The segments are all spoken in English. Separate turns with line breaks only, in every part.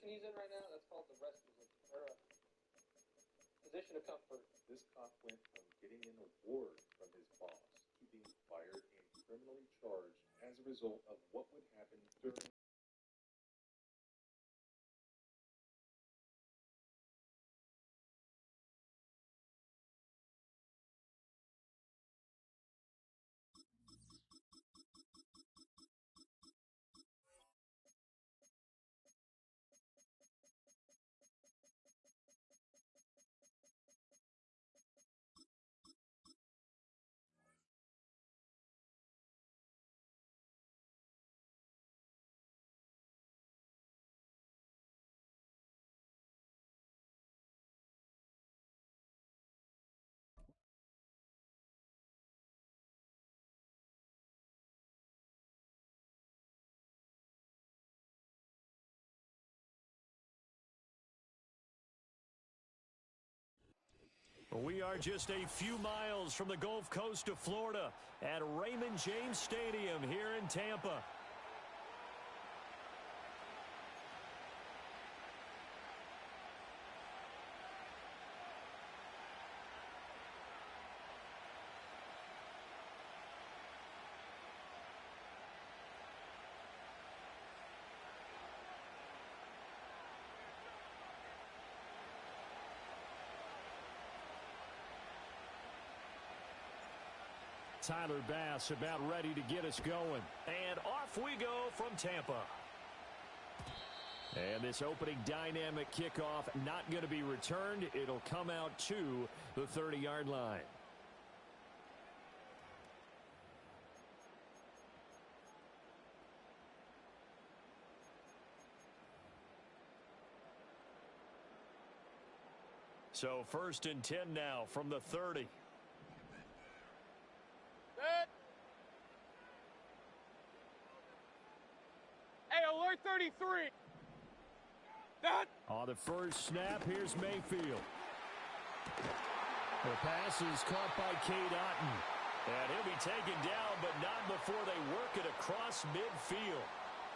position he's in right now, that's called the rest position, or position of comfort.
This cop went from getting an award from his boss to being fired and criminally charged as a result of what would happen during.
We are just a few miles from the Gulf Coast of Florida at Raymond James Stadium here in Tampa. Tyler Bass about ready to get us going. And off we go from Tampa. And this opening dynamic kickoff not going to be returned. It'll come out to the 30-yard line. So 1st and 10 now from the 30.
Hey, alert 33.
On the first snap, here's Mayfield. The pass is caught by Cade Otton. And he'll be taken down, but not before they work it across midfield.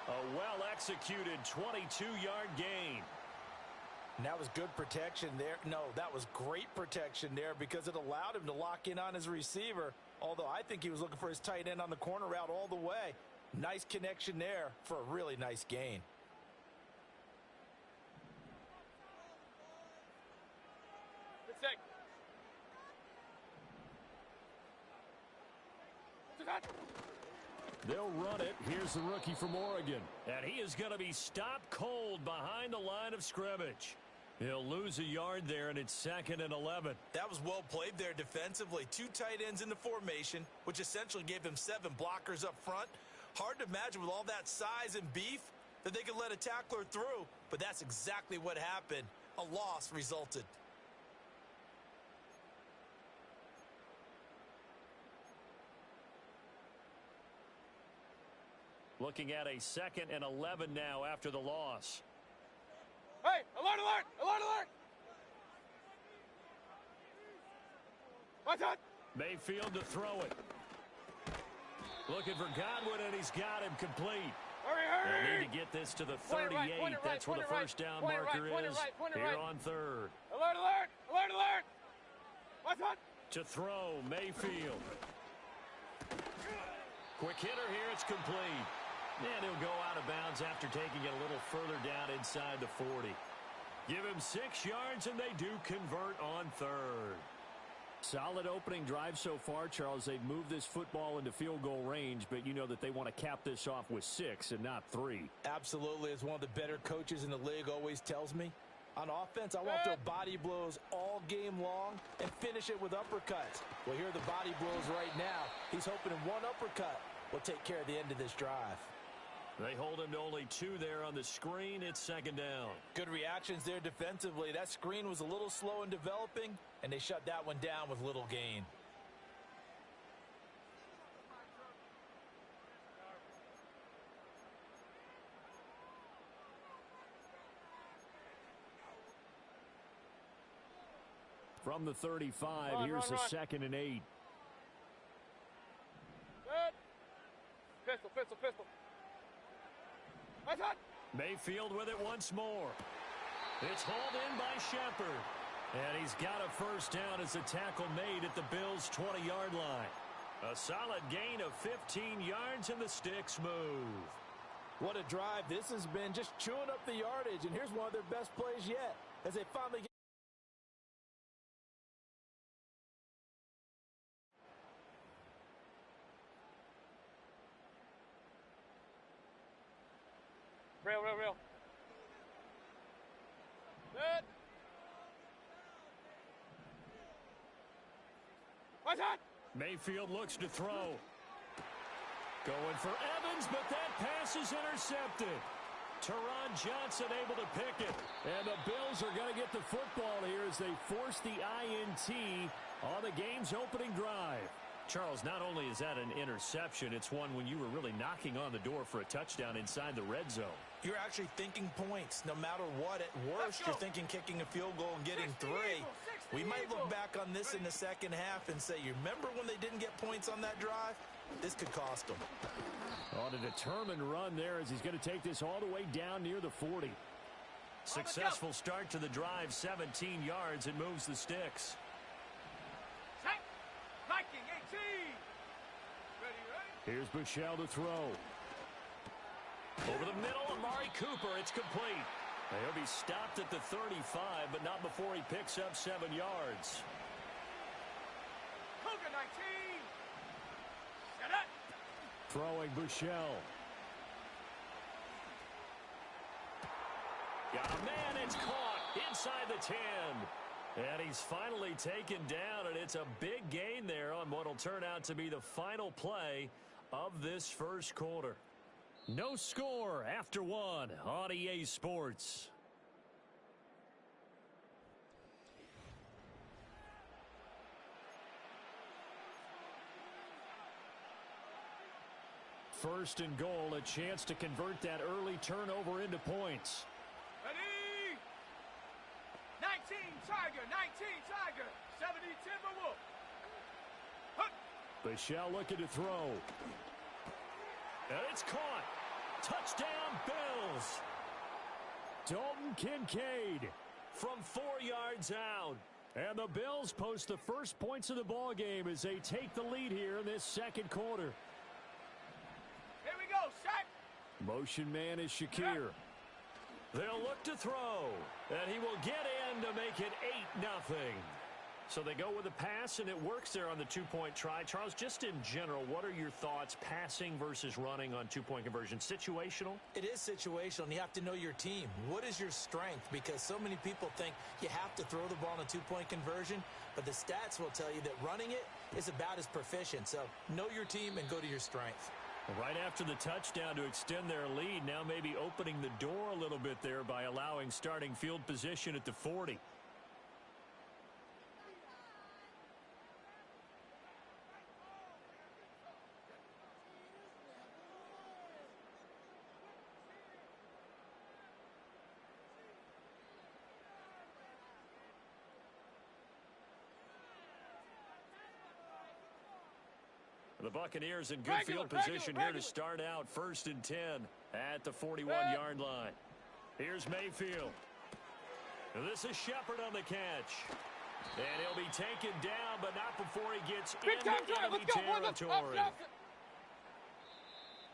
A well-executed 22-yard gain.
And that was good protection there. No, that was great protection there because it allowed him to lock in on his receiver, although I think he was looking for his tight end on the corner route all the way. Nice connection there for a really nice gain.
They'll run it. Here's the rookie from Oregon. And he is going to be stopped cold behind the line of scrimmage. He'll lose a yard there, and it's 2nd and 11.
That was well played there defensively. 2 tight ends in the formation, which essentially gave him 7 blockers up front. Hard to imagine with all that size and beef that they could let a tackler through, but that's exactly what happened. A loss resulted.
Looking at a 2nd and 11 now after the loss.
Hey, alert, alert, alert, alert. Watch out.
Mayfield to throw it. Looking for Godwin, and he's got him complete.
Hurry, hurry.
They'll need to get this to the 38. That's where the first down marker is here on 3rd.
Alert, alert, alert, alert. Watch out.
To throw, Mayfield. Quick hitter here, it's complete. And he'll go out of bounds after taking it a little further down inside the 40. Give him 6 yards, and they do convert on 3rd. Solid opening drive so far, Charles. They've moved this football into field goal range, but you know that they want to cap this off with 6 and not 3.
Absolutely. As one of the better coaches in the league always tells me, on offense, I want to throw body blows all game long and finish it with uppercuts. Well, here are the body blows right now. He's hoping one uppercut will take care of the end of this drive.
They hold him to only 2 there on the screen. It's 2nd down.
Good reactions there defensively. That screen was a little slow in developing, and they shut that one down with little gain.
From the 35, here's a 2nd and 8.
Pistol, pistol, pistol.
Mayfield with it once more. It's hauled in by Shepard. And he's got a first down as a tackle made at the Bills' 20-yard line. A solid gain of 15 yards, and the sticks move.
What a drive this has been, just chewing up the yardage. And here's one of their best plays yet as they finally get.
Real. Good. What's that?
Mayfield looks to throw. Going for Evans, but that pass is intercepted. Teron Johnson able to pick it. And the Bills are going to get the football here as they force the INT on the game's opening drive. Charles, not only is that an interception, it's one when you were really knocking on the door for a touchdown inside the red zone.
You're actually thinking points. No matter what, at worst, you're thinking kicking a field goal and getting 3. We might look back on this in the second half and say, you remember when they didn't get points on that drive? This could cost them.
On a determined run there as he's going to take this all the way down near the 40. Successful start to the drive, 17 yards, and moves the sticks.
Viking 18. Ready.
Here's Bushell to throw. Over the middle, Amari Cooper, it's complete. He'll be stopped at the 35, but not before he picks up 7 yards.
Cougar 19. Set up.
Throwing Bushell. Got a man, it's caught inside the 10. And he's finally taken down, and it's a big gain there on what will turn out to be the final play of this first quarter. No score after 1 on EA Sports. First and goal, a chance to convert that early turnover into points.
Ready. 19 Tiger, 19 Tiger, 70 Timberwolf.
Bushell looking to throw. And it's caught. Touchdown, Bills. Dalton Kincaid from 4 yards out. And the Bills post the first points of the ball game as they take the lead here in this second quarter.
Here we go, set.
Motion man is Shakir. They'll look to throw. And he will get in to make it 8-0. So they go with a pass, and it works there on the two-point try. Charles, just in general, what are your thoughts passing versus running on two-point conversion? Situational?
It is situational, and you have to know your team. What is your strength? Because so many people think you have to throw the ball in a two-point conversion, but the stats will tell you that running it is about as proficient. So know your team and go to your strength.
Right after the touchdown to extend their lead, now maybe opening the door a little bit there by allowing starting field position at the 40. The Buccaneers in good field position here to start out. 1st and 10 at the 41-yard line. Here's Mayfield. Now this is Shepard on the catch. And he'll be taken down, but not before he gets into enemy territory.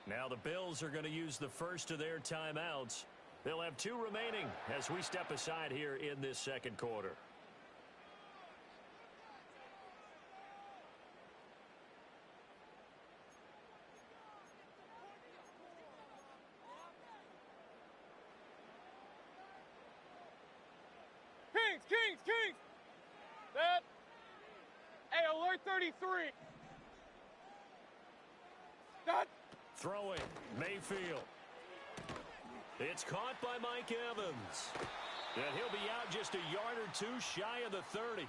Now the Bills are going to use the first of their timeouts. They'll have 2 remaining as we step aside here in this second quarter.
Kings. That. Hey, alert 33. That.
Throwing, Mayfield. It's caught by Mike Evans. And he'll be out just a yard or 2 shy of the 30.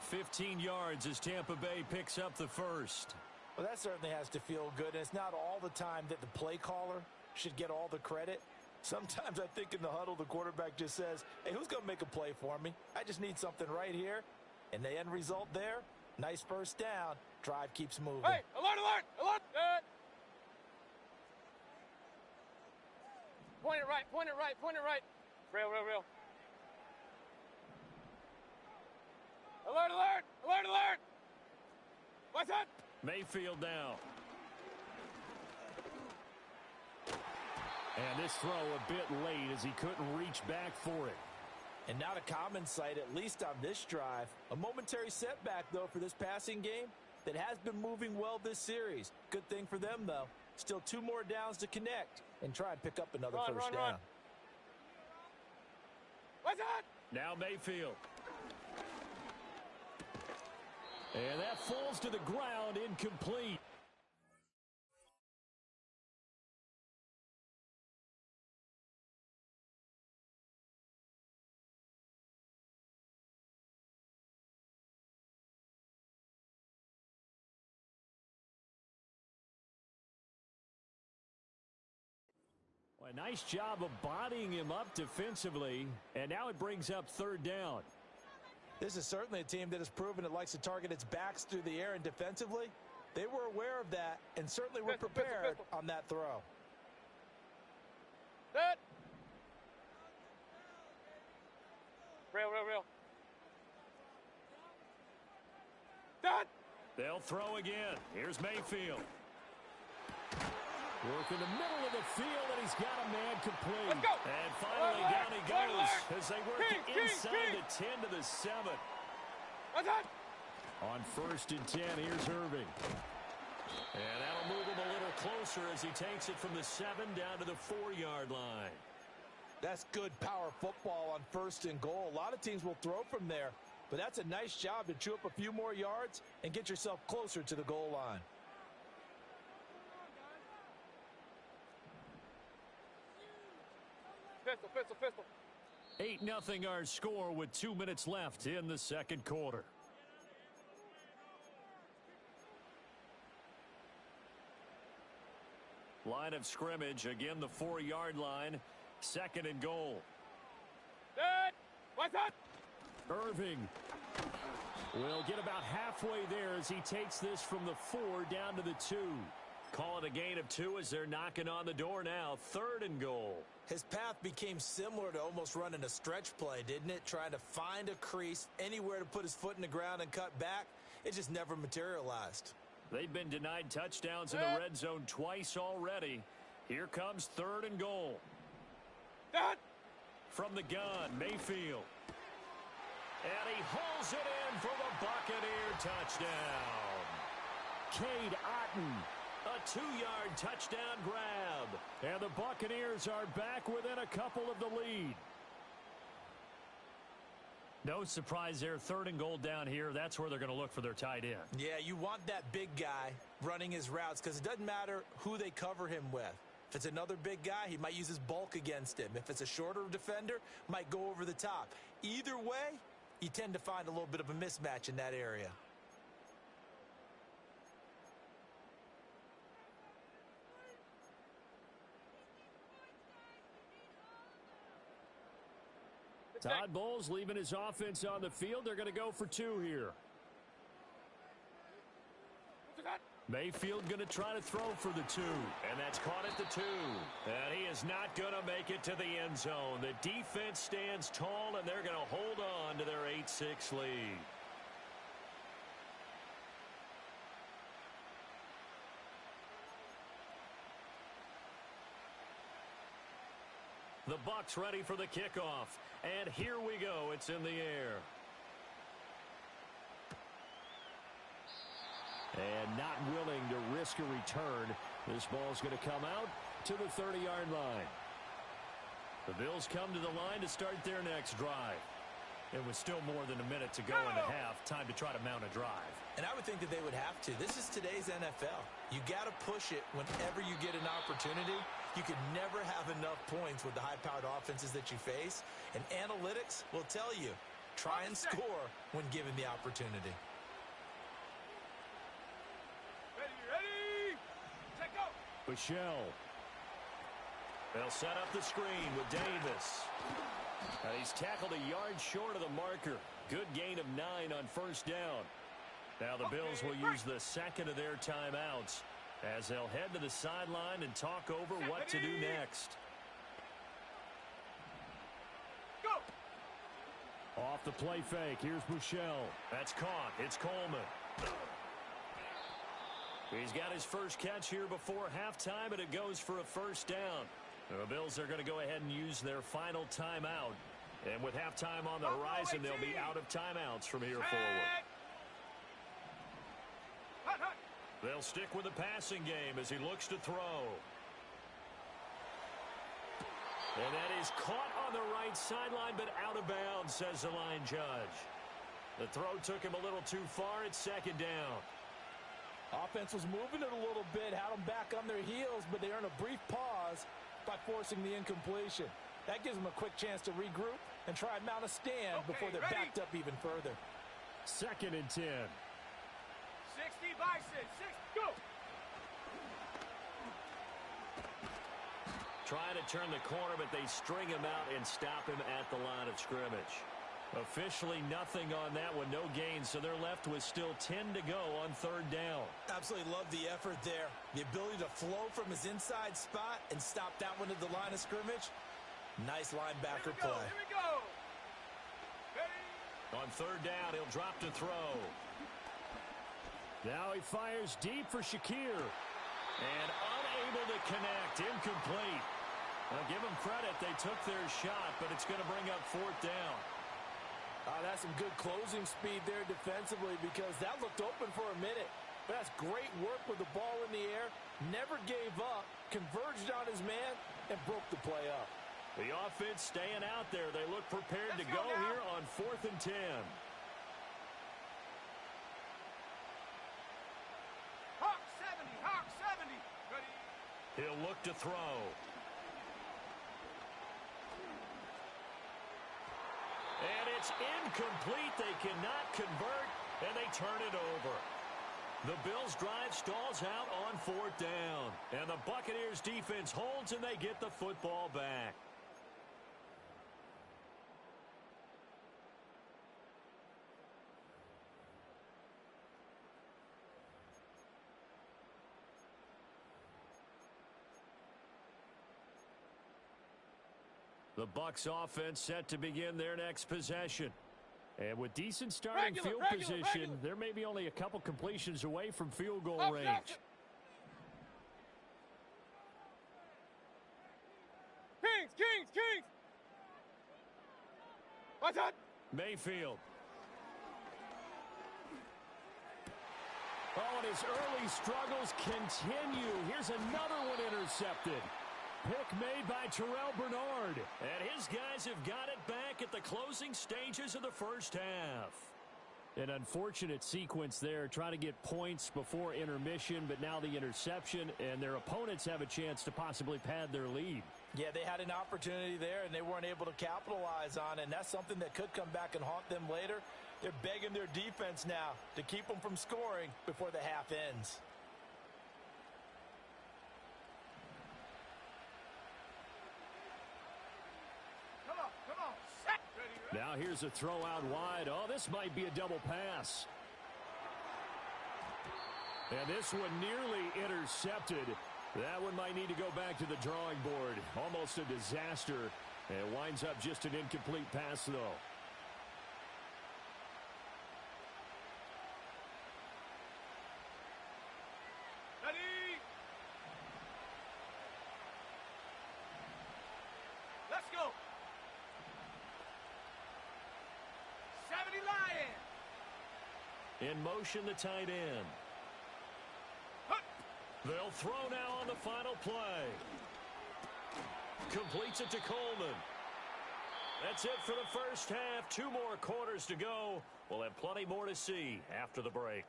15 yards as Tampa Bay picks up the first.
Well, that certainly has to feel good. And it's not all the time that the play caller should get all the credit. Sometimes I think in the huddle, the quarterback just says, hey, who's going to make a play for me? I just need something right here. And the end result there, nice first down. Drive keeps moving.
Hey, alert. Point it right, point it right, point it right. Real, real, real. Alert, alert, alert, alert. What's that?
Mayfield now. And this throw a bit late as he couldn't reach back for it.
And not a common sight, at least on this drive. A momentary setback, though, for this passing game that has been moving well this series. Good thing for them, though. Still 2 more downs to connect and try and pick up another first down.
What's that?
Now Mayfield. And that falls to the ground, incomplete. A nice job of bodying him up defensively, and now it brings up 3rd down.
This is certainly a team that has proven it likes to target its backs through the air, and defensively, they were aware of that and certainly were prepared on that throw.
Set. Real, real, real. Set.
They'll throw again. Here's Mayfield. Work in the middle of the field, and he's got a man complete.
Let's go.
And finally down he goes as they work it inside the 10 to the 7.
What's that?
On 1st and 10, here's Irving. And that'll move him a little closer as he takes it from the 7 down to the 4-yard line.
That's good power football on 1st and goal. A lot of teams will throw from there, but that's a nice job to chew up a few more yards and get yourself closer to the goal line.
Pistol, pistol, pistol.
8-0 our score with 2 minutes left in the 2nd quarter. Line of scrimmage, again the 4-yard line, 2nd and goal.
Set. What's that?
Irving will get about halfway there as he takes this from the 4 down to the 2. Call it a gain of 2 as they're knocking on the door now. 3rd and goal.
His path became similar to almost running a stretch play, didn't it? Trying to find a crease, anywhere to put his foot in the ground and cut back. It just never materialized.
They've been denied touchdowns in the red zone twice already. Here comes 3rd and goal.
Set.
From the gun, Mayfield. And he hauls it in for the Buccaneer touchdown. Cade Otton. A 2-yard touchdown grab. And the Buccaneers are back within a couple of the lead. No surprise there. 3rd and goal down here. That's where they're going to look for their tight end.
Yeah, you want that big guy running his routes because it doesn't matter who they cover him with. If it's another big guy, he might use his bulk against him. If it's a shorter defender, might go over the top. Either way, you tend to find a little bit of a mismatch in that area.
Todd Bowles leaving his offense on the field. They're going to go for 2 here. Mayfield going to try to throw for the 2. And that's caught at the 2. And he is not going to make it to the end zone. The defense stands tall, and they're going to hold on to their 8-6 lead. The Bucs ready for the kickoff. And here we go. It's in the air. And not willing to risk a return. This ball's going to come out to the 30-yard line. The Bills come to the line to start their next drive. It was still more than a minute to go in the half. Time to try to mount a drive.
And I would think that they would have to. This is today's NFL. You got to push it whenever you get an opportunity. You could never have enough points with the high-powered offenses that you face. And analytics will tell you, try and score when given the opportunity.
Ready, check out.
Michelle. They'll set up the screen with Davis. And he's tackled a yard short of the marker. Good gain of 9 on 1st down. Now the Bills will use the 2nd of their timeouts as they'll head to the sideline and talk over what to do next. Off the play fake, here's Bouchel. That's caught. It's Coleman. He's got his first catch here before halftime, and it goes for a first down. The Bills are going to go ahead and use their final timeout. And with halftime on the horizon, they'll be out of timeouts from here forward. They'll stick with the passing game as he looks to throw. And that is caught on the right sideline, but out of bounds, says the line judge. The throw took him a little too far. It's second down.
Offense was moving it a little bit, had them back on their heels, but they earned a brief pause by forcing the incompletion. That gives them a quick chance to regroup and try and mount a stand before they're backed up even further.
2nd and 10.
60 Bison, 6, go!
Trying to turn the corner, but they string him out and stop him at the line of scrimmage. Officially nothing on that one, no gain, so they're left with still 10 to go on 3rd down.
Absolutely love the effort there. The ability to flow from his inside spot and stop that one at the line of scrimmage. Nice linebacker play.
Here we go. Ready?
On 3rd down, he'll drop to throw. Now he fires deep for Shakir. And unable to connect, incomplete. Now give them credit, they took their shot, but it's going to bring up 4th down.
That's some good closing speed there defensively because that looked open for a minute. But that's great work with the ball in the air. Never gave up, converged on his man, and broke the play up.
The offense staying out there. They look prepared to go here on 4th and 10.
Hawk 70, ready?
He'll look to throw. And it's incomplete. They cannot convert, and they turn it over. The Bills' drive stalls out on 4th down. And the Buccaneers' defense holds, and they get the football back. The Bucs offense set to begin their next possession. And with decent starting field position, there may be only a couple completions away from field goal range.
Kings! What's that?
Mayfield. Oh, and his early struggles continue. Here's another one intercepted. Pick made by Terrell Bernard. And his guys have got it back at the closing stages of the first half. An unfortunate sequence there, trying to get points before intermission, but now the interception, and their opponents have a chance to possibly pad their lead.
Yeah, they had an opportunity there, and they weren't able to capitalize on it, and that's something that could come back and haunt them later. They're begging their defense now to keep them from scoring before the half ends.
Now here's a throw out wide. Oh, this might be a double pass. And this one nearly intercepted. That one might need to go back to the drawing board. Almost a disaster. And it winds up just an incomplete pass, though.
Ready? Let's go. 70 Lion.
In motion, the tight end. They'll throw now on the final play. Completes it to Coleman. That's it for the first half. 2 more quarters to go. We'll have plenty more to see after the break.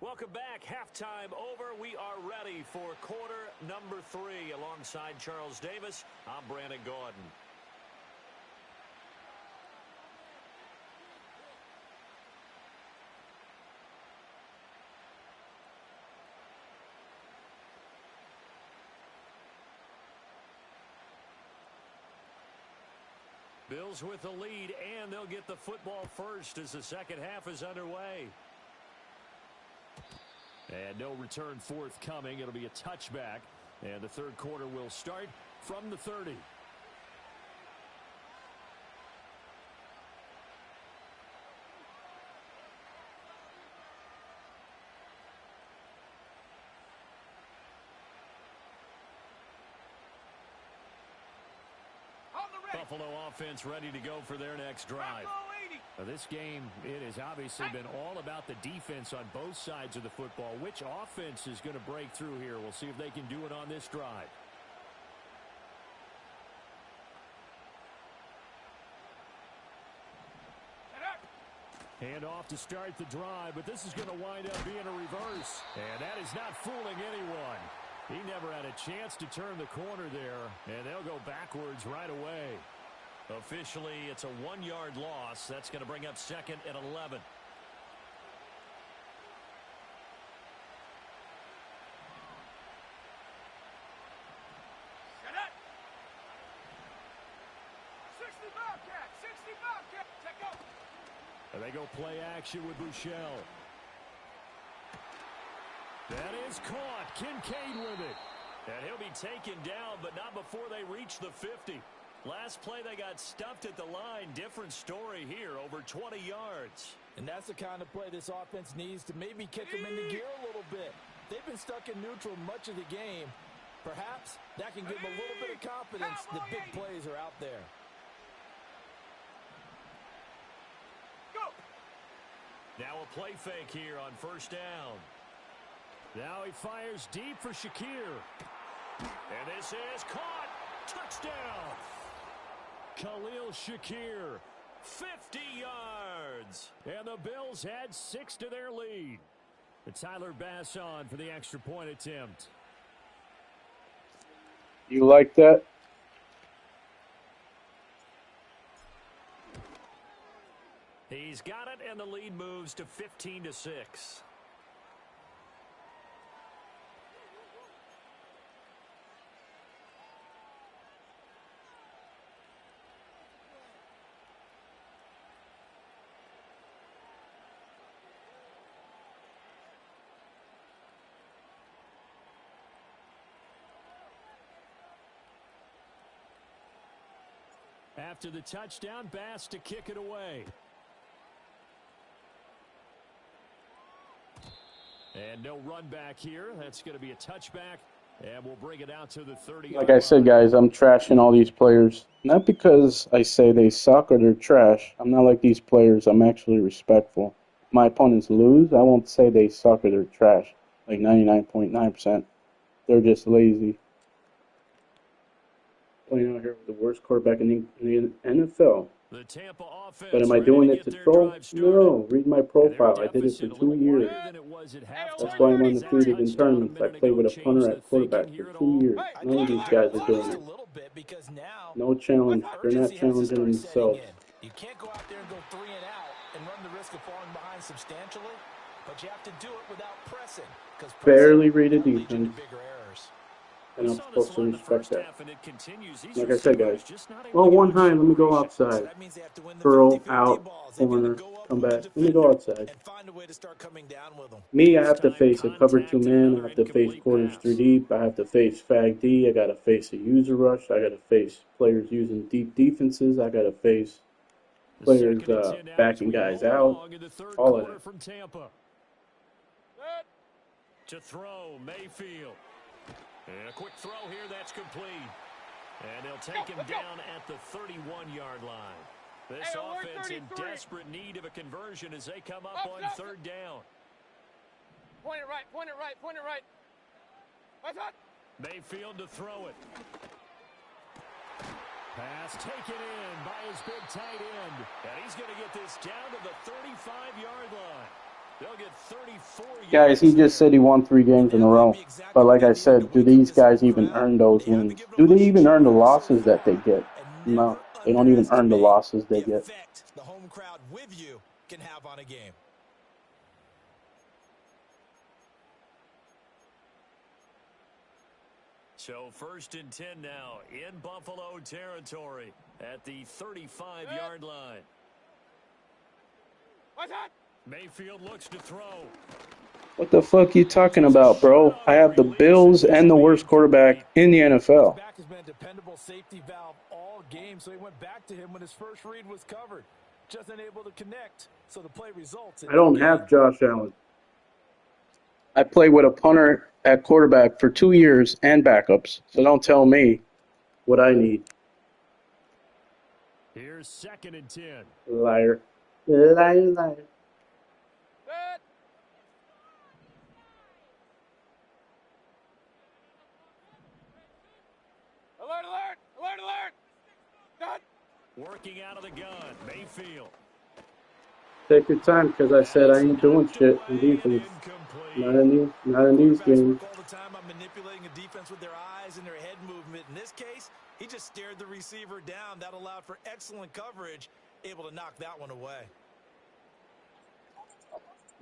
Welcome back. Halftime over. We are ready for quarter number 3. Alongside Charles Davis, I'm Brandon Gaudin. Bills with the lead, and they'll get the football first as the second half is underway. And no return forthcoming. It'll be a touchback, and the third quarter will start from the 30. Buffalo offense ready to go for their next drive. Now, this game, it has obviously been all about the defense on both sides of the football. Which offense is going to break through here? We'll see if they can do it on this drive. Hand off to start the drive, but this is going to wind up being a reverse. And that is not fooling anyone. He never had a chance to turn the corner there, and they'll go backwards right away. Officially, it's a 1-yard loss. That's going to bring up 2nd and 11.
Set up. 60 Bobcat, 60 Bobcat. Take off.
And they go play action with Buechele. That is caught. Kincaid with it. And he'll be taken down, but not before they reach the 50. Last play, they got stuffed at the line. Different story here, over 20 yards.
And that's the kind of play this offense needs to maybe kick them into gear a little bit. They've been stuck in neutral much of the game. Perhaps that can give them a little bit of confidence that big plays are out there.
Go.
Now a play fake here on 1st down. Now he fires deep for Shakir. And this is caught. Touchdown. Khalil Shakir, 50 yards. And the Bills add 6 to their lead. Tyler Bass on for the extra point attempt.
You like that?
He's got it, and the lead moves to 15-6. After the touchdown, Bass to kick it away. And no run back here. That's going to be a touchback, and we'll bring it out to the 30.
Like I said, guys, I'm trashing all these players. Not because I say they suck or they're trash. I'm not like these players. I'm actually respectful. If my opponents lose, I won't say they suck or they're trash. Like 99.9%. They're just lazy. Playing out here with the worst quarterback in the NFL.
The Tampa offense,
but am I doing it to troll? No. Read my profile. I did it for 2 years. That's why I'm undefeated in tournaments. I played with a punter at quarterback for 2 years. None of these guys are doing it. No challenge. They're not challenging themselves.
You can't go out there and go 3 and out and run the risk of falling behind substantially, but you have to do it without pressing.
Barely read a defense. And I'm supposed to respect that. Like I said, guys. Oh, one high, let me go outside. Throw, out, corner, come back. Let me go outside. Me, I have to face a cover 2 man. I have to face quarters 3 deep. I have to face fag D. I got to face a user rush. I got to face players using deep defenses. I got to face players backing guys out. All of that.
To throw, Mayfield. And a quick throw here, that's complete. And they'll take him down at the 31-yard line. This offense in desperate need of a conversion as they come up on 3rd down.
Point it right, point it right, point it right. What's up?
Mayfield to throw it. Pass taken in by his big tight end. And he's going to get this down to the 35-yard line. They'll get 34 yards.
Guys, he just said he won 3 games in a row. But like I said, do these guys even earn those wins? Do they even earn the losses that they get? No, they don't even earn the losses they get.
The home crowd with you can have on a game.
So 1st and 10 now in Buffalo territory at the 35-yard line.
What's that?
Mayfield looks to throw.
What the fuck you talking about, bro? I have the Bills and the worst quarterback in the NFL.
Back has been a dependable safety valve all game, so he went back to him when his first read was covered. Just unable to connect, so the play results.
I don't have Josh Allen. I played with a punter at quarterback for 2 years and backups, so don't tell me what I need.
Here's 2nd and 10.
Liar. Liar, liar.
Set. Alert, alert, alert, alert. Done.
Working out of the gun, Mayfield.
Take your time, because I said I ain't doing shit in defense. Not in these
Quarterbacks
games.
work all the time on manipulating a defense with their eyes and their head movement. In this case, he just stared the receiver down. That allowed for excellent coverage, able to knock that one away.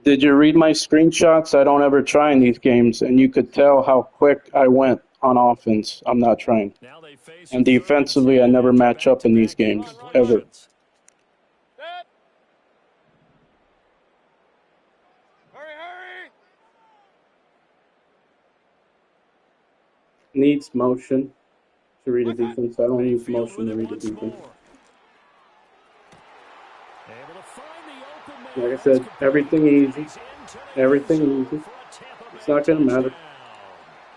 Did you read my screenshots? I don't ever try in these games, and you could tell how quick I went on offense. I'm not trying.
Now they face
And defensively, I never match up in these games, ever.
Set. Hurry, hurry.
Needs motion to read a defense. I don't use
Mayfield
motion
with
to
it
read a
once
defense.
more. Able to find the open man.
Like I
That's
said,
complete.
everything easy.
He's into the end
Everything
zone
easy.
for a Tampa
It's
Bay
not going to matter.
touchdown.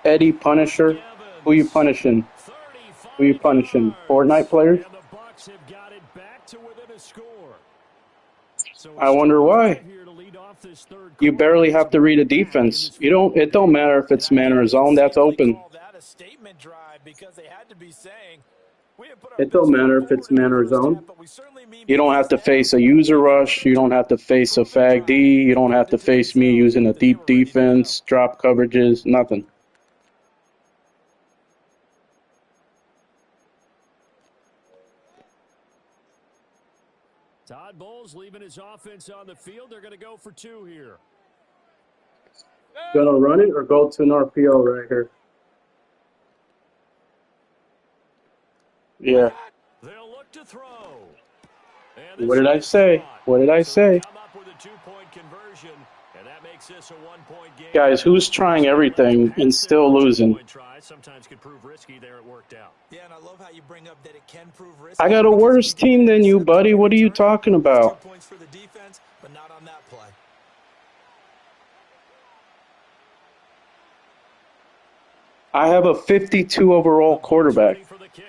Eddie Punisher. Who you punishing?
35
Who you punishing?
yards.
Fortnite players?
And the Bucs have got it back to within a score. So
I wonder why.
here to lead off this third
You
quarter
barely
as
have to
we
read a
are back in
defense.
this
You don't. It don't matter if it's
And I
man
think
or
we
zone.
can
That's
safely
open.
call that a statement drive because they had to be saying, we didn't put our
It
best
don't
foot
matter if
forward
it's
in the
man or
first
zone.
half, but we certainly mean
You don't have to
business now.
face a user rush. You don't have to face a fag D. You don't have to face me using a deep defense, drop coverages, nothing.
Todd Bowles leaving his offense on the field. They're going to go for 2 here.
Gonna run it or go to an RPO right here. Yeah.
They'll look to throw. And
What did I say? What did I say?
Come up with a 2-point conversion, and that makes this a 1-point game.
Guys, who's trying everything and still losing?
Sometimes could prove risky there. It worked out.
Yeah, and I love how you bring up that it can prove risky.
I got a worse team than you, buddy. What are you talking about?
2 points for the defense, but not on that play.
I have a 52 overall quarterback.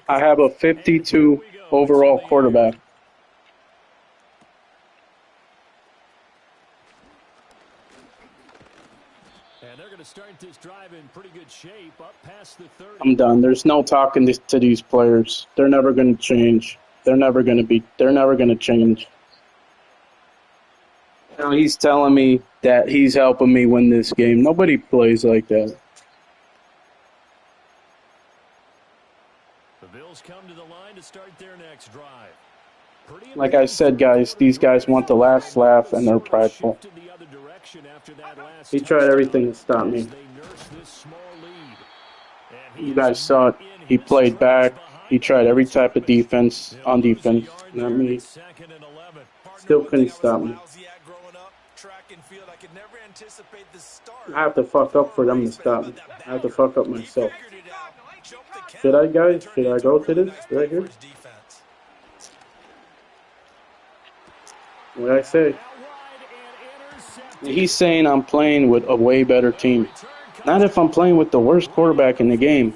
I have a 52 overall quarterback.
And they're going to start this drive in pretty good shape up past the 30.
I'm done. There's no talking to these players. They're never going to change. They're never going to change. Now he's telling me that he's helping me win this game. Nobody plays like that.
The Bills come to the line to start their next drive.
Like I said, guys, these guys want the last laugh and they're prideful. He tried everything to stop me. You guys saw it. He played back. He tried every type of defense on defense. Not me. Still couldn't stop me. I have to fuck up for them to stop me. I have to fuck up myself. Should I, guys? Should I go to this right here? What did I say? He's saying I'm playing with a way better team. Not if I'm playing with the worst quarterback in the game.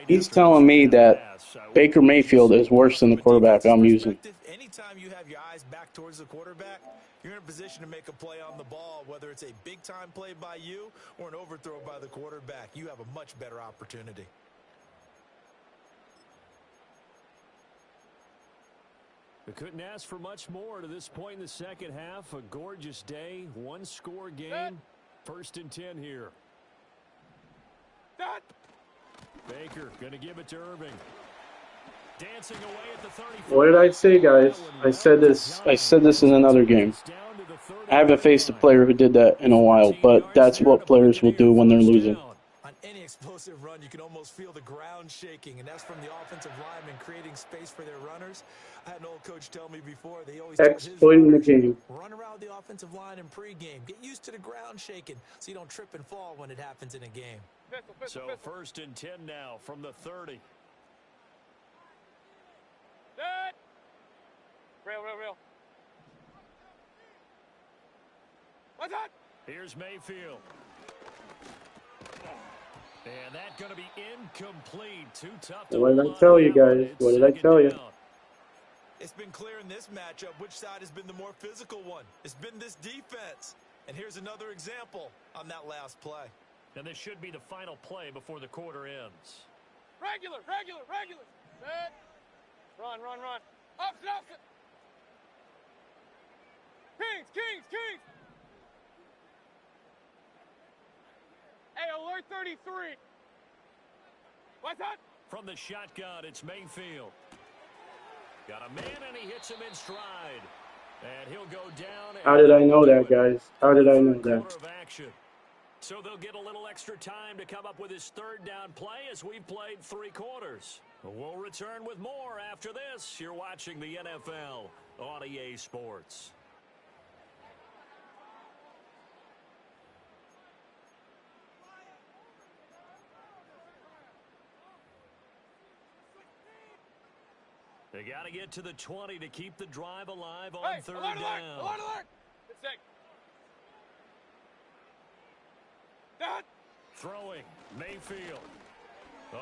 He's telling me that Baker Mayfield is worse than the quarterback I'm using.
Anytime you have your eyes back towards the quarterback, you're in a position to make a play on the ball, whether it's a big-time play by you or an overthrow by the quarterback. You have a much better opportunity.
We couldn't ask for much more to this point in the second half. A gorgeous day, one-score game. 1st and 10 here. Baker going to give it to Irving. Dancing away at the 34.
What did I say, guys? I said this in another game. I haven't faced a player who did that in a while, but that's what players will do when they're losing.
On any explosive run, you can almost feel the ground shaking, and that's from the offensive linemen creating space for their runners. I had an old coach tell me before, they always told his
Exploiting the
runners,
game.
run around the offensive line in pregame. Get used to the ground shaking so you don't trip and fall when it happens in a game.
So 1st and 10 now from the 30.
Real. What's that?
Here's Mayfield. And that's going to be incomplete. Too tough to
What did
hold
I
on
tell
to
you
that one.
guys?
It's
What did I
second
tell you?
down.
It's been clear in this matchup which side has been the more physical one. It's been this defense. And here's another example on that last play.
And this should be the final play before the quarter ends.
Regular. Set. Run. Opposite. Kings. Hey, alert 33. What's that?
From the shotgun, it's Mayfield. Got a man, and he hits him in stride. And he'll go down.
How did I know that, guys? How did I know that?
Quarter of action. So they'll get a little extra time to come up with his third down play as we've played 3 quarters. We'll return with more after this. You're watching the NFL on EA Sports. They got to get to the 20 to keep the drive alive on third down.
Alert. It's sick. Done.
Throwing, Mayfield.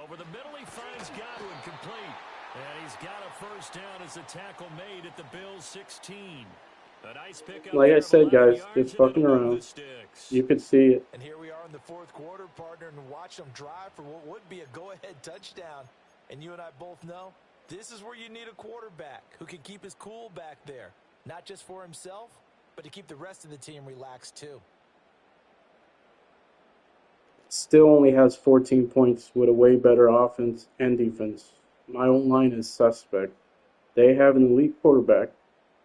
Over the middle, he finds Godwin, complete. And he's got a first down as the tackle made at the Bills' 16. A nice pickup.
Like I said, guys, just fucking around. You could see it.
And here we are in the fourth quarter, partner, and watch them drive for what would be a go-ahead touchdown. And you and I both know this is where you need a quarterback who can keep his cool back there. Not just for himself, but to keep the rest of the team relaxed too.
Still only has 14 points with a way better offense and defense. My own line is suspect. They have an elite quarterback,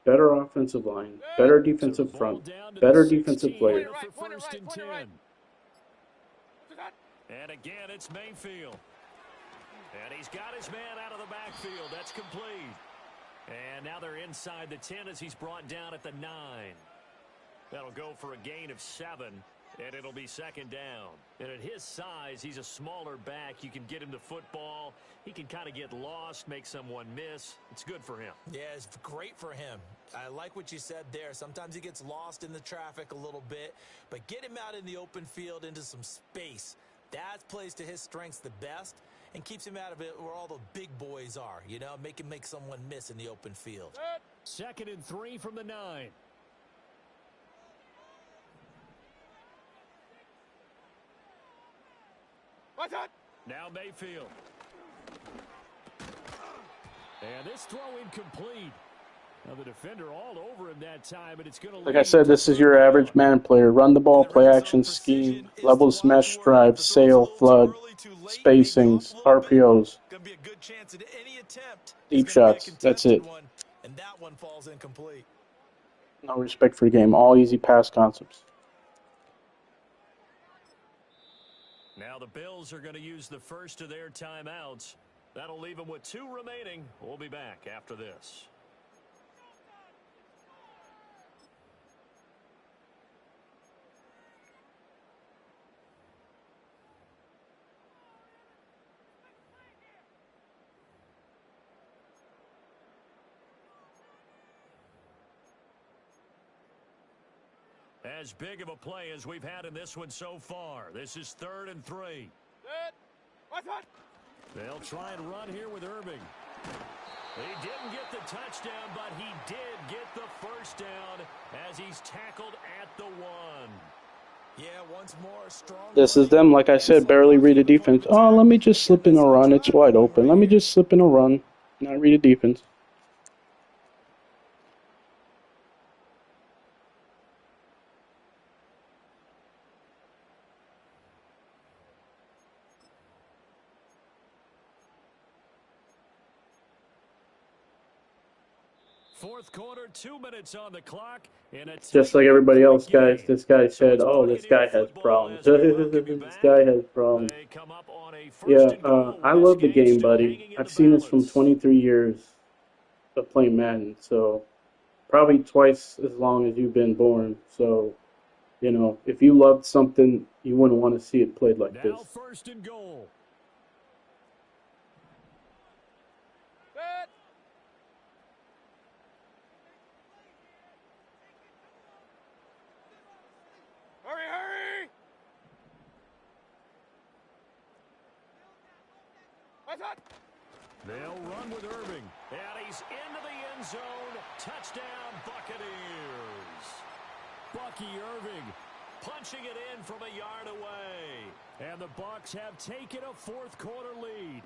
better offensive line, better defensive front, better defensive players.
For first and 10.
What's that?
And again, it's Mayfield. And he's got his man out of the backfield. That's complete. And now they're inside the 10 as he's brought down at the 9. That'll go for a gain of 7. And it'll be second down. And at his size, he's a smaller back. You can get him the football. He can kind of get lost, make someone miss. It's good for him.
Yeah, it's great for him. I like what you said there. Sometimes he gets lost in the traffic a little bit. But get him out in the open field into some space. That plays to his strengths the best and keeps him out of it where all the big boys are. You know, make him make someone miss in the open field.
Second and 3 from the 9.
What's that?
Now Mayfield. And this throw incomplete. Now the defender all over him that time, and it's going to.
Like I said, this is your average man player. Run the ball, play action, scheme, level smash drive, sail, flood, spacings, RPOs, deep shots. That's it.
And that one falls incomplete.
No respect for the game. All easy pass concepts.
Now the Bills are going to use the first of their timeouts. That'll leave them with 2 remaining. We'll be back after this. As big of a play as we've had in this one so far. This is 3rd and 3.
Set. What's that?
They'll try and run here with Irving. He didn't get the touchdown, but he did get the first down as he's tackled at the 1.
Yeah, once more, strong.
This is them, like I said, barely read a defense. Oh, let me just slip in a run. It's wide open. Let me just slip in a run. Not read a defense.
Fourth quarter, 2 minutes on the clock.
Just like everybody else, guys, this guy said, oh, this guy has problems. This guy has problems. Yeah, I love the game, buddy. I've seen this from 23 years of playing Madden, so probably twice as long as you've been born. So, you know, if you loved something, you wouldn't want to see it played like this.
Now first and goal.
Set. Hurry.
They'll run with Irving. And he's into the end zone. Touchdown, Buccaneers. Bucky Irving punching it in from a yard away. And the Bucs have taken a fourth-quarter lead.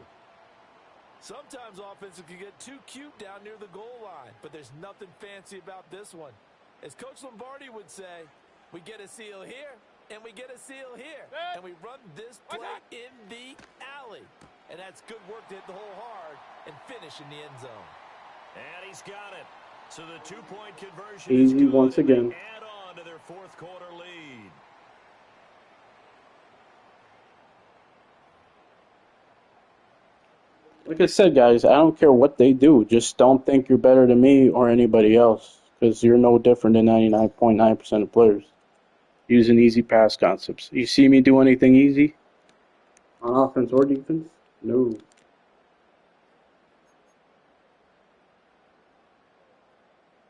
Sometimes offenses can get too cute down near the goal line, but there's nothing fancy about this one. As Coach Lombardi would say, we get a seal here, and we get a seal here. And we run this play in the alley. And that's good work to hit the hole hard and finish in the end zone.
And he's got it. So the two-point conversion
Easy
is good,
once again.
add on to their fourth-quarter lead.
Like I said, guys, I don't care what they do. Just don't think you're better than me or anybody else, because you're no different than 99.9% of players using easy pass concepts. You see me do anything easy on offense or defense? No.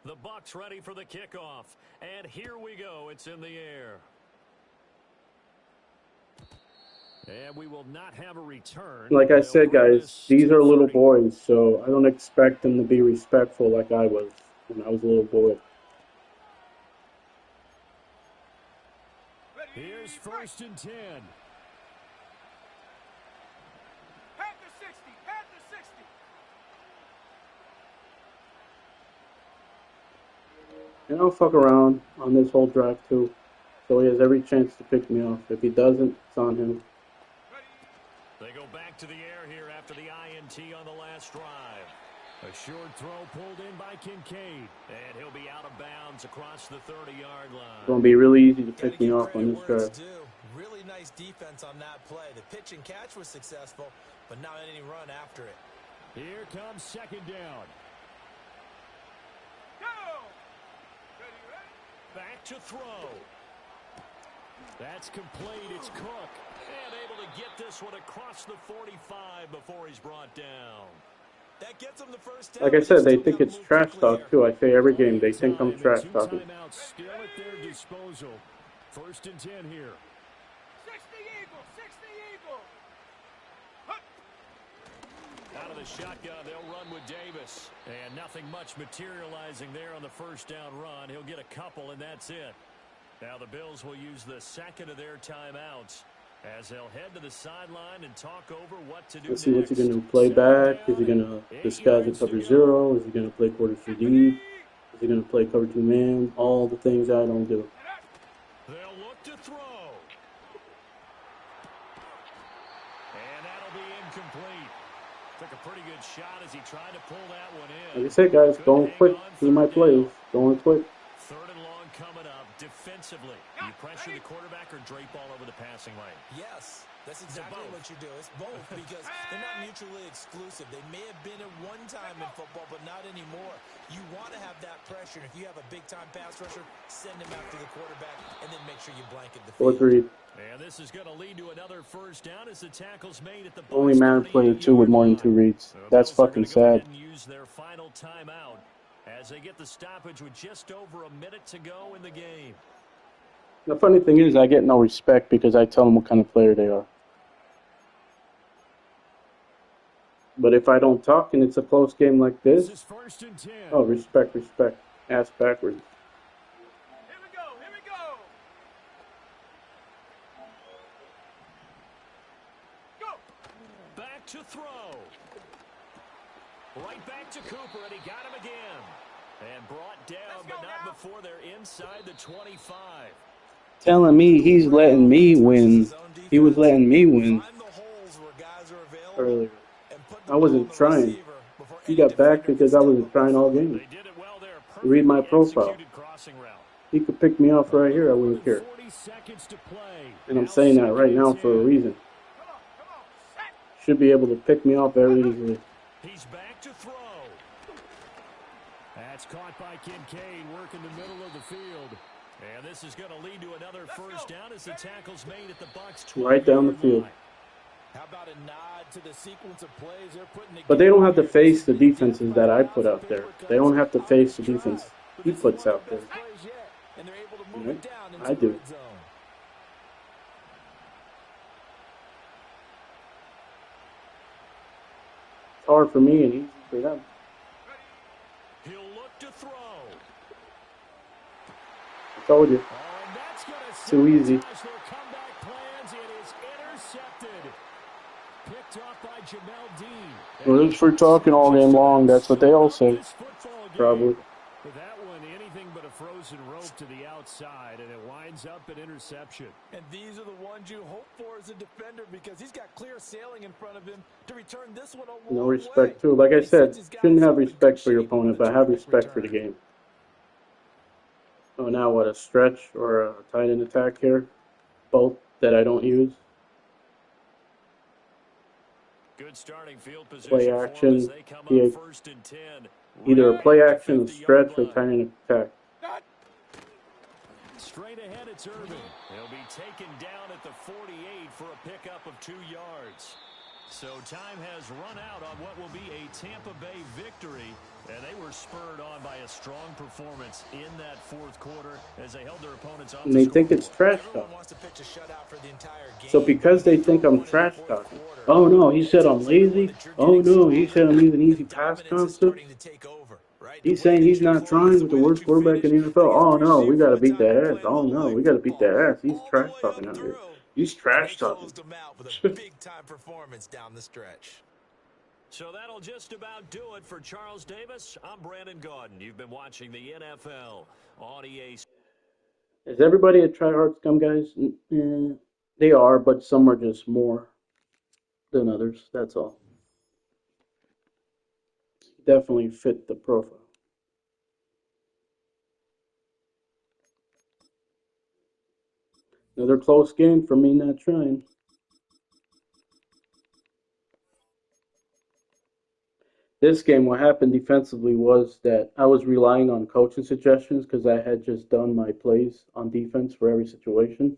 The Bucs ready for the kickoff. And here we go. It's in the air. And we will not have a return.
Like I said, guys, these are little boys, so I don't expect them to be respectful like I was when I was a little boy.
Here's 1st and 10.
Panther 60, Panther 60.
And I'll fuck around on this whole drive too, so he has every chance to pick me off. If he doesn't, it's on him.
They go back to the air here after the INT on the last drive. A short throw pulled in by Kincaid. And he'll be out of bounds across the 30-yard line.
It's going to be really easy to pick me off on this drive.
Really nice defense on that play. The pitch and catch was successful, but not any run after it.
Here comes 2nd down. Back to throw. That's complete. It's Cook. And able to get this one across the 45 before he's brought down.
That gets him the first down.
Like I said, they think it's trash talk too. I say every game they think I'm trash talking.
Timeouts still at their disposal. 1st and 10 here.
60 Eagle, 60 Eagle.
Out of the shotgun, they'll run with Davis. And nothing much materializing there on the 1st down run. He'll get a couple, and that's it. Now the Bills will use the 2nd of their timeouts as they'll head to the sideline and talk over what to do
Let's see, what's he
next.
going to play back? Is he going to disguise the cover 0? Is he going to play quarter 3 deep? Is he going to play cover 2 man? All the things I don't do.
They'll look to throw. And that'll be incomplete. Took a pretty good shot as he tried to pull that one in.
Like I said, guys, going quick through my plays. Going quick.
3rd and long coming up. Defensively, you pressure the quarterback or drape all over the passing lane?
Yes, that's exactly what you do. It's both because they're not mutually exclusive. They may have been at one time in football, but not anymore. You want to have that pressure. And if you have a big-time pass rusher, send him after the quarterback and then make sure you blanket the field.
4-3.
And this is going to lead to another 1st down as the tackle's made at the
Only Madden player 2 with more than 2 reads. That's fucking sad.
Use their final timeout as they get the stoppage with just over a minute to go in the game.
The funny thing is, I get no respect because I tell them what kind of player they are. But if I don't talk and it's a close game like this,
This is 1st and 10.
oh, respect, respect. Ass backwards.
Here we go, here we go. Go.
Back to throw. Right back to Cooper, and he got him again. And brought down, but not before they're inside the 25.
Telling me he's letting me win. He was letting me win earlier. I wasn't trying. He got back because I wasn't trying all game.
They did it well there.
Read my profile.
Executed crossing route.
He could pick me off right here. I wouldn't care.
40 seconds to play.
And I'm saying that right now for a reason. Should be able to pick me off very easily.
He's back to throw. That's caught by Kincaid, working the middle of the field. And this is going to lead to another 1st down as the tackle's made at the Bucs 20.
Right down the field.
How about a nod to the sequence of plays they're putting together?
But they don't have to face the defenses that I put out there. They don't have to face the defense he puts out there.
And they're able to move it down into
I
the
do.
red zone.
hard for me and easy for them.
He'll look to throw.
I told you.
Oh, and that's gonna
Too easy.
sabotage their comeback plans. It is intercepted. Picked off by Jamel Dean.
Well, it's for talking all game long. That's what they all say. Probably.
With that one, anything but a frozen rope to the outside, and it winds up an interception.
And these are the ones you hope for as a defender because he's got clear sailing in front of him to return this one a
No
long
respect,
way.
too. Like I said,
He
shouldn't have
sets his guys up in
respect
good
for your
shape with
opponent,
a
but have
terrific
respect for the
return.
game. Oh, now what? A stretch or a tight end attack here? Both that I don't use.
Good starting field position
Play
for them
action.
as they come
Yeah.
up 1st and 10.
Either a
Right
play
at the
action, a
50-yard
stretch, or
line.
tight end attack.
Straight ahead, it's Irving. He'll be taken down at the 48 for a pickup of 2 yards. So time has run out on what will be a Tampa Bay victory, and they were spurred on by a strong performance in that fourth quarter as they held their opponents off
And
the
they think it's
scoreboard.
trash
Everyone
talk.
wants to pitch a shutout for the entire game.
So because they think I'm trash talking. Oh no, he said I'm lazy. Oh no, he said I'm using easy pass concepts. He's saying he's not trying with the worst quarterback in the NFL. Oh no, we gotta beat their ass. Oh no, we gotta beat their ass. He's trash talking out here. He's trash talking.
Big-time performance down the stretch.
So that'll just about do it for Charles Davis. I'm Brandon Gaudin. You've been watching the NFL on EA.
Is everybody a tryhard scum, guys? They are, but some are just more than others. That's all. Definitely fit the profile. Another close game for me not trying. This game, what happened defensively was that I was relying on coaching suggestions because I had just done my plays on defense for every situation,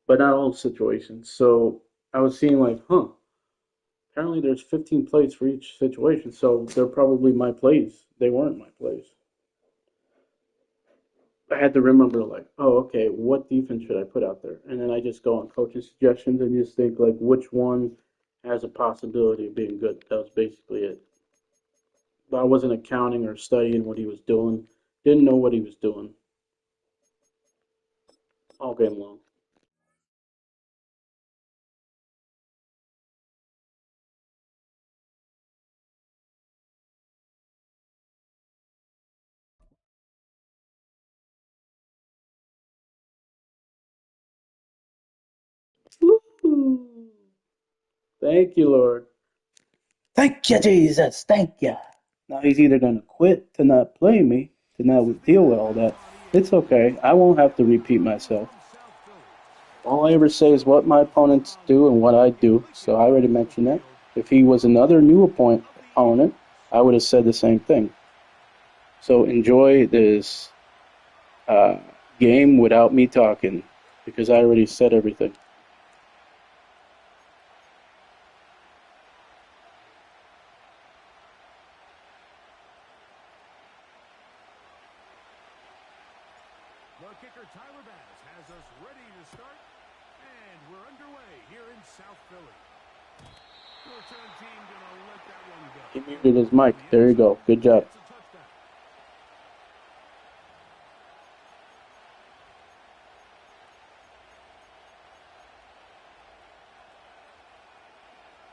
but not all situations. So I was seeing like, apparently there's 15 plays for each situation, so they're probably my plays. They weren't my plays. I had to remember like, oh, okay, what defense should I put out there? And then I just go on coaching suggestions and just think like which one has a possibility of being good. That was basically it. But I wasn't accounting or studying what he was doing. Didn't know what he was doing all game long. Woo-hoo. Thank you, Lord. Thank you, Jesus. Thank you. Now he's either going to quit to not play me, to not deal with all that. It's okay. I won't have to repeat myself. All I ever say is what my opponents do and what I do. So I already mentioned that. If he was another new opponent, I would have said the same thing. So enjoy this game without me talking because I already said everything.
The kicker, Tyler Bass, has us ready to start, and we're underway here in South Philly. The return team gonna let that one go.
He muted his mic. There you go. Good job.
It's a touchdown.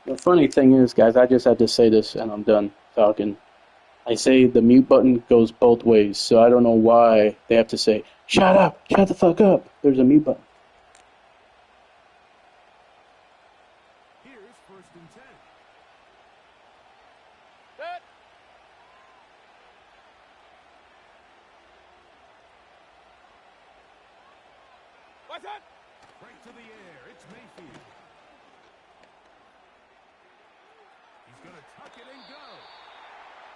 The funny thing is, guys, I just have to say this and I'm done talking. I say the mute button goes both ways, so I don't know why they have to say, shut up, shut the fuck up. There's a mute button.
Here's 1st and 10.
Set. What's that?
Right to the air. It's Mayfield. He's going to tuck it and go.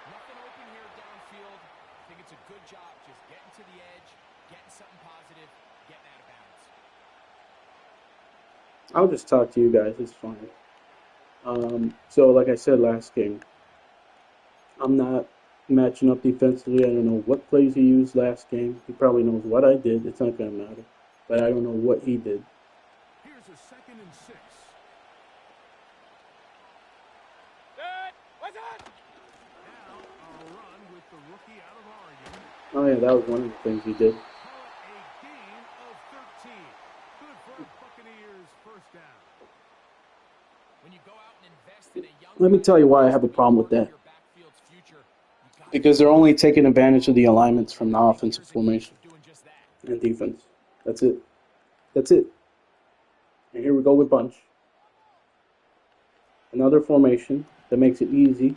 Nothing open here downfield. I think it's a good job just getting to the edge, getting something positive, getting out of bounds.
I'll just talk to you guys. It's fine. So like I said last game, I'm not matching up defensively. I don't know what plays he used last game. He probably knows what I did. It's not going to matter. But I don't know what he did.
Here's a 2nd and 6.
Set. What's that?
Oh yeah, that was one of the things he did.
Call it a gain of 13. Good for a Buccaneers first down.
When you go out and invest in a young
Let me tell you why I have a problem with that. Because they're only taking advantage of the alignments from the offensive formation and defense. That's it. That's it. And here we go with bunch. Another formation that makes it easy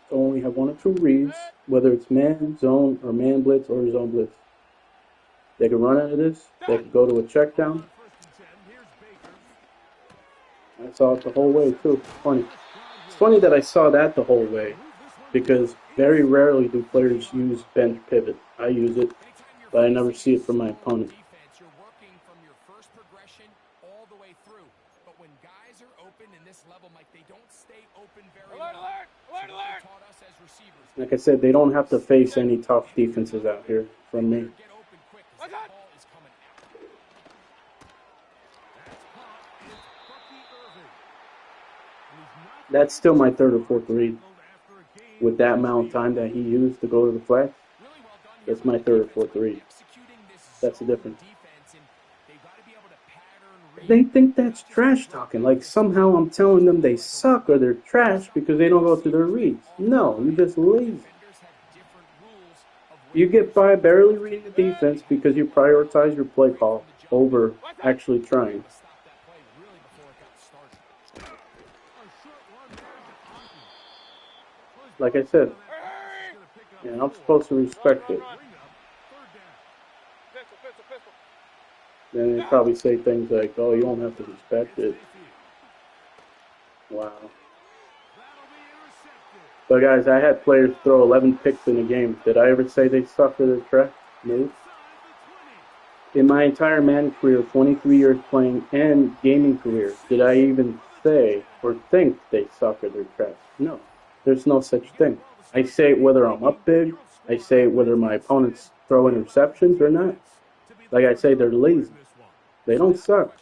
to only have one or two reads, whether it's man, zone, or man blitz or zone blitz. They can run out of this. They can go to a check down. I saw it the whole way too. Funny. It's funny that I saw that the whole way, because very rarely do players use bench pivot. I use it, but I never see it from my opponent.
You're working from your first progression all the way through. But when guys are open in this level, Mike, they don't stay open very long.
Alert, alert!
Taught us as receivers.
Like I said, they don't have to face any tough defenses out here from me.
Get open quick, 'cause that ball is coming out.
That's still my third or fourth read. With that amount of time that he used to go to the flag, that's my third or fourth read. That's the difference. They think that's trash talking. Like somehow I'm telling them they suck or they're trash because they don't go through their reads. No, you're just lazy. You get by barely reading the defense because you prioritize your play call over actually trying. Like I said, and I'm supposed to respect it. Then they probably say things like, oh, you don't have to respect it. Wow. But guys, I had players throw 11 picks in a game. Did I ever say they suck or they're trash? No. In my entire Madden career, 23 years playing and gaming career, did I even say or think they suck or they're trash? No. There's no such thing. I say it whether I'm up big. I say it whether my opponents throw interceptions or not. Like I say, they're lazy. They don't suck.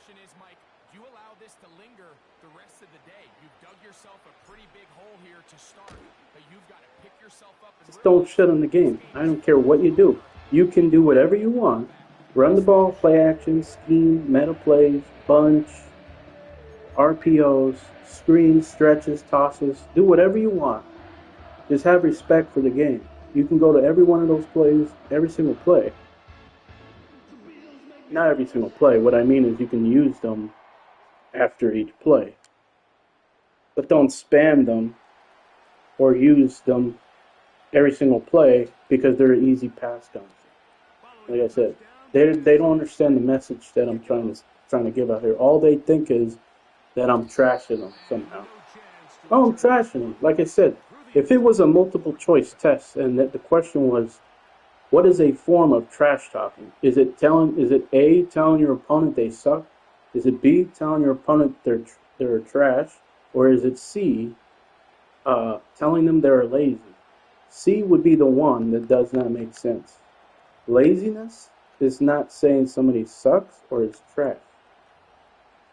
Just don't shit on the game. I don't care what you do. You can do whatever you want. Run the ball, play action, scheme, meta plays, bunch, RPOs, screens, stretches, tosses. Do whatever you want. Just have respect for the game. You can go to every one of those plays, every single play. Not every single play. What I mean is you can use them after each play. But don't spam them or use them every single play because they're an easy pass down. Like I said, they don't understand the message that I'm trying to give out here. All they think is that I'm trashing them somehow. Oh, I'm trashing them. Like I said, if it was a multiple choice test and that the question was, what is a form of trash talking? Is it A, telling your opponent they suck? Is it B, telling your opponent they're trash? Or is it C, telling them they're lazy? C would be the one that does not make sense. Laziness is not saying somebody sucks or is trash.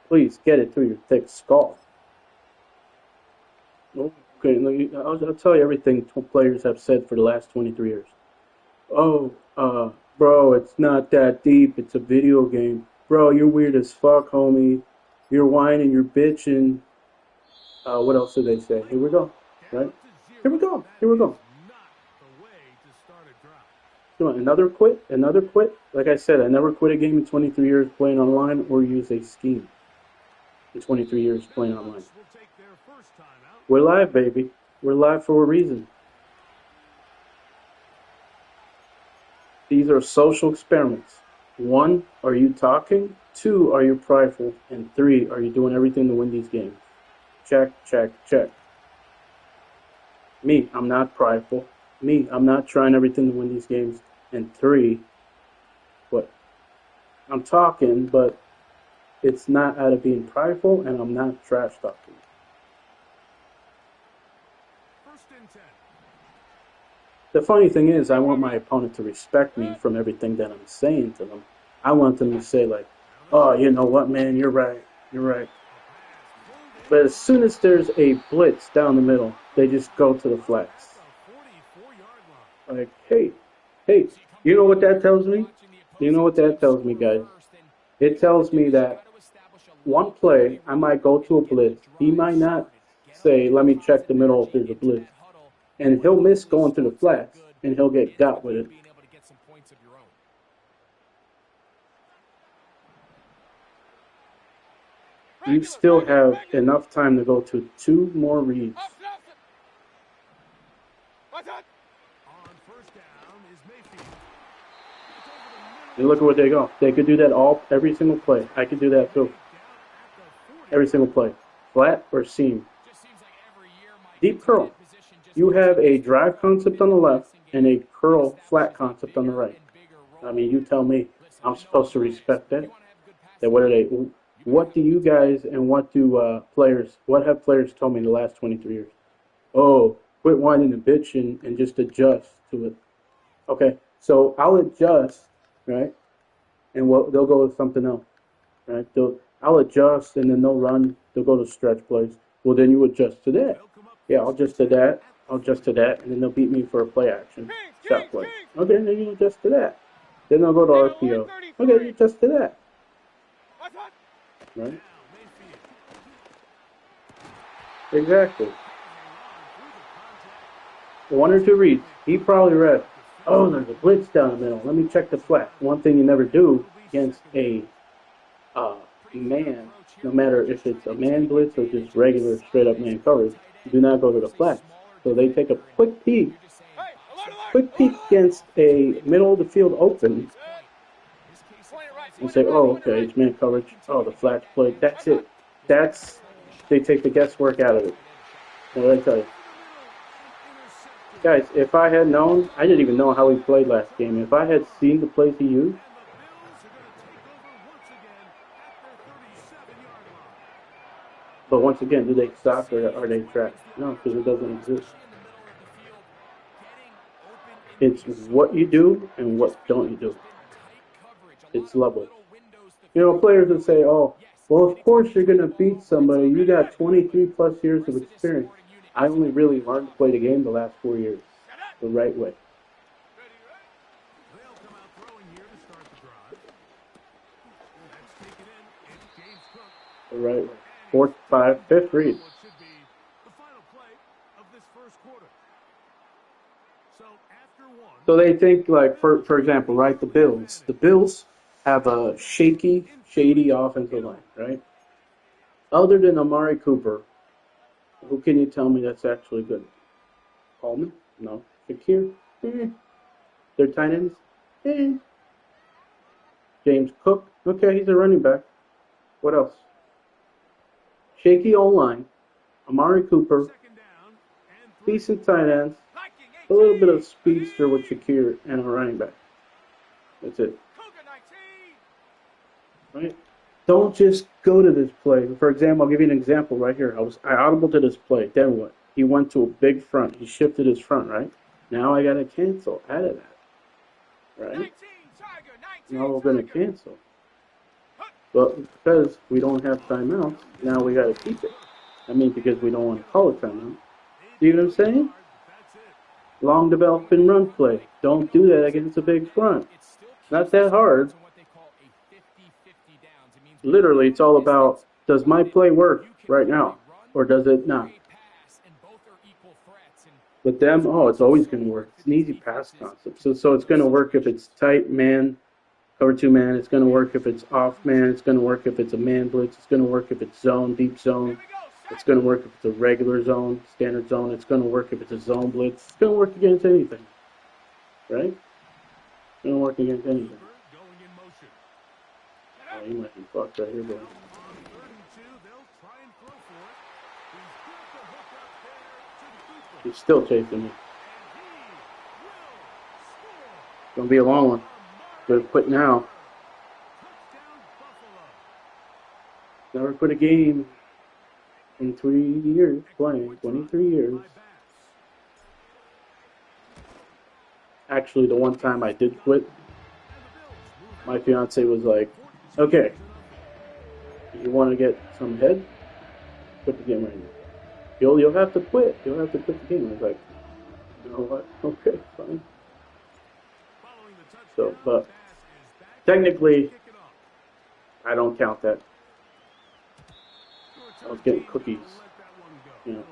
Please get it through your thick skull. Okay, I'll tell you everything players have said for the last 23 years. Oh, bro, it's not that deep. It's a video game. Bro, you're weird as fuck, homie. You're whining, you're bitching. What else did they say? Here we go, right? Here we go. Come on, another quit. Like I said, I never quit a game in 23 years playing online or use a scheme in 23 years playing online. We're live, baby. We're live for a reason. These are social experiments. 1, are you talking? 2, are you prideful? And 3, are you doing everything to win these games? Check, check, check. Me, I'm not prideful. Me, I'm not trying everything to win these games. And 3, what? I'm talking, but it's not out of being prideful, and I'm not trash talking. The funny thing is, I want my opponent to respect me from everything that I'm saying to them. I want them to say like, oh, you know what, man, you're right. But as soon as there's a blitz down the middle, they just go to the flats. Like, hey, Hey, you know what that tells me? You know what that tells me, guys? It tells me that one play, I might go to a blitz. He might not say, let me check the middle if there's a blitz. And he'll miss going to the flats, and he'll get got with it. You still have enough time to go to 2 more reads. And look at what they go. They could do that every single play. I could do that too. Every single play. Flat or seam. Deep curl. You have a drive concept on the left and a curl flat concept on the right. I mean, you tell me. I'm supposed to respect that. What do you guys and what have players told me the last 23 years? Oh, quit whining and bitching and just adjust to it. Okay, so I'll adjust, right? And they'll go with something else, right? I'll adjust and then they'll run. They'll go to stretch plays. Well, then you adjust to that. Yeah, I'll adjust to that. I'll adjust to that, and then they'll beat me for a play action shot play. Okay, then you adjust to that. Then they'll go to RPO. Okay, you adjust to that. Right? Exactly. 1 or 2 reads. He probably read, oh, there's a blitz down the middle. Let me check the flat. One thing you never do against a man, no matter if it's a man blitz or just regular straight up man coverage, do not go to the flats. So they take a quick peek against a middle of the field open and say, oh, okay, it's man coverage. Oh, the flats play. That's it. They take the guesswork out of it. What did I tell you? Guys, if I had known, I didn't even know how he played last game. If I had seen the plays he used, but once again, do they suck or are they trash? No, because it doesn't exist. It's what you do and what don't you do. It's lovely. You know, players would say, oh, well, of course you're going to beat somebody. You got 23 plus years of experience. I only really learned to play the game the last 4 years the right way. The right way. 4th, 5, 5th read. So they think, like, for example, right, the Bills. The Bills have a shady offensive line, right? Other than Amari Cooper, who can you tell me that's actually good? Coleman? No. Shakir? Their tight ends? James Cook? Okay, he's a running back. What else? Shaky O-line. Amari Cooper. Decent tight ends. A little bit of speedster with Shakir and a running back. That's it. Right? Don't just go to this play. For example, I'll give you an example right here. I audible to this play. Then what? He went to a big front. He shifted his front, right? Now I got to cancel out of that. Right? Now we're going to cancel. But because we don't have timeouts, now we got to keep it. I mean, because we don't want to call it timeout. See what I'm saying? Long developing run play. Don't do that against a big front. Not that hard. Literally, it's all about, does my play work right now? Or does it not? With them, oh, it's always going to work. It's an easy pass concept. So it's going to work if it's tight man, cover 2 man. It's going to work if it's off man. It's going to work if it's a man blitz. It's going to work if it's zone, deep zone. It's going to work if it's a regular zone, standard zone. It's going to work if it's a zone blitz. It's going to work against anything. Right? It's going to work against anything. Oh, you might be fucked right here, boy. He's still chasing me. It's going to be a long one. Better quit now. Never quit a game in 3 years playing, 23 years. Actually, the one time I did quit, my fiance was like, okay, you want to get some head? Quit the game right now. You'll have to quit. You'll have to quit the game. I was like, you know what? Okay, fine. So, but technically, I don't count that. I was getting cookies, you know.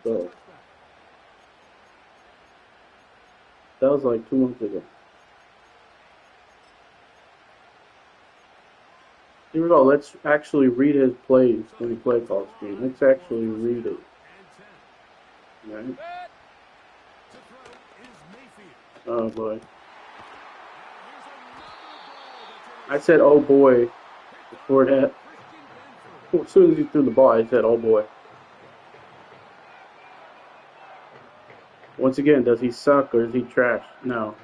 So that was like 2 months ago. Here we go. Let's actually read his plays when we play call screen. Let's actually read it. Right? Oh boy. I said, oh boy, before that. As soon as he threw the ball, I said, oh boy. Once again, does he suck or is he trash? No.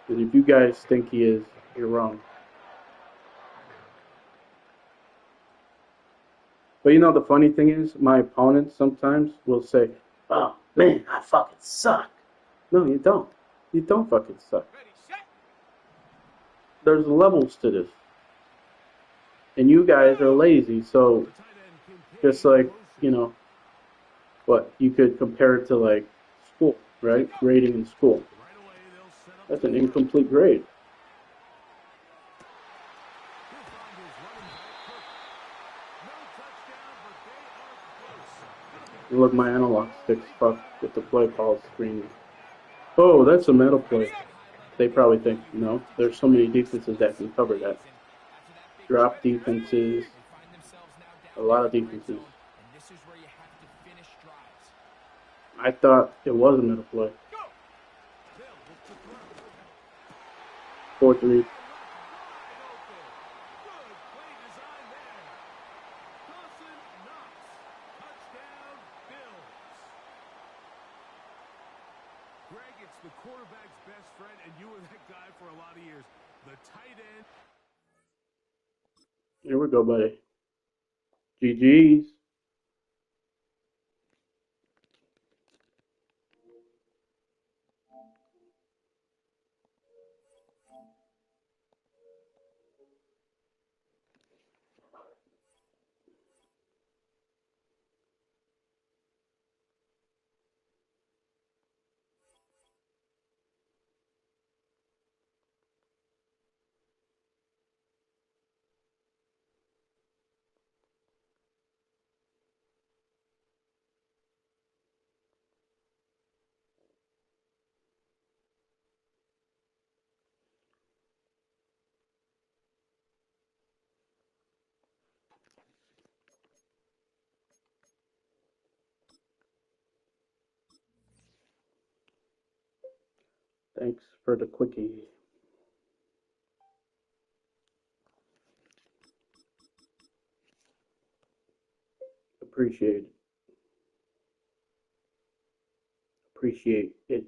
And if you guys think he is, you're wrong. But you know, the funny thing is, my opponents sometimes will say, oh man, I fucking suck. No, you don't. You don't fucking suck. There's levels to this. And you guys are lazy, so just like, you know, what, you could compare it to like school, right? Grading in school. That's an incomplete grade. Look, my analog stick's fucked with the play call screen. Oh, that's a metal play. They probably think, no, there's so many defenses that can cover that. Drop defenses, a lot of defenses. I thought it was a middle play. 4-3.
Greg, it's the quarterback's best friend, and you were that guy for a lot of years. The tight end.
Here we go, buddy. GG's. Thanks for the quickie. Appreciate it. Appreciate it.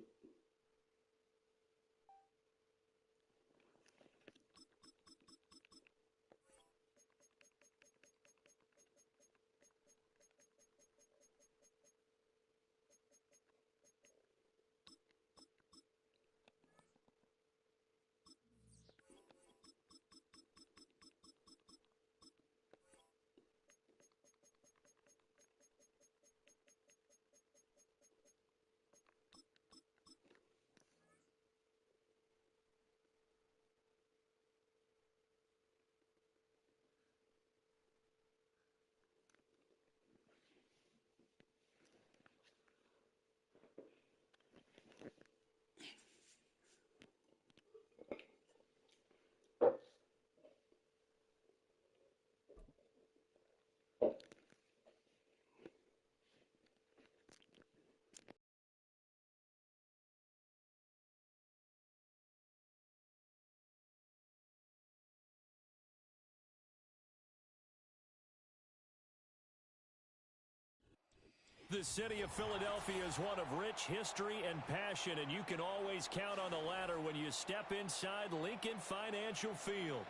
The city of Philadelphia is one of rich history and passion, and you can always count on the latter when you step inside Lincoln Financial Field.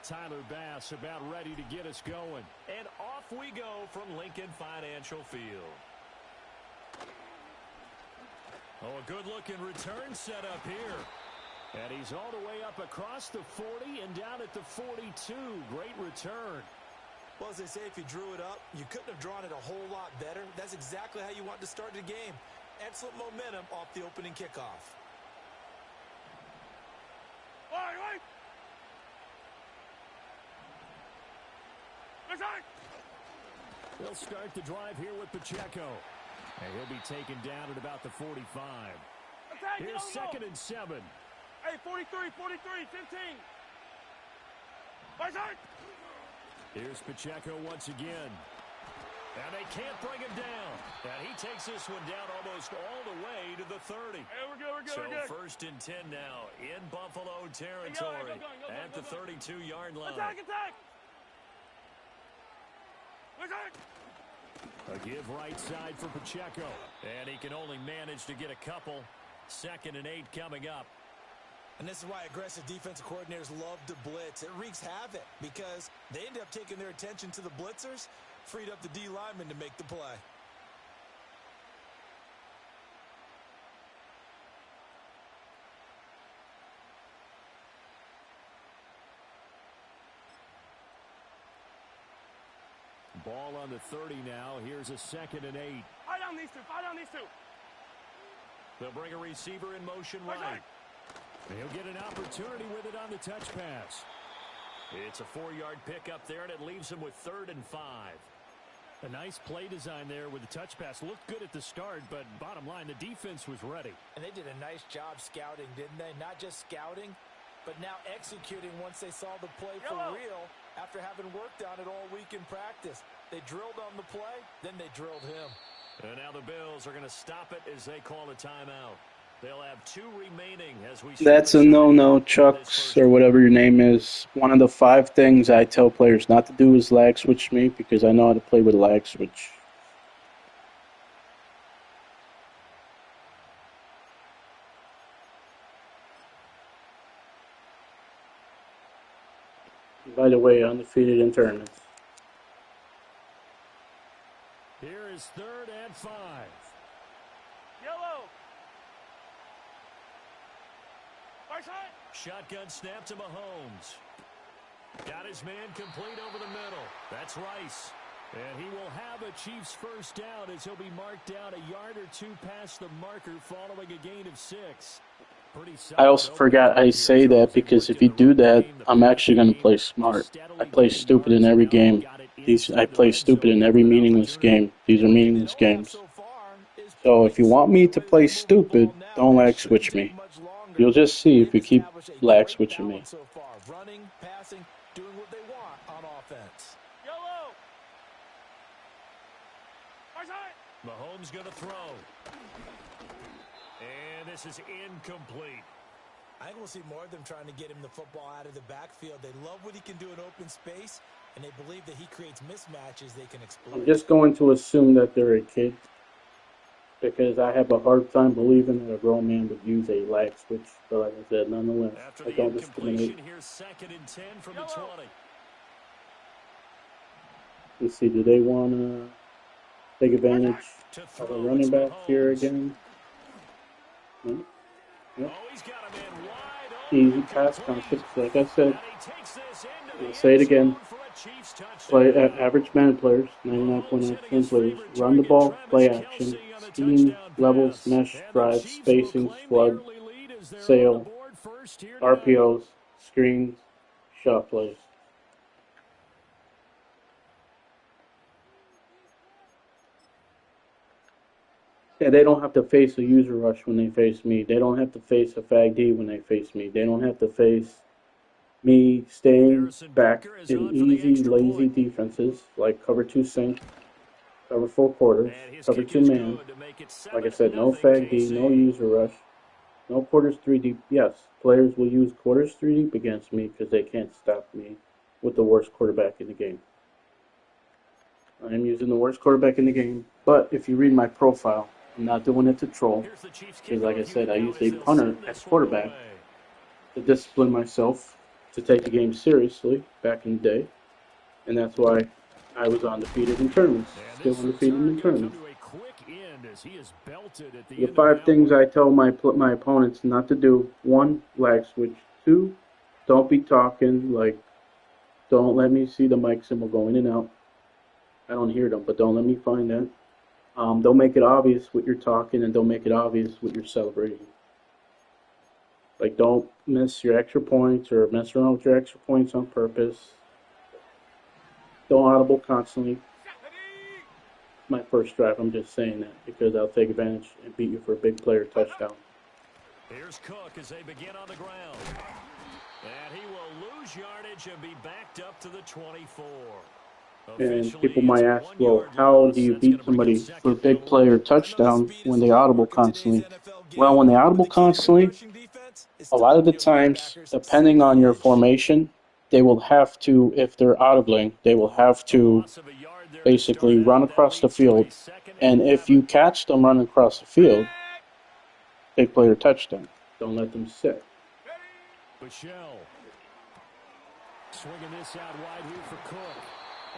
Tyler Bass about ready to get us going. And off we go from Lincoln Financial Field. Oh, a good-looking return set up here. And he's all the way up across the 40 and down at the 42. Great return.
Well, as they say, if you drew it up, you couldn't have drawn it a whole lot better. That's exactly how you want to start the game. Excellent momentum off the opening kickoff.
They'll start the drive here with Pacheco. And he'll be taken down at about the 45. Here's 2nd and 7.
Hey, 43, 43, 15.
Here's Pacheco once again. And they can't bring him down. And he takes this one down almost all the way to the 30.
Hey, we're good,
So
we're good.
1st and 10 now in Buffalo territory at the 32-yard line.
Attack!
A give right side for Pacheco. And he can only manage to get a couple. 2nd and 8 coming up.
And this is why aggressive defensive coordinators love to blitz. It wreaks havoc because they end up taking their attention to the blitzers, freed up the D lineman to make the play.
Ball on the 30 now. Here's a 2nd and 8.
Fight down these two.
They'll bring a receiver in motion right. He'll get an opportunity with it on the touch pass. It's a 4-yard pickup there, and it leaves him with 3rd and 5. A nice play design there with the touch pass. Looked good at the start, but bottom line, the defense was ready.
And they did a nice job scouting, didn't they? Not just scouting, but now executing once they saw the play for real after having worked on it all week in practice. They drilled on the play, then they drilled him.
And now the Bills are going to stop it as they call a timeout. They'll have 2 remaining as we...
That's a no-no, Chucks, or whatever your name is. One of the 5 things I tell players not to do is lag switch me, because I know how to play with lag switch. By the way, undefeated in tournaments.
Here is 3rd and 5.
Yellow.
Shotgun snap to Mahomes. Got his man complete over the middle. That's Rice. And he will have a Chiefs first down as he'll be marked down a yard or 2 past the marker following a gain of 6.
I also forgot I say that because if you do that, I'm actually going to play smart. I play stupid in every game. I play stupid in every meaningless game. These are meaningless games. So if you want me to play stupid, don't lag switch me. You'll just see if you keep lag switching me.
Running, passing, doing what they want on offense.
Yellow.
Mahomes going to throw. And this is incomplete.
I think we'll see more of them trying to get him the football out of the backfield. They love what he can do in open space, and they believe that he creates mismatches they can exploit.
I'm just going to assume that they're a kid, because I have a hard time believing that a grown man would use a lag switch. But like I said, nonetheless, I don't discriminate.
Here's 2nd and 10 from the 20.
Let's see, do they want to take advantage of a running back here again? No? Yep. Easy pass concepts, like I said. I'll say it again. Average man players, 99.9% players, run the ball, play action, scheme, levels, mesh, drive, spacing, flood, sail, RPOs, screens, shot plays. Yeah, they don't have to face a user rush when they face me. They don't have to face a fag D when they face me. They don't have to face me staying back in easy, lazy defenses like cover 2 sync, cover 4 quarters, cover 2 man. Like I said, no fag D, no user rush, no quarters 3 deep. Yes, players will use quarters 3 deep against me because they can't stop me with the worst quarterback in the game. I am using the worst quarterback in the game, but if you read my profile, I'm not doing it to troll, because like I said, I used a punter as quarterback to discipline myself to take the game seriously back in the day, and that's why I was undefeated in tournaments, still undefeated in tournaments.
end as he is belted at the
The
end
5
of
things I tell my opponents not to do: 1, lag switch; 2, don't be talking. Like, don't let me see the mic symbol going in and out. I don't hear them, but don't let me find that. Don't make it obvious what you're talking, and don't make it obvious what you're celebrating. Like, don't miss your extra points or mess around with your extra points on purpose. Don't audible constantly. My first drive, I'm just saying that because I'll take advantage and beat you for a big player touchdown.
Here's Cook as they begin on the ground. And he will lose yardage and be backed up to the 24.
And people might ask, well, how do you beat somebody for a big play or touchdown when they audible constantly? Well, when they audible constantly, a lot of the times, depending on your formation, they will have to, if they're audibling, they will have to basically run across the field. And if you catch them running across the field, big play or touchdown. Don't let them sit.
Michelle swinging this out wide here for Cook.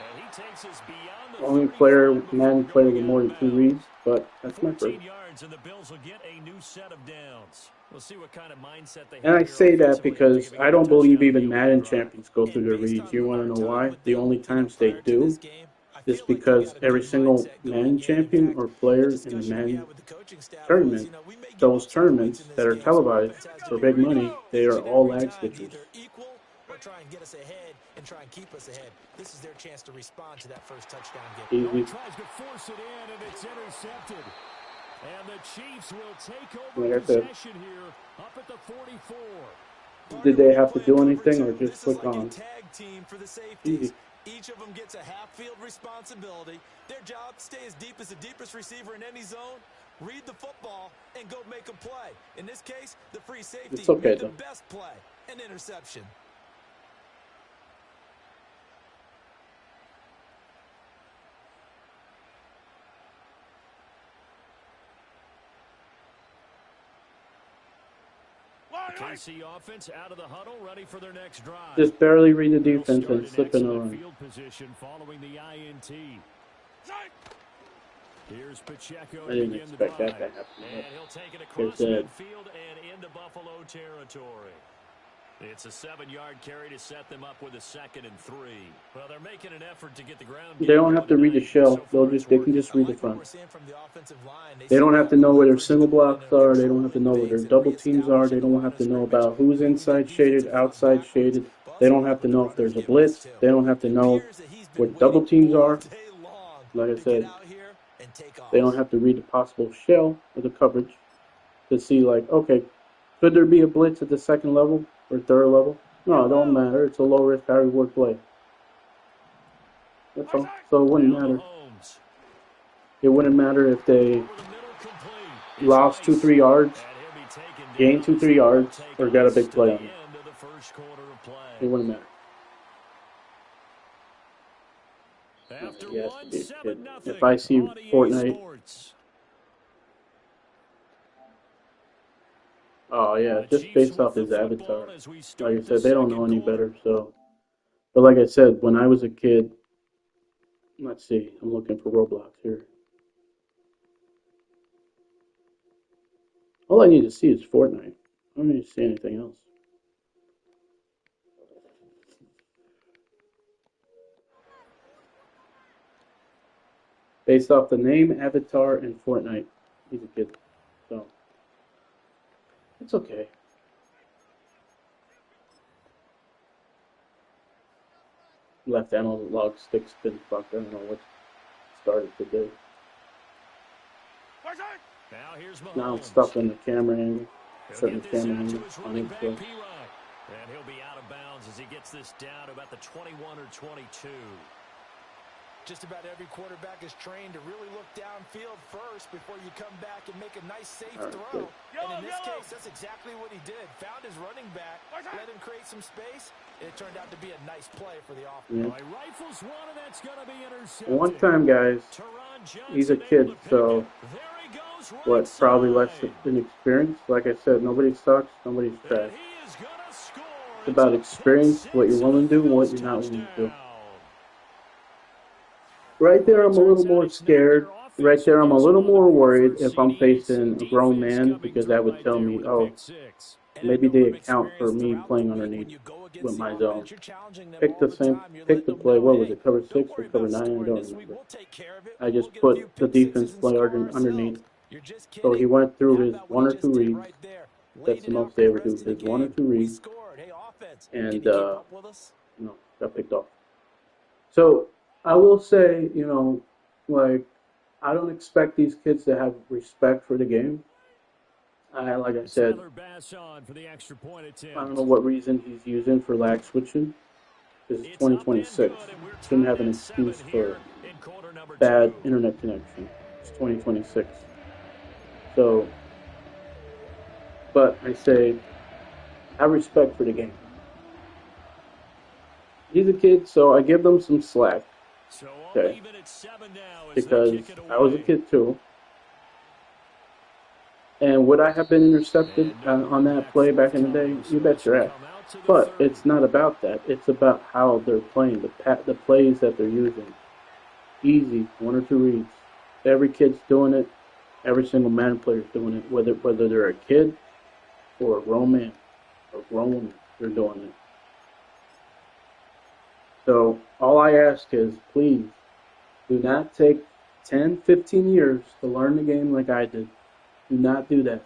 And he takes us beyond the
Only player, Madden player with more than 2
bounds.
reads, but that's my
14
first.
yards and the Bills will get a new set of downs. We'll see what kind of mindset they have.
And I say that because I don't believe even Madden
champions
champions go through their reads. You want to know why? The only times they do is because every single Madden champion or player in the Madden tournament, those tournaments that are televised for big money, they are all lag switchers.
Try and get us ahead and try and keep us ahead. This is their chance to respond to that first touchdown
Easy.
He tries to force it in, and it's intercepted. And the Chiefs will take over possession here up at the 44.
Did they have to do anything or just click on?
Tag team for the safeties.
Easy.
Each of them gets a half-field responsibility. Their job, stay as deep as the deepest receiver in any zone, read the football, and go make a play. In this case, the free safety
It's okay,
made the
though.
best play, an interception.
KC offense out of the huddle, ready for their next drive.
Just barely read the defense and slip in a run.
Field position following the INT. Here's Pacheco.
I didn't expect that to happen.
And he'll take it across midfield and into Buffalo territory. It's a 7-yard carry to set them up with a 2nd and 3. Well, they're making an effort to get the ground.
They don't have to read the shell. They can just read the front. They don't have to know where their single blocks are. They don't have to know where their double teams are. They don't have to know about who's inside shaded, outside shaded. They don't have to know if there's a blitz. They don't have to know where double teams are. Like I said, they don't have to read the possible shell or the coverage to see, like, okay, could there be a blitz at the 2nd level or 3rd level? No, it don't matter. It's a low risk, high reward play. That's all. So it wouldn't matter. It wouldn't matter if they lost 2-3 yards, gained 2-3 yards, or got a big play on it. It wouldn't matter. Yes, if I see Fortnite, oh yeah, just based off his avatar. Like I said, they don't know any better. So, but like I said, when I was a kid, let's see, I'm looking for Roblox here. All I need to see is Fortnite. I don't need to see anything else. Based off the name, avatar, and Fortnite. He's a kid, so it's okay. Left analog stick spin fucked. I don't know what started today. Now I'm stuck in the camera angle. Certain camera angle on it. So.
And he'll be out of bounds as he gets this down to about the 21 or 22.
Just about every quarterback is trained to really look downfield first before you come back and make a nice, safe throw. And in this case, that's exactly what he did. Found his running back, let him create some space, and it turned out to be a nice play for the offense.
Yeah. Rifles one, and that's going to be intercepted.
One time, guys, he's a kid, so what, probably less inexperienced. Like I said, nobody sucks, nobody's trash. It's about experience, what you're willing to do, what you're not willing to do. Right there, I'm a little more scared right there, I'm a little more worried if I'm facing a grown man because that would tell me, oh, maybe they account for me playing underneath with my zone. Pick the play. What was it? Cover 6 or cover 9? I don't remember. I just put the defense play underneath. So he went through his 1 or 2 reads. That's the most they ever do. His 1 or 2 reads, and got picked off. So I will say, like, I don't expect these kids to have respect for the game. Like I said, I don't know what reason he's using for lag switching. This is 2026. Shouldn't have an excuse for bad internet connection. It's 2026. So, but I say, have respect for the game. He's a kid, so I give them some slack. Okay. Because I was a kid too. And would I have been intercepted on that play back in the day? You bet your ass. But it's not about that. It's about how they're playing, the plays that they're using. Easy, 1 or 2 reads. Every kid's doing it. Every single Madden player's doing it. Whether they're a kid or a grown man or a grown woman, they're doing it. So all I ask is, please, do not take 10, 15 years to learn the game like I did. Do not do that.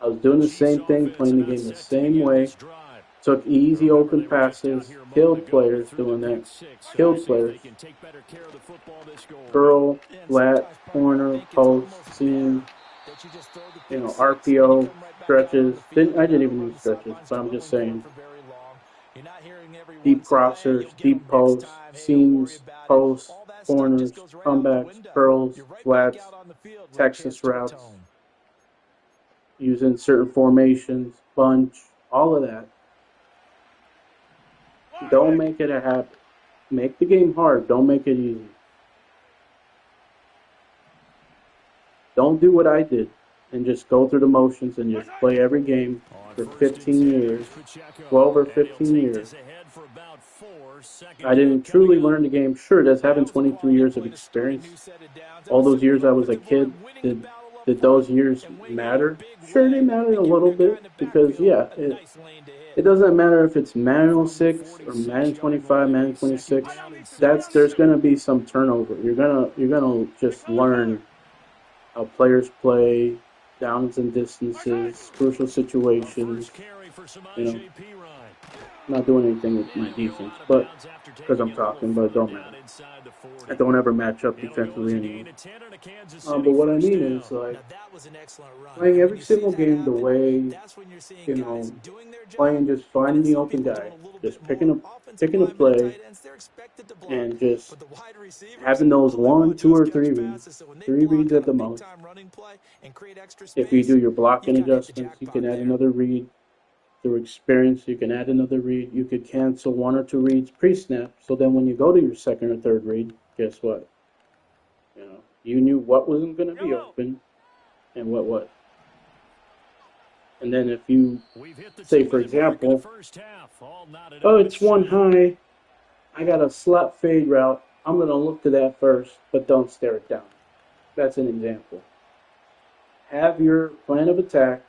I was doing the same thing, playing the game the same way. Took easy open passes, killed players doing that. Killed players. Curl, flat, corner, post, seam, RPO, stretches. I didn't even use stretches, but I'm just saying. Deep crossers, deep posts, seams, posts, corners, comebacks, curls, flats, Texas routes, using certain formations, bunch, all of that. Don't make it a habit. Make the game hard. Don't make it easy. Don't do what I did and just go through the motions and just play every game for 15 years, 12 or 15 years. I didn't truly learn the game. Sure, does having 23 years of experience, all those years I was a kid, did those years matter? Sure, they matter a little bit because, yeah, it doesn't matter if it's Madden 06 or Madden 25, Madden 26. There's going to be some turnover. You're gonna just learn how players play, downs and distances, crucial situations. Not doing anything with my defense, but because I'm talking, but it don't matter. I don't ever match up defensively anymore. But what I mean is, like, playing every single game the way, playing, just finding the open guy, just picking a play, and just having those 1, 2, or 3 reads, 3 reads at the most. If you do your blocking adjustments, you can add another read. Through experience, you can add another read. You could cancel 1 or 2 reads pre-snap, so then when you go to your second or third read, guess what? You knew what wasn't going to be open and what was. And then if you say, for example, it's 1 high, I got a slot fade route, I'm going to look to that first, but don't stare it down. That's an example. Have your plan of attack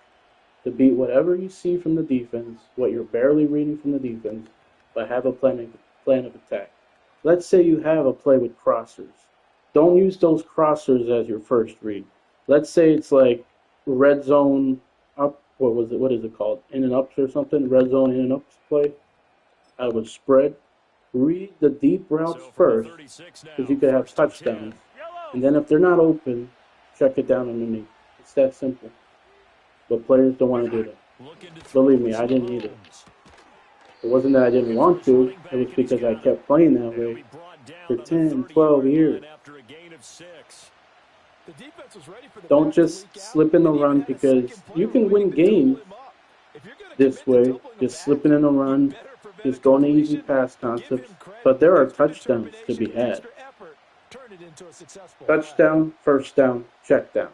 to beat whatever you see from the defense, what you're barely reading from the defense, but have a plan of attack. Let's say you have a play with crossers. Don't use those crossers as your first read. Let's say it's like red zone up, what is it called? In and ups or something? Red zone in and ups play. I would spread. Read the deep routes first, because you could have touchdowns. And then if they're not open, check it down underneath. It's that simple. But players don't want to do that. Believe me, I didn't either. It wasn't that I didn't want to. It was because I kept playing that way for 10, 12 years. Don't just slip in the run, because you can win games this way, just slipping in the run, just going to easy pass concepts. But there are touchdowns to be had. Touchdown, first down, check down.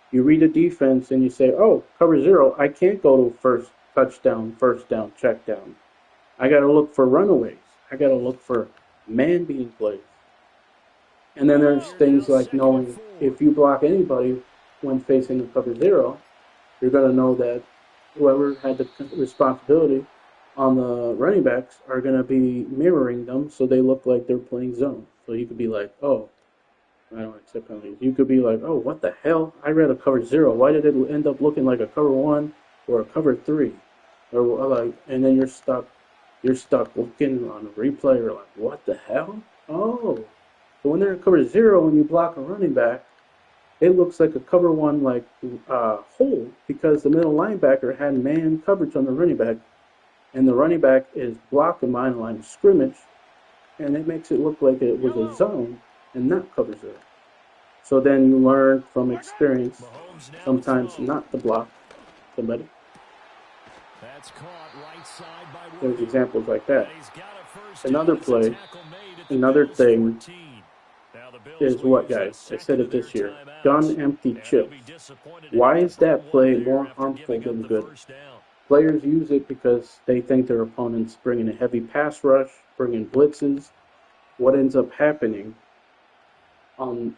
You read the defense and you say, oh, cover 0, I can't go to first touchdown, first down, check down. I got to look for runaways. I got to look for man being plays. And then there's things like knowing if you block anybody when facing a cover zero, you're going to know that whoever had the responsibility on the running backs are going to be mirroring them so they look like they're playing zone. So you could be like, oh, I don't accept penalties. You could be like, oh, what the hell? I read a cover zero. Why did it end up looking like a cover one or a cover three? Or like, and then you're stuck looking on a replay. You're like, what the hell? Oh, so when they're in cover zero and you block a running back, it looks like a cover one like hole because the middle linebacker had man coverage on the running back, and the running back is blocking behind the line of scrimmage, and it makes it look like it was a zone and not cover zero. So then you learn from experience sometimes not to block somebody. There's examples like that. Another play, another thing is what, guys? I said it this year. Gun empty chips. Why is that play more harmful than good? Players use it because they think their opponent's bringing a heavy pass rush, bringing blitzes. What ends up happening on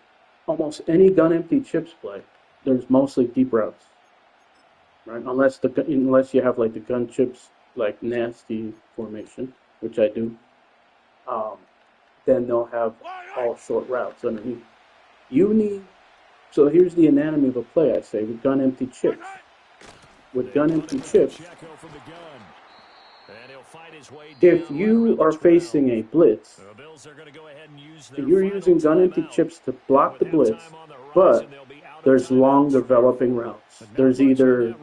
almost any gun empty chips play, there's mostly deep routes, right? Unless you have like the gun chips like nasty formation, which I do. Then they'll have all short routes underneath. So here's the anatomy of a play, I say, with gun empty chips. With gun empty chips, if you are facing a blitz, you're using gun empty chips to block the blitz, but there's long developing routes. There's either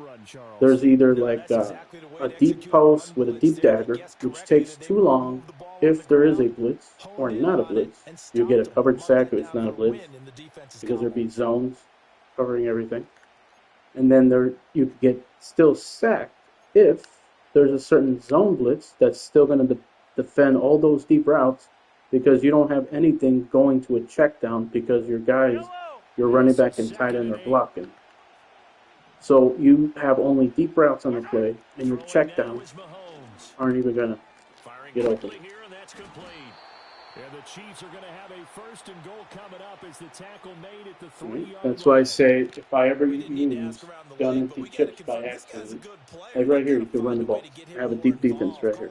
like a deep post with a deep dagger, which takes too long if there is a blitz or not a blitz. You get a covered sack if it's not a blitz, because there'd be zones covering everything. And then you could get still sacked if there's a certain zone blitz that's still going to defend all those deep routes because you don't have anything going to a check down because your running back and tight end are blocking. So you have only deep routes on the play, and your check downs aren't even going to get open.
And the Chiefs are going to have a first and goal coming up as the tackle made at the 3-yard
That's why I say if I ever use gun empty chips by accident, like right here, you can run the ball. I have a deep defense right here.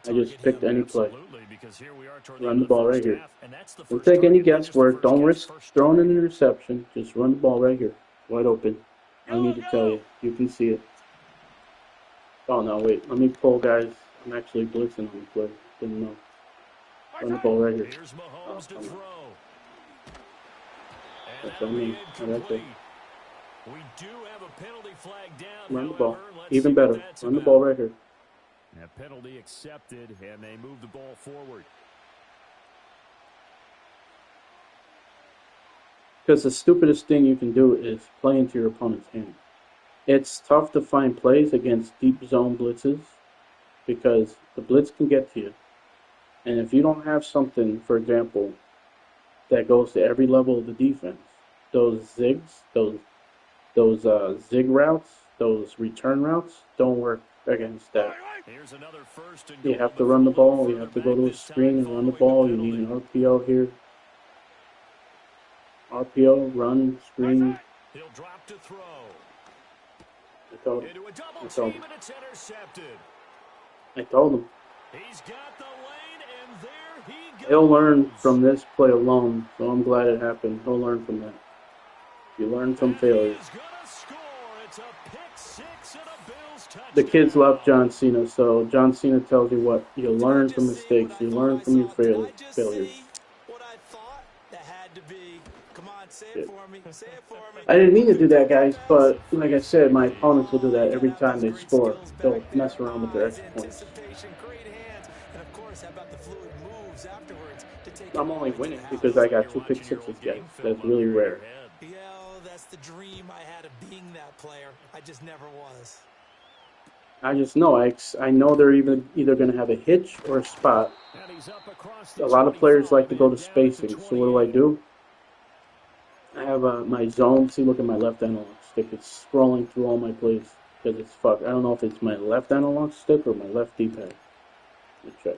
I just picked any play. Run the ball right here. Don't take any guesswork. Don't risk throwing an interception. Just run the ball right here. Wide open. I need to tell you. You can see it. Oh, no, wait. Let me pull, guys. I'm actually blitzing on the play. Didn't know. Run the ball right here. Oh, that's what I mean. That's it. Run the ball. Even better. Run the ball right here.
That penalty accepted, and they move the ball forward.
Because the stupidest thing you can do is play into your opponent's hand. It's tough to find plays against deep zone blitzes because the blitz can get to you. And if you don't have something, for example, that goes to every level of the defense, those zigs, those zig routes, those return routes don't work against that. You have to run the ball. You have to go to a screen and run the ball. You need an RPO here. RPO, run, screen.
He'll drop to throw.
I told him.
He's got the lane, and there he goes.
He'll learn from this play alone, so I'm glad it happened. He'll learn from that. You learn from failure. The kids love John Cena, so John Cena tells you what, you learn from mistakes, you learn from your failures. I didn't mean to do that, guys, but like I said, my opponents will do that every time they score. They'll mess around with their extra points. I'm only winning because I got 2 pick sixes, guys. That's really rare.
That's the dream I had of being that player. I just never was.
I just know. I know they're either going to have a hitch or a spot. A lot of players like to go to spacing. So what do? I have my zone. See, look at my left analog stick. It's scrolling through all my plays because it's fucked. I don't know if it's my left analog stick or my left D-pad. Let's check.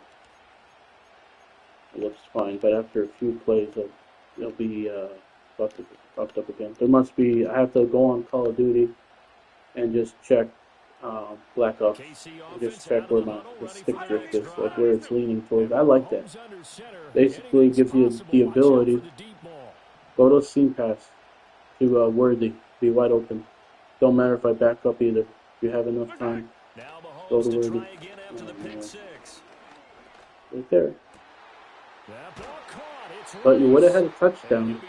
it looks fine. But after a few plays, it'll be fucked up again. There must be. I have to go on Call of Duty and just check Black Ops and just check where the stick drift is, like where it's leaning towards. I like that. Basically, it gives you the ability go to seam pass to Worthy, be wide open. Don't matter if I back up either. If you have enough time, go to Worthy. Right there. But you would have had a touchdown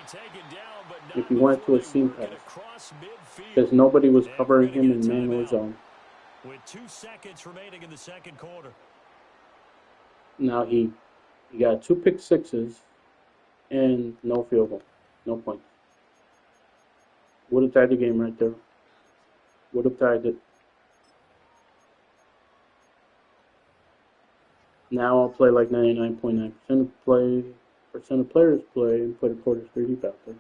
if you went to a seam pass, because nobody was covering him in man or zone.
With 2 seconds remaining in the second quarter.
Now he got 2 pick sixes and no field goal, no points. Would have tied the game right there. Would have tied it. Now I'll play like 99.9% of players play and put a quarter straight deep out there.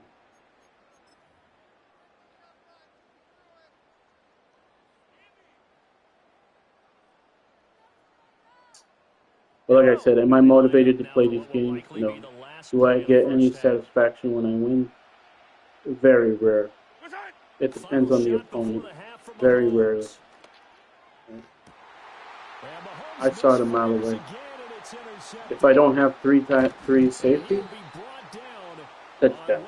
But like I said, am I motivated to play these games? No. Do I get any satisfaction when I win? Very rare. It depends on the opponent. Very rarely. I saw it a mile away. If I don't have three safety, touchdown.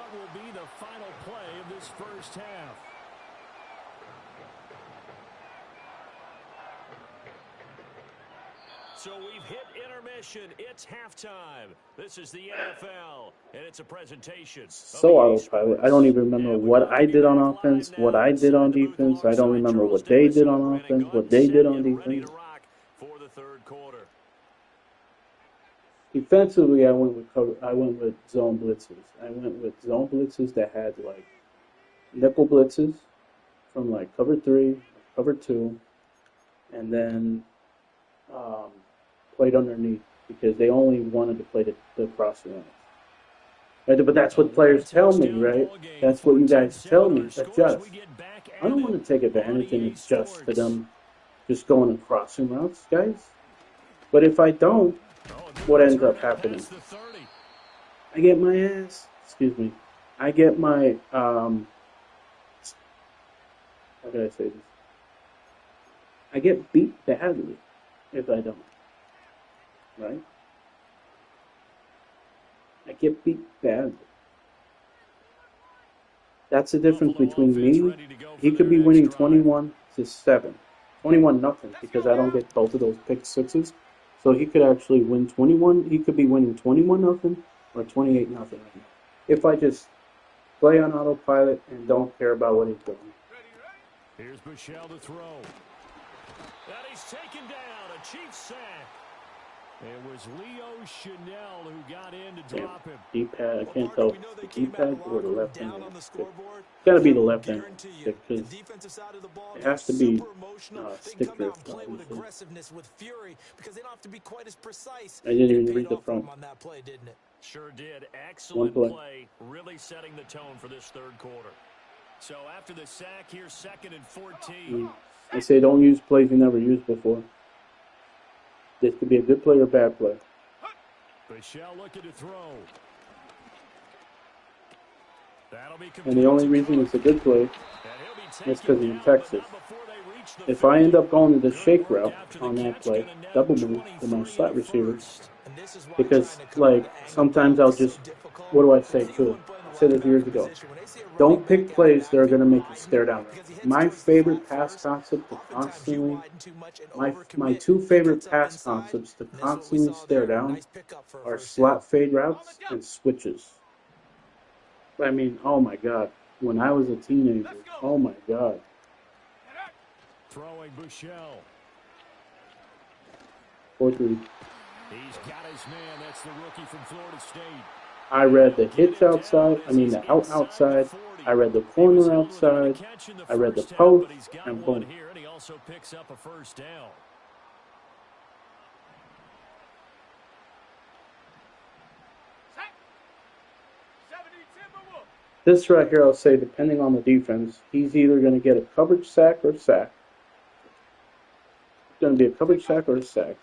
So we've hit intermission. It's halftime. This is the NFL, and it's a presentation.
So autopilot. I don't even remember what I did on offense, what I did on defense. I don't remember what they did on offense, what they did on defense. Defensively, I went with zone blitzes. I went with zone blitzes that had like nickel blitzes from like cover 3, cover 2, and then played underneath because they only wanted to play the cross routes. Right? But that's what players tell me, right? That's what you guys tell me. Adjust. I don't want to take advantage and adjust to them just going and crossing routes, guys. But if I don't, what ends up happening? I get my ass. Excuse me. I get my how can I say this? I get beat badly if I don't. Right? I get beat badly. That's the difference between me. He could be winning 21-7, 21-0, because I don't get both of those pick sixes. So he could actually win 21. He could be winning 21-0 or 28-0 right now. If I just play on autopilot and don't care about what he's doing.
Here's Michelle to throw. And he's taken down. A Chiefs sack. It was Leo Chanel who got in to drop him.
D-pad, I can't tell if it's the D-pad or the left hand. It's got to be the left hand stick because it has to be stick drift. I didn't even read the front.
Sure did. Excellent play. Really setting the tone for this third quarter. So after the sack, here's 2nd and 14.
I say don't use plays you never used before. This could be a good play or bad play.
Michelle looking to throw.
And the only reason it's a good play is because he's in Texas. If I end up going to the shake route on that play, double move to my slot receiver, because like sometimes I'll just, what do I say too? I said it years ago. Don't pick plays that are going to make you stare down. My favorite pass concept to constantly, my 2 favorite pass concepts to constantly stare down are slot fade routes and switches. I mean, oh my God. When I was a teenager, oh my God.
Throwing Bushell.
4-3.
He's got his man. That's the rookie from Florida State.
I read the hitch outside. I mean the outside. I read the corner outside. I read the post, and boom.
And he also picks up a first down.
This right here, I'll say, depending on the defense, he's either going to get a coverage sack or sack. It's going to be a coverage sack or a sack.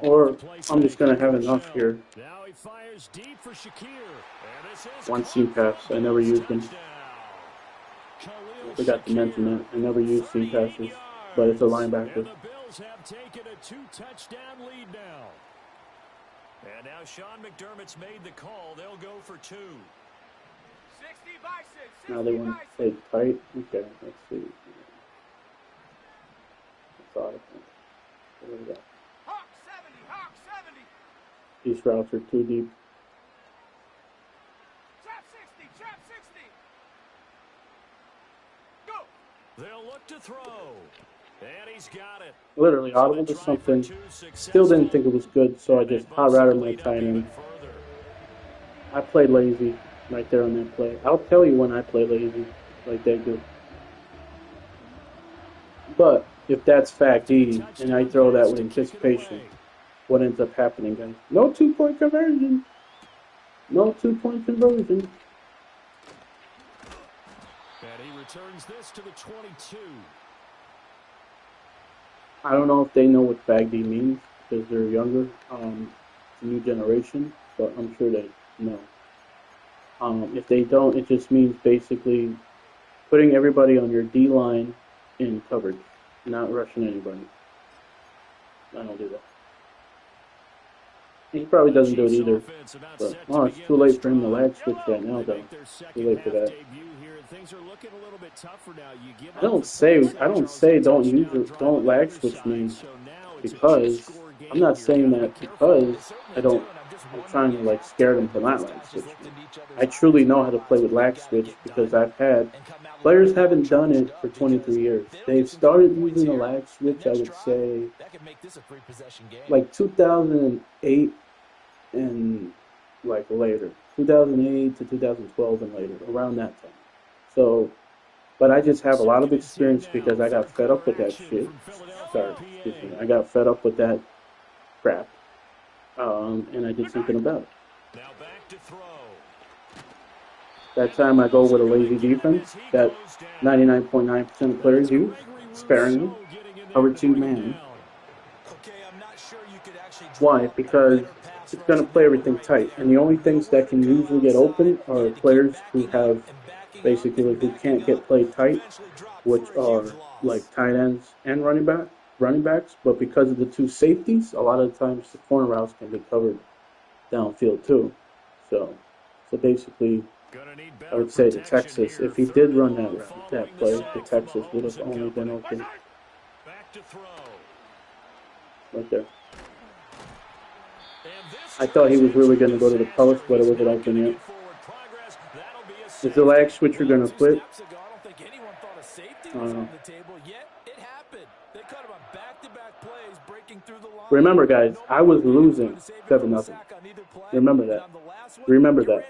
Or I'm just going to have enough here.
Now he fires deep for Shakir. And this is
One seam pass. I never used them. I forgot to mention that. I never used seam passes. But it's a linebacker.
And the Bills have taken a 2-touchdown lead now. And now Sean McDermott's made the call. They'll go for 2.
60 by 6.
Now they want to play tight. Okay, let's see. That's all I think. There we go.
Hawk 70, Hawk 70.
These routes are too deep.
Trap 60, trap 60. Go.
They'll look to throw. And he's got it.
Literally audible to something. Still didn't think it was good, so I just hot routed my tight end. I played lazy right there on that play. I'll tell you when I play lazy, like they do. But if that's fact E, and I throw that with anticipation, what ends up happening, guys? No 2-point conversion. No 2-point conversion.
And he returns this to the 22.
I don't know if they know what fag D means because they're younger, new generation, but I'm sure they know. If they don't, it just means basically putting everybody on your D line in coverage, not rushing anybody. I don't do that. He probably doesn't do it either. But, oh, it's too late for him to lag switch that now, though. Too late for that. I don't say don't lag switch me because I'm not saying that because I'm trying to like scare them to not lag switch me. I truly know how to play with lag switch because players haven't done it for 23 years. They've started using the lag switch, I would say, like 2008 and like later, 2008 to 2012 and later, around that time. So, but I just have a lot of experience because I got fed up with that shit. Sorry, excuse me. I got fed up with that crap, and I did something about it.
Now back to throw.
That time I go with a lazy defense that 99.9% of players use, sparingly, cover 2 man. Why? Because it's going to play everything tight, and the only things that can usually get open are players who have basically who can't get played tight, which are like tight ends and running backs. But because of the 2 safeties, a lot of the times the corner routes can be covered downfield too. So basically, I would say to Texas, if he did run that play, the Texas would have only been open right there. I thought he was really going to go to the post, but it wasn't open yet. Is the lag switcher going to quit? I don't know. Remember, guys, I was losing 7-0. Remember that. Remember that.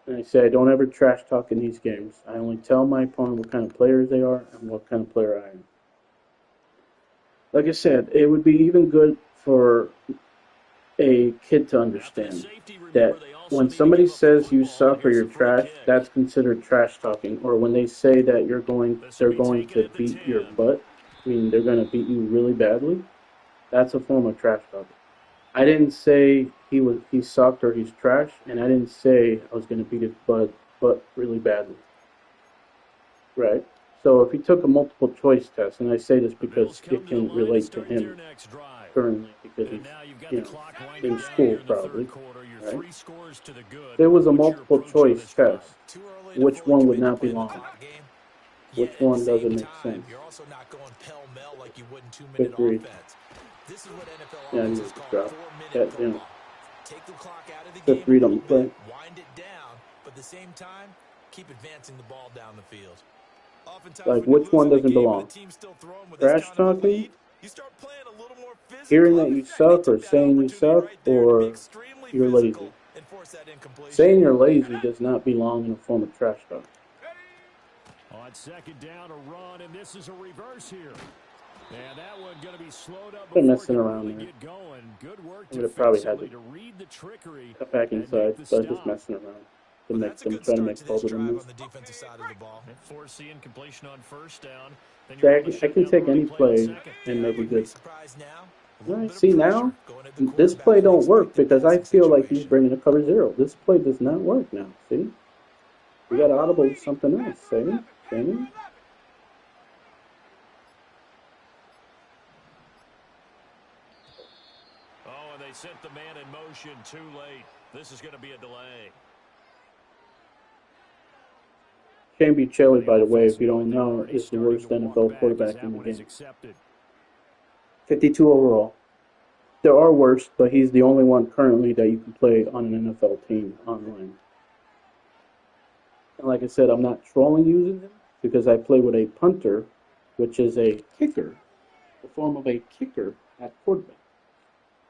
And I say I don't ever trash talk in these games. I only tell my opponent what kind of players they are and what kind of player I am. Like I said, it would be even good for a kid to understand that when somebody says you suck or you're trash, that's considered trash talking. Or when they say that they're going to beat your butt, I mean they're going to beat you really badly, that's a form of trash talking. I didn't say he sucked or he's trash, and I didn't say I was going to beat his butt really badly. Right? So if he took a multiple choice test, and I say this because it can relate to him currently, because he's in school probably, right? There was a multiple choice test. Which one would not belong? Which one doesn't make sense? Good grief. Yeah, I need to drop that down. Good read on the play.
Wind it down, but at the same time, keep advancing the ball down the field.
Like, which one doesn't belong? Trash talking? Hearing that you suck or saying you suck, or you're lazy? Saying you're lazy does not belong in a form of trash talk.
On second down, a run, and this is a reverse here. And that one going to be slowed up
before messing around there.
Good work
I would have probably had
to read the trickery.
Cut back inside, but just messing around. to
Well,
make
that's a
them
good
try to
start
make
to this
both of them
drive
miss.
on the defensive side of the ball.
And force the incompletion on first down. Then
See,
you're able to
I
shut
can
down the
take
running
any
play on
play
second.
and
Yeah, I
make it
wouldn't be
good.
surprised now. A
All
little
right,
bit of
see
pressure
now,
going at the
this
quarterback
play
in an
don't work
expected
because I
passing
feel like he's
situation.
bringing a cover zero. This play does not work now. See, we got to audible with something else. See.
Oh, and they sent the man in motion too late. This is going to be a delay.
Shane Buechele, by the way, if you
Offense
don't know,
already
is the
starting
worst
to walk
NFL
back as
quarterback
that
in the
one is
game.
accepted.
52 overall. There are worse, but he's the only one currently that you can play on an NFL team online. And like I said, I'm not trolling using him because I play with a punter, which is a kicker, the form of a kicker at quarterback,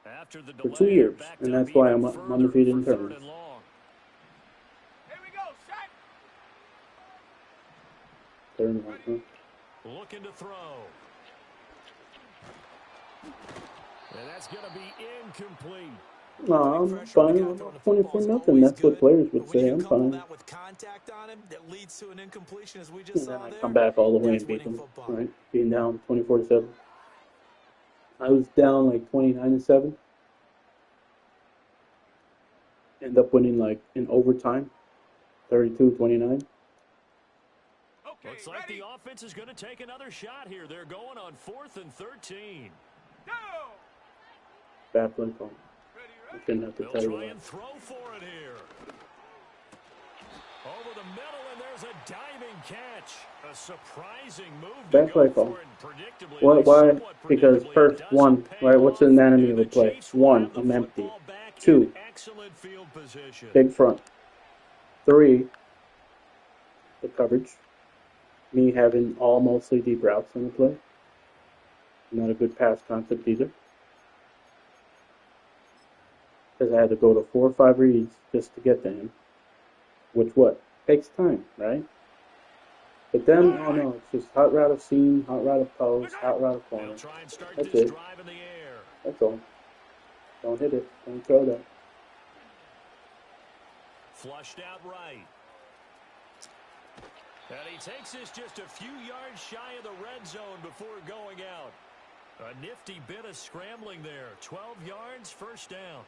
After the
for 2
delay, they're
years,
backed
and
up
that's why
even
I'm
further
undefeated
for
in
third
tournaments.
and long.
Here we go, set.
Third and long, huh?
Looking to throw. And that's going to be incomplete.
No, I'm
Pressure when the
fine.
guy
I'm
throwing
up
the
20
football
for
is
nothing.
always
That's what
good.
players would
But when
say.
you
I'm
couple
fine.
that with contact on him that leads to an incompletion, as we just
And then
saw
I
there,
come back all the way
that's
and beat
winning
them,
football.
right? Being down 24-7. I was down like 29-7. End up winning like in overtime, 32-29.
Okay,
Looks like
ready?
the offense is going to take another shot here. They're going on 4th and 13.
Go.
Bad play call. I
Ready,
shouldn't have to
They'll
tell you
try
that.
and throw for it here. Over the middle, and there's a diving catch. A surprising move to
Bad
go
play call.
for it. Predictably,
Why?
at least somewhat
Because
predictably, it
first,
doesn't
one,
pay
right? What's the
off,
anatomy
and
of a
the
play?
Chiefs will
One,
have the
I'm empty.
football back in
2,
excellent field position.
big front. 3, the coverage. Me having all mostly deep routes in the play. Not a good pass concept either. Because I had to go to 4 or 5 reads just to get to him. Which what? Takes time, right? But then, oh no, it's just hot route of seam, hot route of post, hot route of corner.
They'll try and start
That's
this
it.
drive in the air.
That's all. Don't hit it. Don't throw that.
Flushed out right. And he takes this just a few yards shy of the red zone before going out. A nifty bit of scrambling there. 12 yards, first down.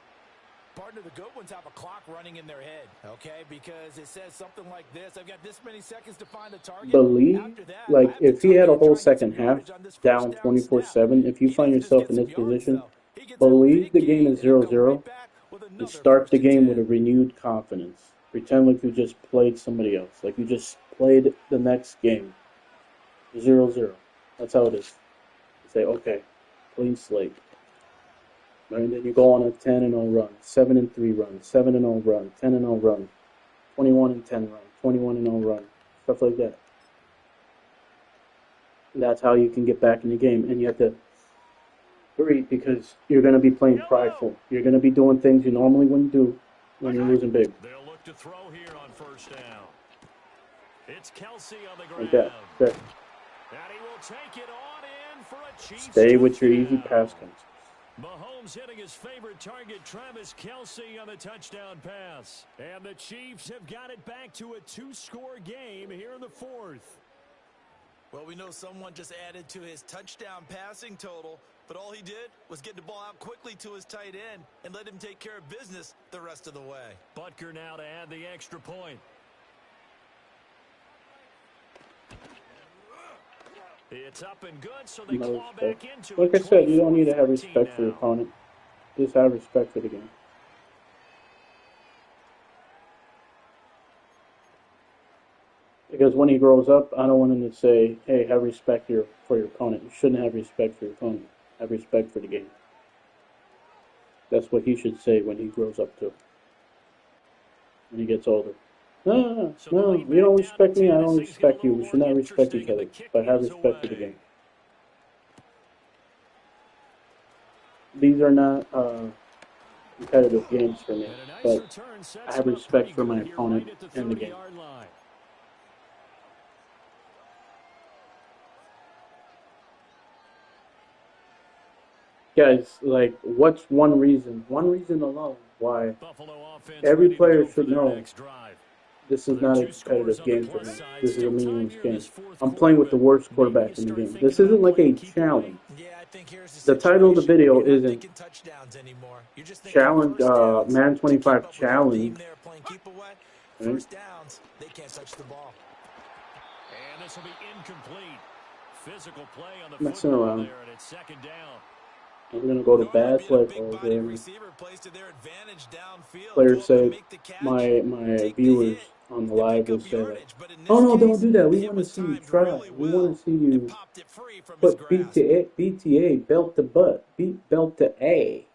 Partner, the good ones have a clock running in their head, okay? Because it says something like this. I've got this many seconds to find the target.
Believe,
After that, I
like,
have to
if he had a
target and
whole
try and get some
second half
yardage on this
down
first down snap.
24-7, if you
He
find
doesn't just
yourself
get
in
some
this
yards,
position,
though. He gets a
believe
big
the game
gain
is
and he'll come
0-0
right back with
and
another
start
first
the
and
game
10.
with a renewed confidence. Pretend like you just played somebody else. Like you just played the next game. 0-0. That's how it is. You say, okay, clean slate. Right? And then you go on a 10-0 run, 7-3 run, 7-0 run, 10-0 run, 21-10 run, 21-0 run, stuff like that. That's how you can get back in the game, and you have to hurry because you're going to be playing prideful. You're going to be doing things you normally wouldn't do when you're losing big,
They'll look to throw here on first down. It's Kelsey on the
like
ground.
that.
And he will take it on in for a Chiefs
Stay with your easy
touchdown.
pass concepts.
Mahomes hitting his favorite target, Travis Kelsey, on the touchdown pass. And the Chiefs have got it back to a 2-score game here in the 4th.
Well, we know someone just added to his touchdown passing total, but all he did was get the ball out quickly to his tight end and let him take care of business the rest of the way.
Butker now to add the extra point. It's up and good, so they
No
claw
respect.
back into
Like I
it.
said, you don't need to have
24-14
respect for your
now.
opponent. Just have respect for the game. Because when he grows up, I don't want him to say, hey, have respect for your opponent. You shouldn't have respect for your opponent. Have respect for the game. That's what he should say when he grows up too. When he gets older. No,
So the lead
you
back
don't
down
respect
to
me,
10
I
as
don't
things get a
respect you.
little
We
more
should not respect
interesting,
each
and the
other.
kick
But have
is
respect for the
away.
game. These are not competitive games for me,
And a nice
but
return
I
sets
have
him up pretty
respect for my
good here right
opponent
at the
and the game.
30-yard line.
Guys, like, what's one reason alone why
Buffalo offense
every
ready to
player
go for
should
their
know
next drive.
This
Well,
is
there are
not a
two scores
competitive
on the
game for
plus
me.
side.
This is a
Still tied
meaningless
here in
game.
this fourth
I'm
quarter,
playing with the
but
worst
maybe you
quarterback in the
start
game.
thinking
This
about
isn't like
playing
a
keep away.
challenge.
Yeah, I think here's the
The title of the
situation.
video
You're not
isn't
thinking touchdowns anymore. You're just thinking
challenge
first downs.
Madden
To keep
25
up with your team
challenge,
there playing keep away,
right?
first downs, they can't touch the ball.
And this will be incomplete. Physical play on the
Messing
football
around.
there, and it's second down.
I'm gonna go to
Normally
bad
being a
play
big
calls
body
there.
receiver plays to their advantage downfield. Go
Players
up and
say
make the catch,
my
take the
viewers
hit,
on the
and
live
pick
will
up
say like,
yardage. But in
"Oh
this
no, don't
case,
do that.
the
We
hit
want to
was
see you
timed
try.
really
We want
well
to see
and
you
popped it free from his
put
grasp.
BTA belt to butt, beat belt to A."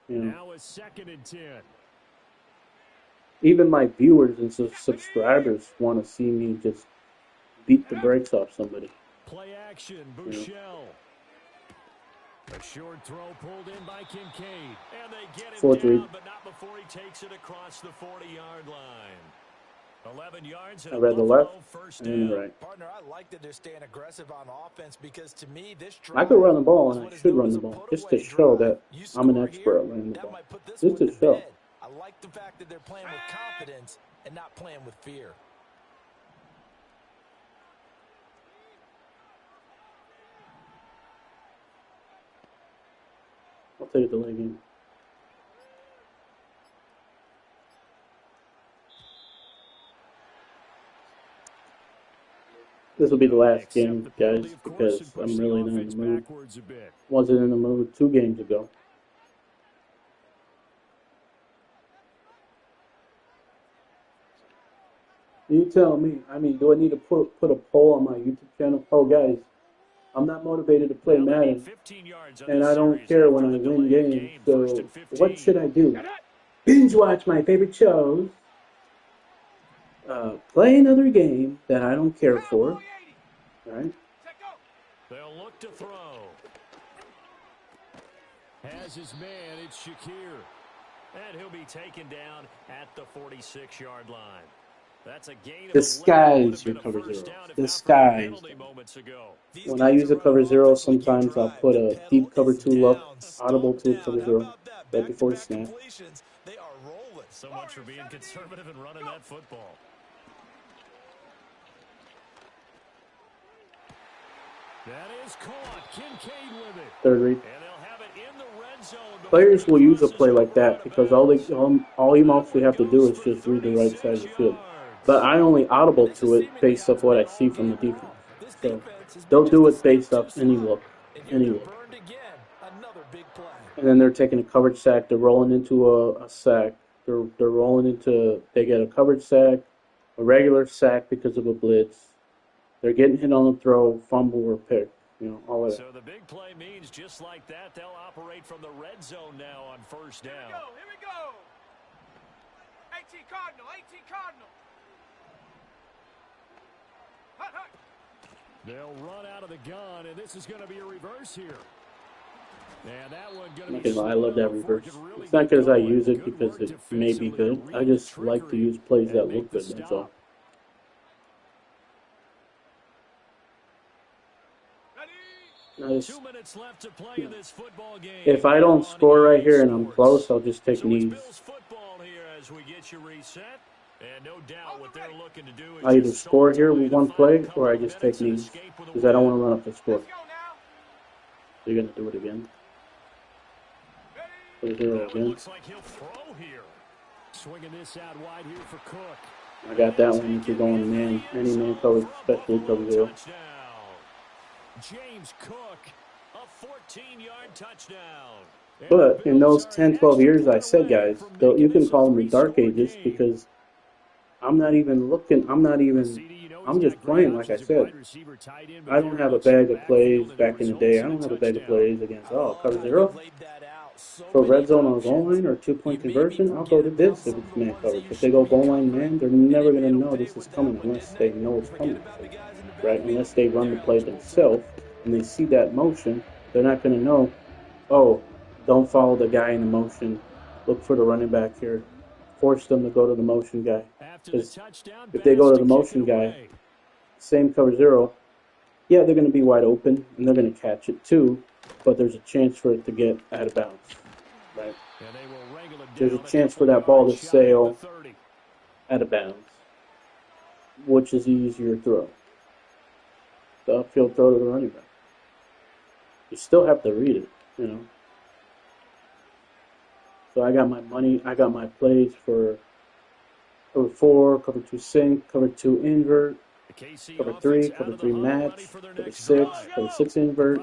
You know,
Now it's 2nd and 10.
even my viewers and subscribers want to see me just beat the brakes off somebody.
Play action,
You know,
Bouchel. A short throw pulled in by Kincaid. And they get him
4-3.
down, but not before he takes it across the 40-yard line. 11 yards and
I
a
read the left
Buffalo first
and the
down.
right.
Partner, I like that they're staying aggressive on offense because to me, this
I
drive
could run the ball
was
and I
what is
should
known
run
as
the
a
ball just to
put-away
show
drive.
that
You
I'm an
score
expert
here,
at running the
that
ball.
might put this
Just
one
to
to
show.
bed. I like the fact that they're playing with confidence and not playing with fear.
I'll take a delay game. This will be the last
Accept
game,
the penalty,
guys,
of course,
because
and push
I'm
the
really not in
offense
the mood.
backwards a bit.
Wasn't in the mood 2 games ago. You tell me. I mean, do I need to put a poll on my YouTube channel? Oh, guys, I'm not motivated to play
Now they need
Madden,
15 yards on
and
this
I don't
series
care
after
when I
the
win
delayed
games.
game. First
So,
and 15.
what should I do? Binge watch my favorite shows. Play another game that I don't care for. Right?
They'll look to throw. Has his man, it's Shakir. And he'll be taken down at the 46-yard line. That's a gain of 11.
Disguise your cover zero. Disguise them. When I use a cover zero, sometimes I'll put a deep cover 2 look, audible to a cover zero, right before snap.
They are rolling.
So much for being conservative and running that football. That is caught. Kincaid with it.
3rd read.
And they'll have it in the red zone.
Players will use a play like that because all you mostly have to do is just read the right side of the field. But I only audible to it based off what I see from the defense. So they'll do it based off any look. Any look. And then they're taking a coverage sack. They're rolling into a sack. They're rolling into, they get a coverage sack, a regular sack because of a blitz. They're getting hit on the throw, fumble, or pick. You know, all of that.
So the big play means just like that, they'll operate from the red zone now on first down.
Here we go. 18 Cardinal, 18 Cardinal. Hut, hut.
They'll run out of the gun, and this is going to be a reverse here. And that one
I'm not gonna lie, I love that reverse. It's not because I use it because it may be good. I just like to use plays that look good, that's all. Now
2 minutes left to play in this football game.
if I don't score right here and I'm close, I'll just take knees.
Football here as we get you reset. And no doubt what they're looking to do is
I either score here with one play or I just take knees because I don't want to run up the score. So you're going to do it again. 0 again.
Looks like he'll throw here. Swinging this out wide here for Cook.
I got that one if you're going man. Any man coverage, especially cover 0.
James Cook, a 14-yard touchdown.
But in those 10, 12 years, I said, guys, you can call them the dark ages because I'm not even looking. I'm just playing, like I said. I don't have a bag of plays back in the day. I don't have a bag of plays against, cover 0. For red zone on goal line or 2-point conversion, I'll go to this if it's man coverage. If they go goal line man, they're never going to know this is coming unless they know it's coming. Right? Unless they run the play themselves and they see that motion, they're not going to know, oh, don't follow the guy in the motion. Look for the running back here. Force them to go to the motion guy. Because if they go to the motion guy, same cover 0, yeah, they're going to be wide open and they're going to catch it too, but there's a chance for it to get out of bounds. Right? There's a chance for that ball to sail out of bounds. which is the easier throw? The upfield throw to the running back. You still have to read it, you know. So I got my money, I got my plays for cover 4, cover 2 sink, cover 2 invert, cover 3, cover 3 match, cover 6 invert.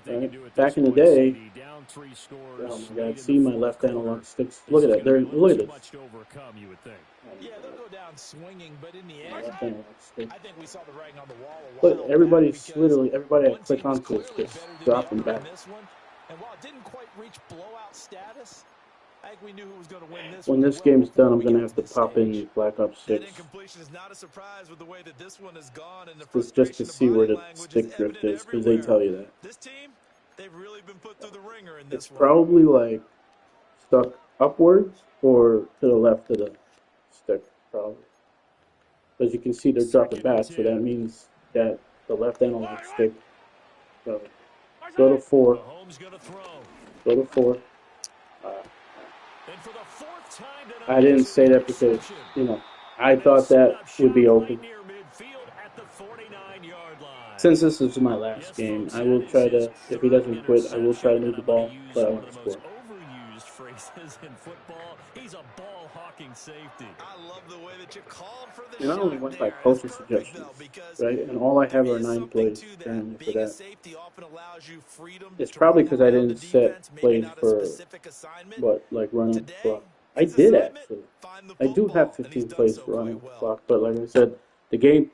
Right? Back in the day, oh my God, see my left analog sticks. Look at that. Look at this.
Yeah, they'll go down swinging, but in the
My
end,
left analog stick.
I think we saw the writing on the wall a
But
while
everybody's
back
literally, everybody I
one
click
team was
onto is
clearly
just
better than the
dropping
other
back.
in this one. And while it didn't quite reach blowout status, I think we knew who was going to win this
When
one
this
well
game's done,
before
I'm
we
going to
got
have
to
to
this
pop in
stage.
Black Ops
That
6
incompletion is not a surprise with the way that this one has gone, and the
just
frustration
to
of
see where
body
the
language is
stick drift
evident
is, because they
everywhere.
tell you that.
This team, they've really been put through the ringer in
It's
this one.
probably like stuck upwards or to the left of the stick, probably. As you can see, they're dropping back, so that means that the left analog stick. Go to 4. Go to 4. I didn't say that because, you know, I thought that would be open. Since this is my last game, I will try to, if he doesn't quit, I will try to move the ball, but I want to score.
Phrases in football. He's a ball hawking safety.
I love the way that you called for the
And I only
shot
went by
there.
coach's
That's perfect,
suggestions,
though, because
right? And all I have
there
are
is
9
something
plays
to
currently
that.
for
Being a
that.
safety often allows you freedom
It's
to
probably
run
because I
around the
didn't set
defense, maybe
plays
not a
for
specific assignment.
what, like run up
Today,
clock. I
his
did
assignment,
actually.
find the
I do
football,
have
and he's
15
done
plays
so
for run
quite
up
well.
clock, but like I said, the game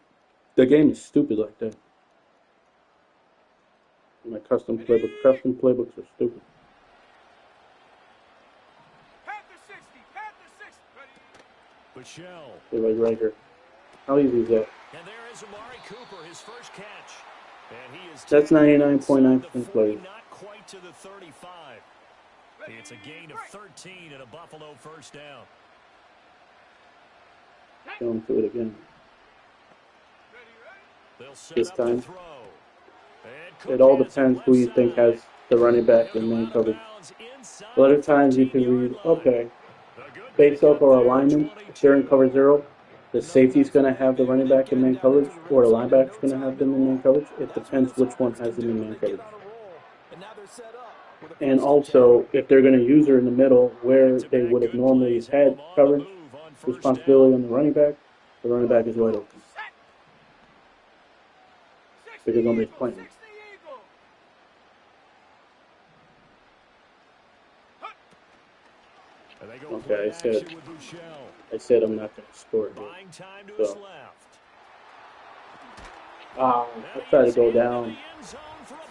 is stupid like that. My custom playbooks are stupid. They're like right here. How easy is that?
And there is Amari Cooper, his first catch. And he is
That's 99.9% plays.
not quite to the 35. It's a gain of 13 and a Buffalo first down.
Go into it again. This time. It all depends who you think has the running back in man coverage. A lot of times you can read, okay, based off our alignment, if they're in cover 0, the safety's going to have the running back in man coverage, or the linebacker's going to have them in man coverage. It depends which one has them in man coverage. And also, if they're going to use her in the middle where they would have normally had coverage, responsibility on the running back is wide open. Because nobody's playing. Okay, I said I'm not going to score here. So, I tried to go down.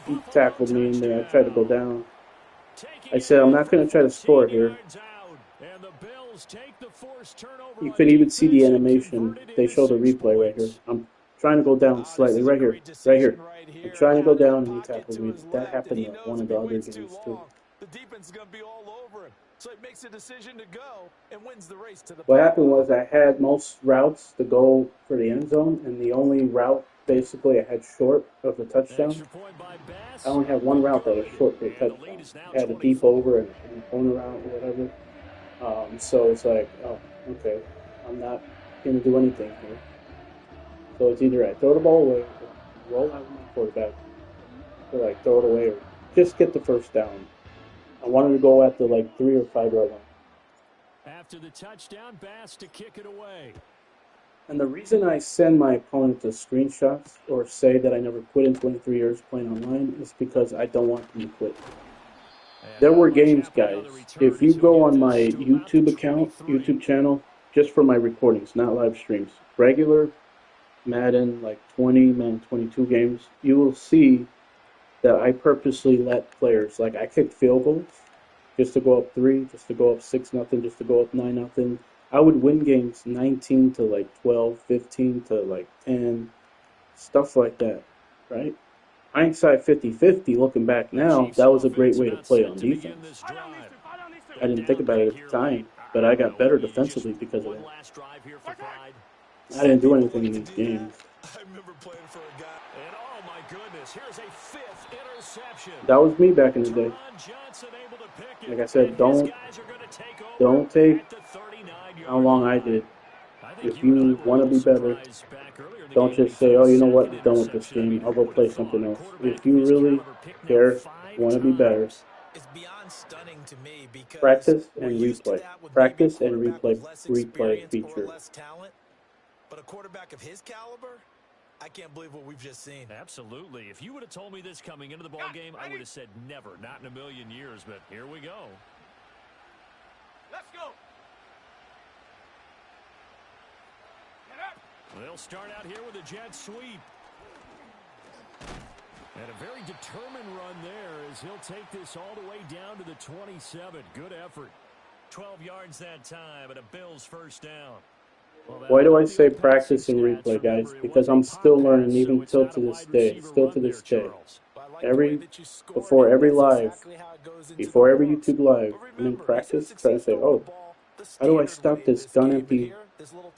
He tackled me in there. I tried to go down. I said I'm not going to try to score here. You could even see the animation. They show the replay right here. I'm trying to go down slightly. Right here. I'm trying to go down and he tackled me. That happened in one of the other games too.
The defense is going to be all over him. So he makes a decision to go and wins the race to the
What happened was I had most routes to go for the end zone, and the only route basically I had short of the touchdown. I only had one route that was short for the touchdown. I had a deep over and a corner route or whatever. So it's like, oh, okay, I'm not going to do anything here. So it's either I throw the ball away, or roll out with my quarterback, or like throw it away, or just get the first down. I wanted to go at the 3 or 5 yard line.
After the touchdown, Bass to kick it away.
And the reason I send my opponent the screenshots or say that I never quit in 23 years playing online is because I don't want them to quit. There were games, guys. If you go on my YouTube account, YouTube channel, just for my recordings, not live streams, regular Madden, 20, Madden 22 games, you will see that I purposely let players, I kicked field goals just to go up 3, just to go up 6-0, just to go up 9-0. I would win games 19 to 12, 15 to 10, stuff like that, right? Hindsight 50-50, looking back now, that was a great way to play on defense. I didn't think about it at the time, but I got better defensively because of that. I didn't do anything in these games.
I remember playing for a guy.
And oh my goodness, here's a 5th interception.
That was me back in the day. Like I said, don't take how long I did.
I think
If
you and I
you
were a
want to
little
be better,
surprised back earlier in the
don't
game when he
just say,
threw
oh,
a
you know what,
second
I'm done with this
interception. I
game.
mean,
I'll
who
go
would
play
have thought
something
a
else. If
quarterback of
you
his
really
caliber picked now
care,
5
want to be better,
times?
It's beyond stunning to me because
practice
we're
and
used to
replay.
that with maybe a
Practice and
quarterback with
replay
less
replay
experience or
feature.
less talent. But a quarterback of his caliber, I can't believe what we've just seen.
Absolutely. If you would have told me this coming into the ball game, I would have said never, not in a million years. But here we go.
Let's go.
They'll start out here with a jet sweep. And a very determined run there as he'll take this all the way down to the 27. Good effort. 12 yards that time and a Bills first down. Well,
Why do I say practice and replay, guys? Because I'm still learning, even till to this day. Still to this day. Before every live, before every YouTube live, I'm in practice trying to say, oh, how do I stop this gun empty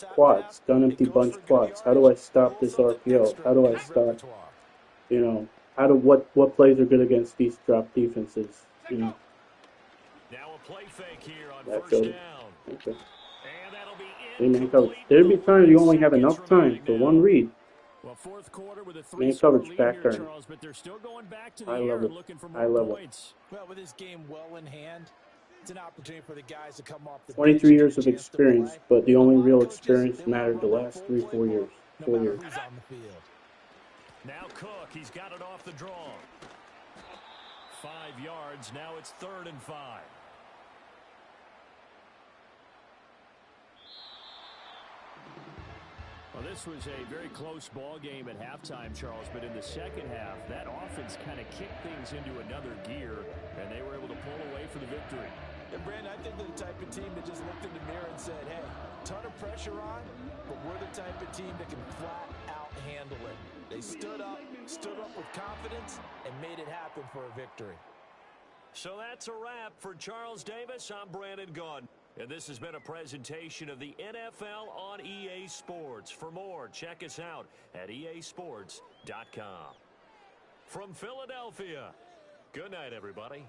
quads, gun empty bunch quads? How do I stop this RPO? How do I stop, you know, what plays are good against these drop defenses? You know,
now a play fake here on
that
first
goes.
down.
Okay.
And that'll be
Man coverage.
incomplete.
There'd be times you only have enough time for one read.
Well, fourth quarter with a
Man
three-score
coverage
lead
back
here,
turn.
Charles, but they're still going back to the
High
air
level.
and looking for
High
more
level.
points.
Well, with this game well in hand, it's an opportunity for the guys to come off the
23
bench,
years
get
of
a chance to
experience,
play.
but the
A
only
lot of
real
coaches,
experience
they wanna
mattered the
run the
last
full
3-4 years.
no
4
matter
years.
who's on the field.
Now Cook, he's got it off the draw. 5 yards, now it's 3rd and 5. Well, this was a very close ball game at halftime, Charles, but in the second half, that offense kind of kicked things into another gear, and they were able to pull away for the victory.
And Brandon, I think they're the type of team that just looked in the mirror and said, hey, ton of pressure on, but we're the type of team that can flat out handle it. They stood up with confidence, and made it happen for a victory.
So that's a wrap for Charles Davis. I'm Brandon Gunn. And this has been a presentation of the NFL on EA Sports. For more, check us out at easports.com. From Philadelphia, good night, everybody.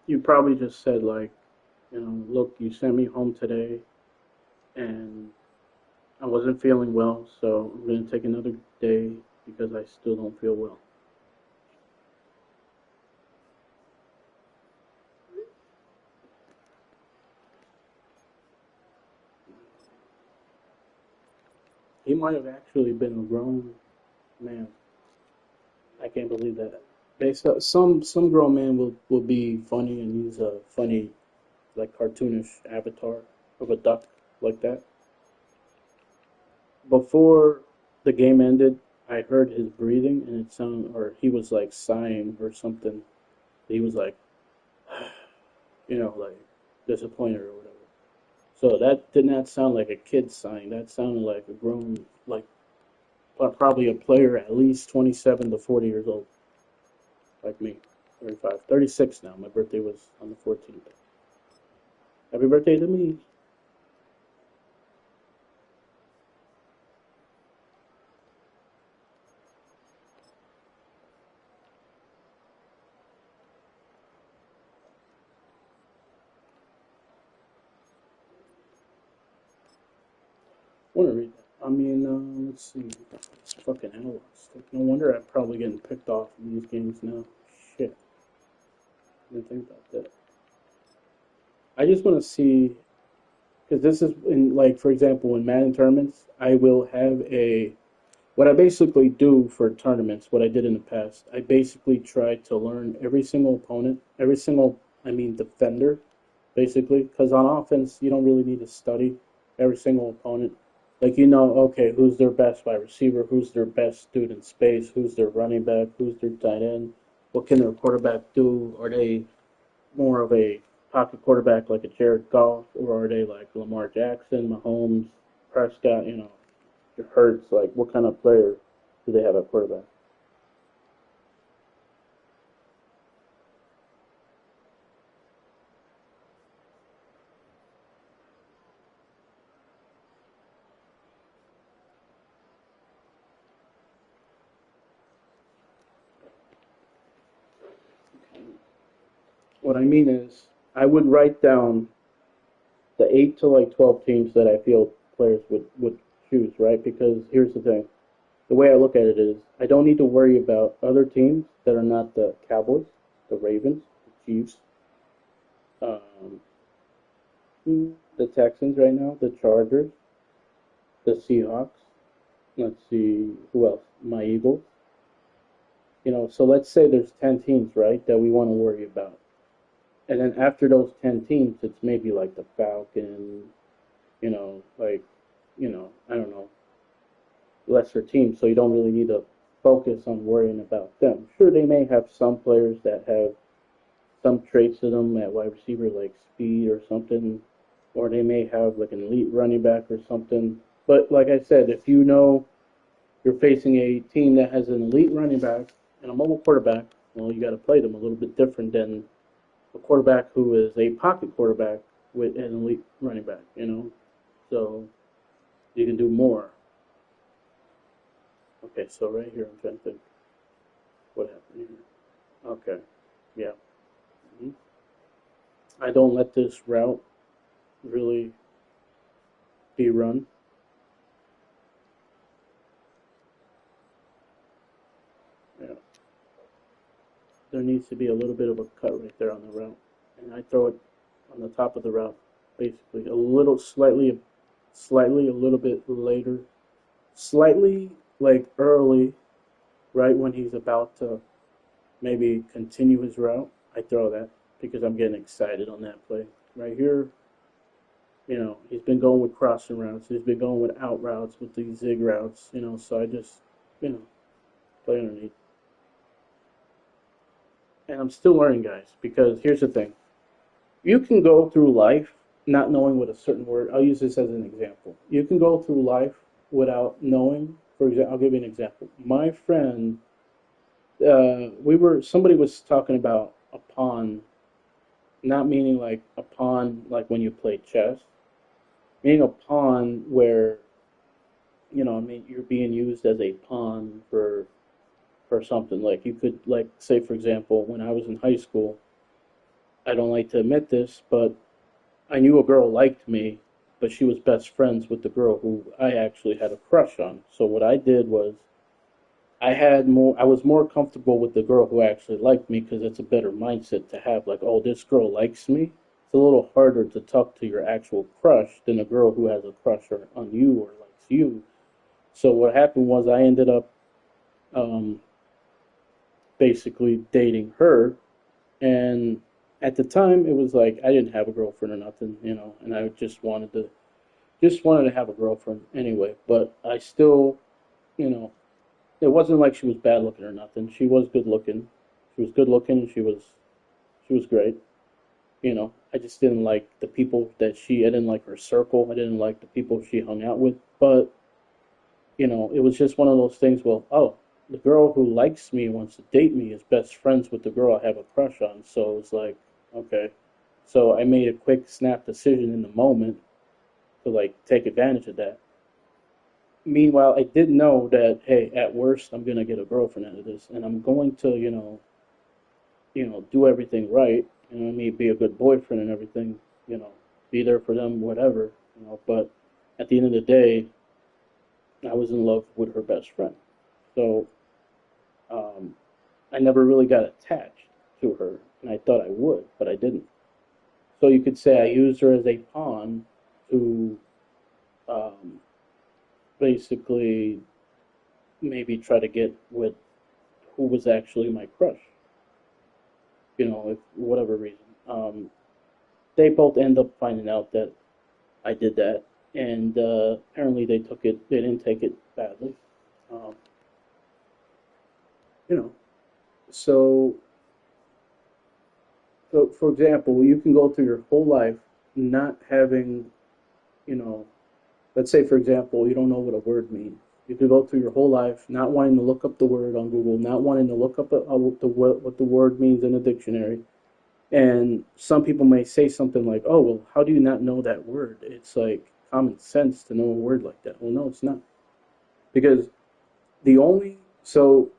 You probably just said, like, you know, look, you sent me home today, and I wasn't feeling well, so I'm going to take another day because I still don't feel well. He might have actually been a grown man. I can't believe that. Some grown man will be funny and use a funny, like, cartoonish avatar of a duck like that. Before the game ended, I heard his breathing, and it sounded, or he was like sighing or something. He was like, you know, like disappointed or whatever. So that did not sound like a kid sighing. That sounded like a grown, like probably a player at least 27 to 40 years old, like me. 35, 36 now. My birthday was on the 14th. Happy birthday to me. I want to read that. I mean, let's see. It's fucking analysts. No wonder I'm probably getting picked off in these games now. Shit. I didn't think about that. I just want to see, because this is in, like, for example, in Madden tournaments, I will have a what I basically do for tournaments, what I did in the past, I basically try to learn every single opponent, defender, basically, because on offense, you don't really need to study every single opponent. Like, okay, who's their best wide receiver, who's their best dude in space, who's their running back, who's their tight end, what can their quarterback do? Are they more of a pocket quarterback like a Jared Goff, or are they like Lamar Jackson, Mahomes, Prescott, it hurts. Like, what kind of player do they have at quarterback? What I mean is, I would write down the 8 to like 12 teams that I feel players would choose, right? Because here's the thing. The way I look at it is, I don't need to worry about other teams that are not the Cowboys, the Ravens, the Chiefs, um, the Texans right now, the Chargers, the Seahawks. Let's see, who else? My Eagles. So let's say there's 10 teams, right, that we want to worry about. And then after those 10 teams, it's maybe like the Falcons, like, I don't know, lesser teams. So you don't really need to focus on worrying about them. Sure, they may have some players that have some traits to them at wide receiver, like speed or something, or they may have like an elite running back or something. But like I said, if you're facing a team that has an elite running back and a mobile quarterback, well, you got to play them a little bit different than a quarterback who is a pocket quarterback with an elite running back. So you can do more. Okay, so right here, I'm trying to think what happened here. Okay, yeah. hmm I don't let this route really be run. Yeah, there needs to be a little bit of a cut right there on the route, and I throw it on the top of the route, basically a little slightly a little bit later, slightly like early, right when he's about to maybe continue his route. I throw that because I'm getting excited on that play right here. He's been going with crossing routes. He's been going with out routes, with these zig routes. So I just, play underneath. And I'm still learning, guys, because here's the thing. You can go through life not knowing what a certain word, I'll use this as an example. You can go through life without knowing, for example, I'll give you an example. My friend, somebody was talking about a pawn, not meaning like a pawn like when you play chess, meaning a pawn where, you're being used as a pawn for something. Like, you could, like, say, for example, when I was in high school, I don't like to admit this, but I knew a girl liked me, but she was best friends with the girl who I actually had a crush on. So what I did was, I was more comfortable with the girl who actually liked me, because it's a better mindset to have. Like, oh, this girl likes me. It's a little harder to talk to your actual crush than a girl who has a crush on you or likes you. So what happened was, I ended up um, basically dating her, and at the time it was like I didn't have a girlfriend or nothing, and I just wanted to have a girlfriend anyway. But I still, you know, it wasn't like she was bad looking or nothing. She was good looking. She was good looking, and she was great. I just didn't like the people I didn't like her circle. I didn't like the people she hung out with. But it was just one of those things. Well, oh, the girl who likes me, wants to date me, is best friends with the girl I have a crush on. So it's like, okay. So I made a quick snap decision in the moment to like take advantage of that. Meanwhile, I did know that, hey, at worst, I'm gonna get a girlfriend out of this, and I'm going to, do everything right. I mean, be a good boyfriend and everything. Be there for them, whatever. But at the end of the day, I was in love with her best friend. So um, I never really got attached to her, and I thought I would, but I didn't. So you could say I used her as a pawn to um, basically maybe try to get with who was actually my crush. If whatever reason. They both end up finding out that I did that, and apparently they took it. They didn't take it badly. Um, you know, so so for example, you can go through your whole life not having, you know, let's say for example, you don't know what a word means. You could go through your whole life not wanting to look up the word on Google, not wanting to look up what the word means in a dictionary. And some people may say something like, "Oh, well, how do you not know that word? It's like common sense to know a word like that." Well, no, it's not. Because the only so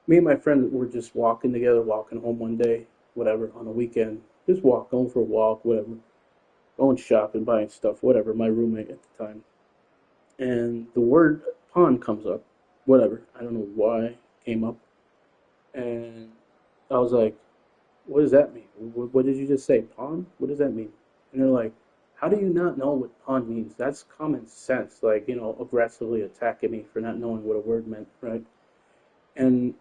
me and my friend were just walking together, walking home one day, whatever, on a weekend, just going for a walk, whatever, going shopping, buying stuff, whatever. My roommate at the time, and the word pawn comes up, whatever. I don't know why it came up, and I was like, "What does that mean? What did you just say? Pawn? What does that mean?" And they're like, "How do you not know what pawn means? That's common sense. Like, aggressively attacking me for not knowing what a word meant, right?" And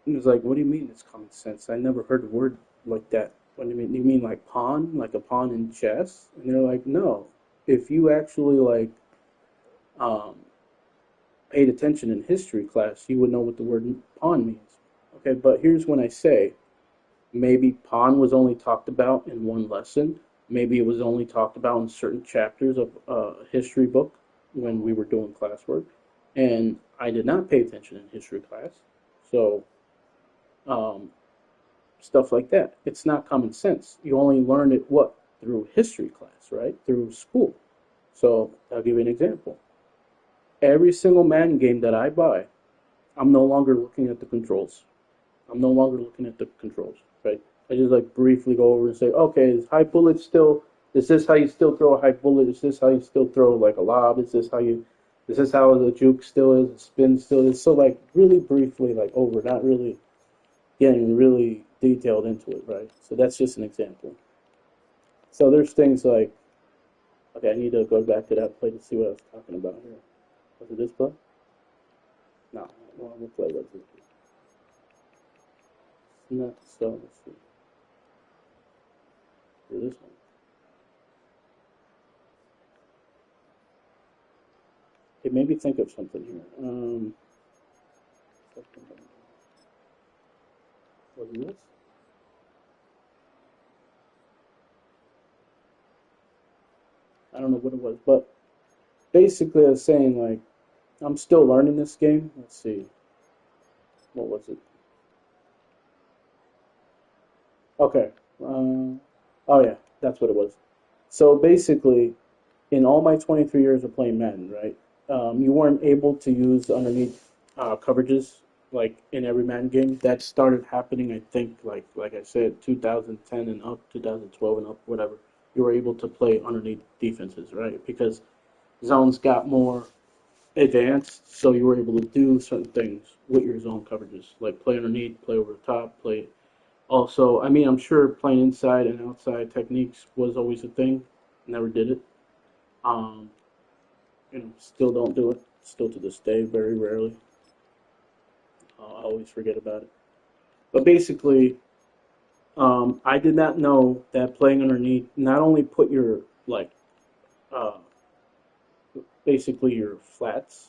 it was like, "What do you mean it's common sense? I never heard a word like that. What do you mean? Do you mean like pawn, like a pawn in chess?" And they're like, "No. If you actually like um, paid attention in history class, you would know what the word pawn means." Okay, but here's when I say maybe pawn was only talked about in one lesson. Maybe it was only talked about in certain chapters of a history book when we were doing classwork. And I did not pay attention in history class. So, um, stuff like that. It's not common sense. You only learn it what? Through history class, right? Through school. So, I'll give you an example. Every single Madden game that I buy, I'm no longer looking at the controls. I'm no longer looking at the controls, right? I just like briefly go over and say, okay, is high bullet still? Is this how you still throw a high bullet? Is this how you still throw like a lob? Is this how the juke still is? The spin still is? So like really briefly, like over, not really getting really detailed into it, right? So that's just an example. So there's things like, okay, I need to go back to that play to see what I was talking about here. Was it this play? No, what play was it? Not so. Let's see. Do this one. It made me think of something here. Was it this? I don't know what it was, but basically I was saying like I'm still learning this game. Let's see. What was it? Okay. Oh yeah, that's what it was. So basically, in all my 23 years of playing Madden, right, you weren't able to use underneath coverages like in every Madden game. That started happening, I think, like I said, 2010 and up, 2012 and up, whatever. You were able to play underneath defenses, right? Because zones got more advanced, so you were able to do certain things with your zone coverages, like play underneath, play over the top, play. Also, I mean, I'm sure playing inside and outside techniques was always a thing. Never did it. Um, still don't do it. Still to this day, very rarely. I always forget about it. But basically, I did not know that playing underneath not only put your like uh, basically your flats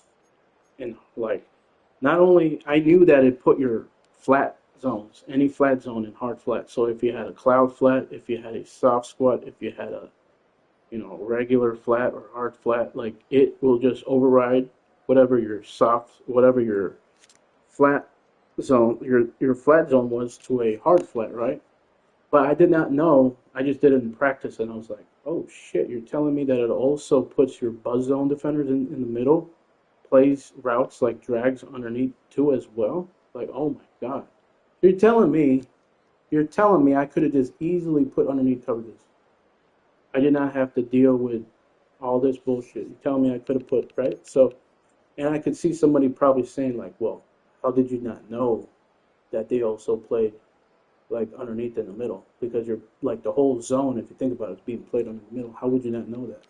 in like not only I knew that it put your flat zones, any flat zone in hard flat. So if you had a cloud flat, if you had a soft squat, if you had a regular flat or hard flat, like it will just override whatever your flat zone, your flat zone was to a hard flat, right? But I did not know. I just did it in practice, and I was like, "Oh shit! You're telling me that it also puts your buzz zone defenders in the middle, plays routes like drags underneath too as well? Like, oh my god! You're telling me, you're telling me I could have just easily put underneath coverages. I did not have to deal with all this bullshit. You're telling me I could have put right? So, and I could see somebody probably saying like, "Well, how did you not know that they also played like underneath in the middle because you're like the whole zone, if you think about it, is being played under the middle. How would you not know that?"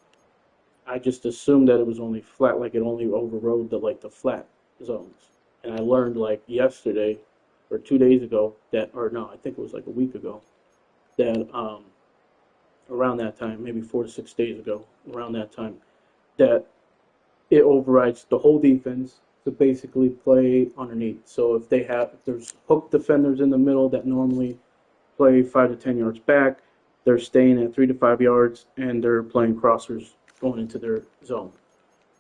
I just assumed that it was only flat, like it only overrode the flat zones, and I learned like yesterday or 2 days ago that, or no, I think it was like a week ago, that around that time, maybe 4 to 6 days ago, around that time, that it overrides the whole defense to basically play underneath. So if there's hook defenders in the middle that normally play 5 to 10 yards back, they're staying at 3 to 5 yards and they're playing crossers going into their zone.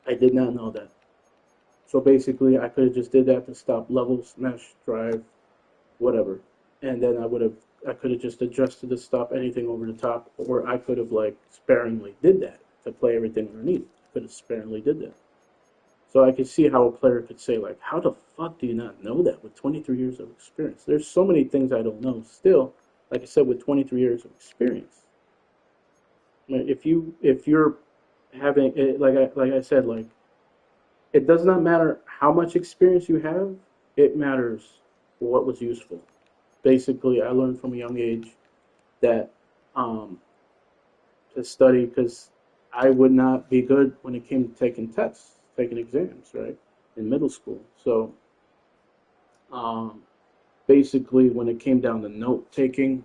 I did not know that. So basically, I could have just did that to stop level, smash, drive, whatever, and then I could have just adjusted to stop anything over the top, or I could have like sparingly did that to play everything underneath. I could have sparingly did that. So I could see how a player could say like, how the fuck do you not know that with 23 years of experience? There's so many things I don't know. Still, like I said, with 23 years of experience, I mean, if you're having it, like I said, like it does not matter how much experience you have. It matters what was useful. Basically, I learned from a young age that um, to study because I would not be good when it came to taking tests, taking exams, right, in middle school. So um, basically, when it came down to note taking,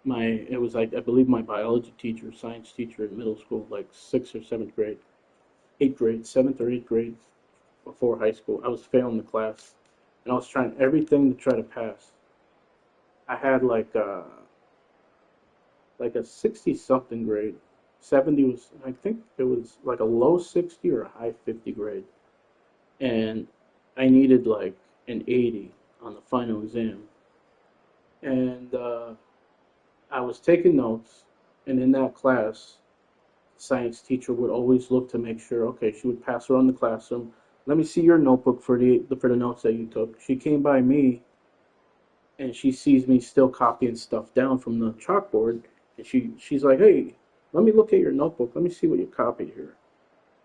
it was like I believe my biology teacher, science teacher in middle school, like 6th or 7th grade, 8th grade, 7th or 8th grade, before high school, I was failing the class, and I was trying everything to try to pass. I had like a 60 something grade. 70 was, I think it was like a low 60 or a high 50 grade. And I needed like an 80 on the final exam. And I was taking notes, and in that class, the science teacher would always look to make sure, okay, she would pass around the classroom. Let me see your notebook for the notes that you took. She came by me and she sees me still copying stuff down from the chalkboard, and she's like, "Hey, let me look at your notebook. Let me see what you copied here,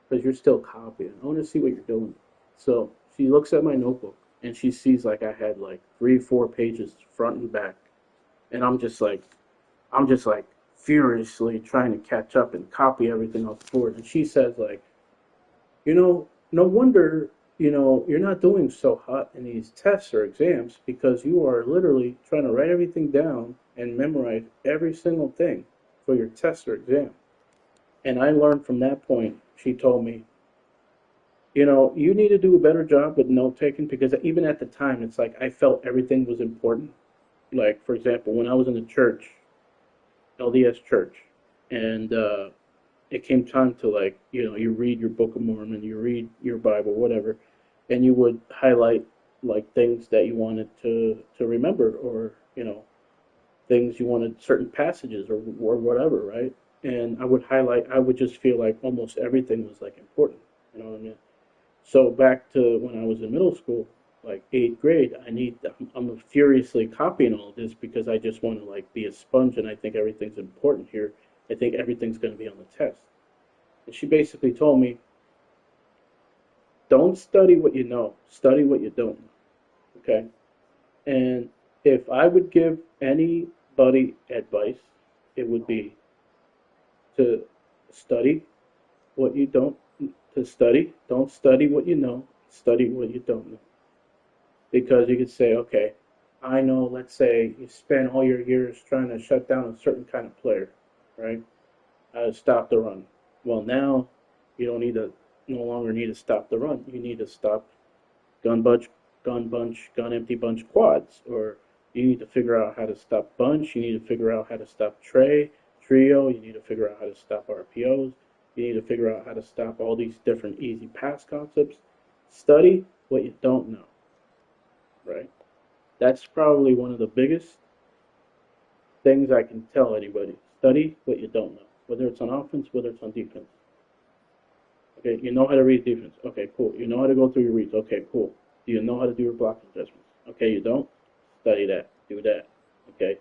because you're still copying. I want to see what you're doing." So she looks at my notebook and she sees like I had like 3, 4 pages front and back, and I'm just like furiously trying to catch up and copy everything off the board. And she says like, no wonder, you're not doing so hot in these tests or exams because you are literally trying to write everything down and memorize every single thing for your test or exam. And I learned from that point, she told me, you need to do a better job with note taking because even at the time, it's like I felt everything was important. Like, for example, when I was in the church, LDS church, and it came time to like you read your Book of Mormon, you read your Bible, whatever, and you would highlight like things that you wanted to remember, or things you wanted, certain passages or whatever, right? And I would just feel like almost everything was like important, you know what I mean? So back to when I was in middle school, like 8th grade, I'm furiously copying all this because I just want to like be a sponge, and I think everything's important here. I think everything's going to be on the test. And she basically told me, don't study what you know, study what you don't know. Okay? And if I would give anybody advice, it would be to study what you don't, don't study what you know, study what you don't know. Because you could say, okay, I know, let's say you spend all your years trying to shut down a certain kind of player, right? Stop the run. Well, now you don't need to, no longer need to stop the run. You need to stop gun bunch, gun empty bunch quads, or you need to figure out how to stop bunch. You need to figure out how to stop trio. You need to figure out how to stop RPOs. You need to figure out how to stop all these different easy pass concepts. Study what you don't know, right? That's probably one of the biggest things I can tell anybody. Study what you don't know, whether it's on offense, whether it's on defense. Okay, you know how to read defense. Okay, cool. You know how to go through your reads. Okay, cool. Do you know how to do your blocking adjustments? Okay, you don't? Study that. Do that. Okay.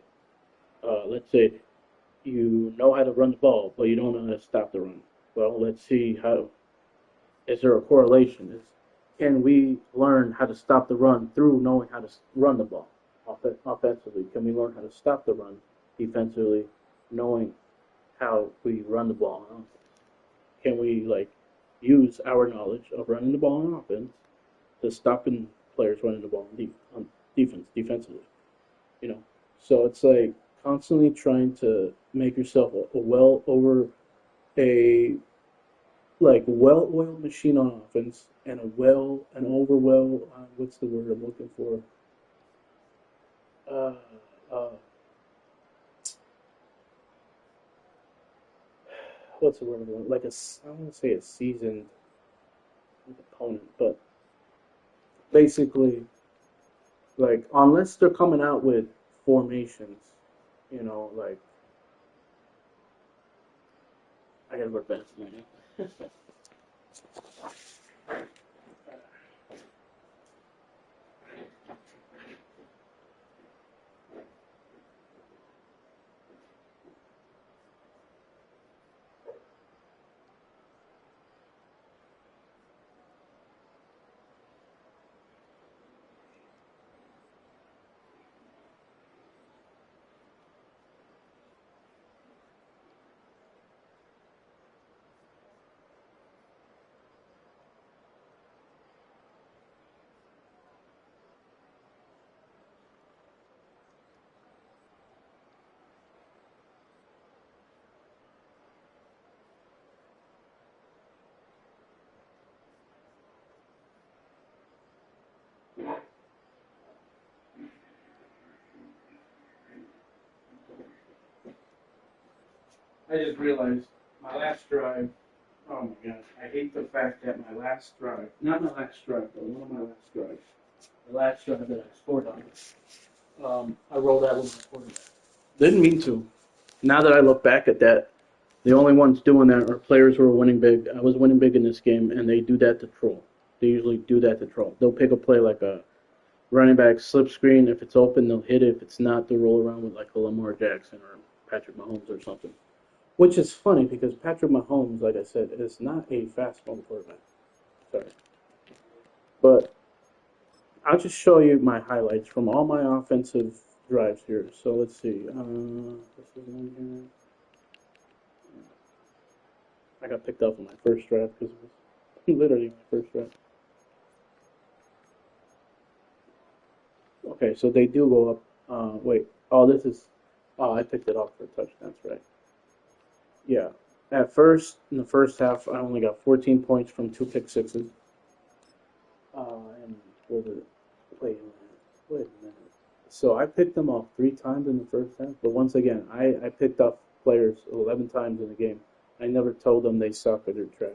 Let's say you know how to run the ball, but you don't know how to stop the run. Well, let's see how. Is there a correlation? Can we learn how to stop the run through knowing how to run the ball offensively? Can we learn how to stop the run defensively, knowing how we run the ball on offense? Can we like use our knowledge of running the ball on offense to stop and players running the ball on defensively. You know, so it's like constantly trying to make yourself a well over a well-oiled machine on offense and an over well what's the word I'm looking for? Uh, uh, what's the word I'm looking? I don't want to say a seasoned opponent, but basically, like unless they're coming out with formations, like I gotta go to bed tonight. I just realized my last drive. Oh my god, I hate the fact that my last drive, not my last drive, but one of my last drives, the last drive that I scored on, I rolled out with my quarterback. Didn't mean to. Now that I look back at that, the only ones doing that are players who are winning big. I was winning big in this game, and they do that to troll. They usually do that to troll. They'll pick a play like a running back slip screen. If it's open, they'll hit it. If it's not, they'll roll around with like a Lamar Jackson or Patrick Mahomes or something. Which is funny because Patrick Mahomes, like I said, is not a fast-moving quarterback. Sorry. But I'll just show you my highlights from all my offensive drives here. So let's see. This is one here. I got picked up on my first drive because it was literally my first drive. Okay, so they do go up. Wait. Oh, this is. Oh, I picked it up for a touchdown. That's right. Yeah. At first, in the first half, I only got 14 points from 2 pick sixes. And wait a minute. Wait a minute. So I picked them off 3 times in the first half, but once again, I picked up players 11 times in the game. I never told them they suck or they're trash.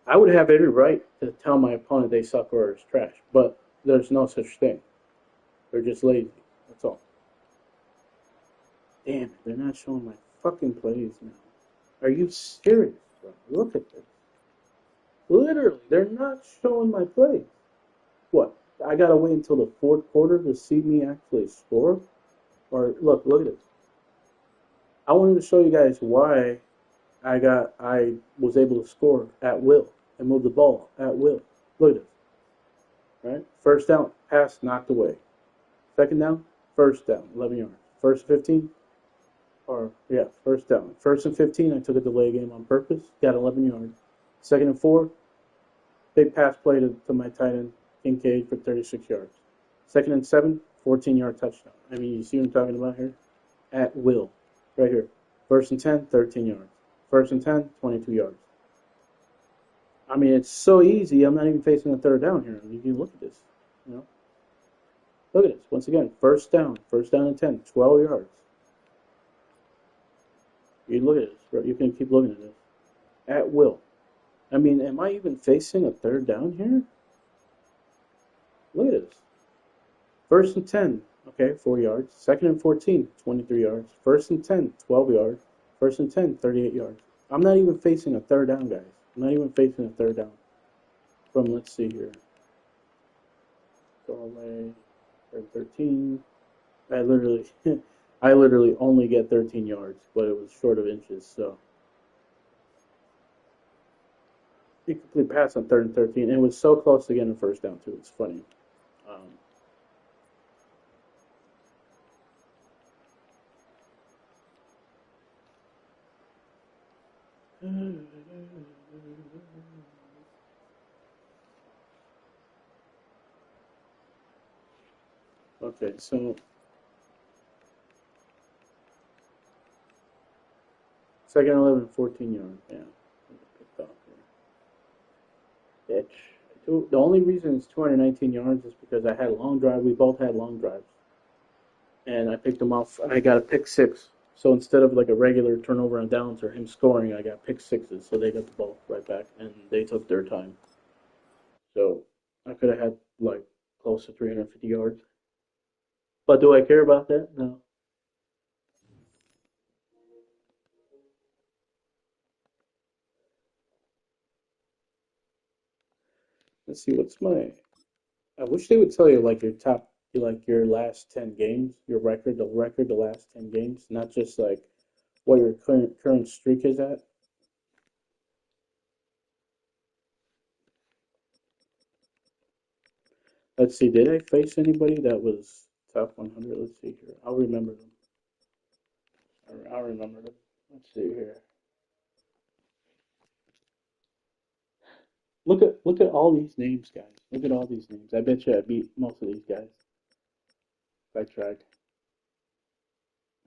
I would have every right to tell my opponent they suck or is trash, but there's no such thing. They're just lazy. That's all. Damn it, they're not showing my fucking plays now. Are you serious, bro? Look at this. Literally, they're not showing my plays. What? I gotta wait until the fourth quarter to see me actually score? Or look at this. I wanted to show you guys why I was able to score at will and move the ball at will. Look at this. Right? First down, pass knocked away. Second down, first down, 11 yards. First 15, first down. First and 15, I took a delay game on purpose, got 11 yards. Second and 4, big pass play to my tight end, Kincaid, for 36 yards. Second and 7, 14-yard touchdown. I mean, you see what I'm talking about here? At will. Right here. First and 10, 13 yards. First and 10, 22 yards. I mean, it's so easy. I'm not even facing a third down here. You can look at this. Look at this. Once again, first down and 10, 12 yards. You look at this, bro. You can keep looking at this. At will. I mean, am I even facing a third down here? Look at this. First and 10, okay, 4 yards. Second and 14, 23 yards. First and 10, 12 yards. First and 10, 38 yards. I'm not even facing a third down, guys. I'm not even facing a third down. From, let's see here. Go away. 13. I literally only get 13 yards, but it was short of inches, so. Incomplete pass on 3rd and 13. And it was so close to getting a first down, too. It's funny. Okay, so second 11, 14 yards. Yeah, picked off here. The only reason it's 219 yards is because I had a long drive. We both had long drives, and I picked him off. I got a pick six. So instead of like a regular turnover on downs or him scoring, I got pick sixes. So they got the ball right back, and they took their time. So I could have had like close to 350 yards. But do I care about that? No. Let's see. What's my? I wish they would tell you like your top, like your last 10 games, your record, the last 10 games, not just like what your current streak is at. Let's see. Did I face anybody that was top 100? Let's see here. I'll remember them. I'll remember them. Let's see here. Look at all these names, guys. Look at all these names. I bet you I beat most of these guys if I tried.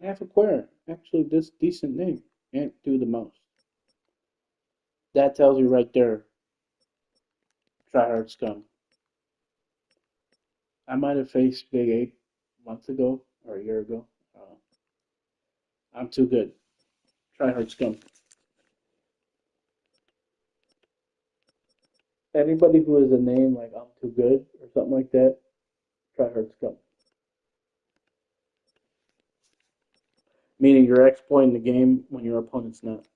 Half Aquarium. Actually, this decent name. Can't do the most. That tells you right there. Try hard scum. I might have faced Big 8 months ago or a year ago. I'm too good. Try hard scum. Anybody who has a name like I'm too good or something like that, try hard scum. Meaning you're exploiting the game when your opponent's not.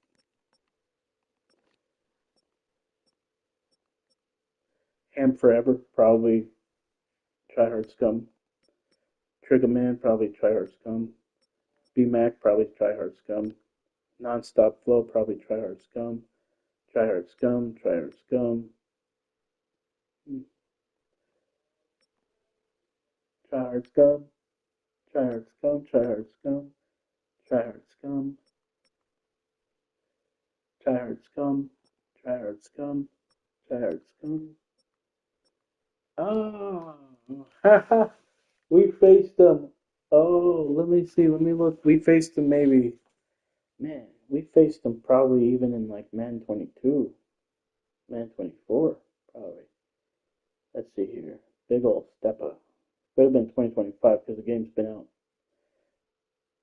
Ham Forever, probably try hard scum. Triggerman, probably try hard scum. BMAC, probably try hard scum. Nonstop Flow, probably try hard scum. Try hard scum, try hard scum. Try hard scum, try hard scum, try hard scum, try hard scum, try hard scum, try hard scum, try hard scum. Oh, we faced them. Oh, let me see. Let me look. We faced them maybe. Man, we faced them probably even in like Man 22, Man 24, probably. Let's see here. Big old step up. Could have been 2025 because the game's been out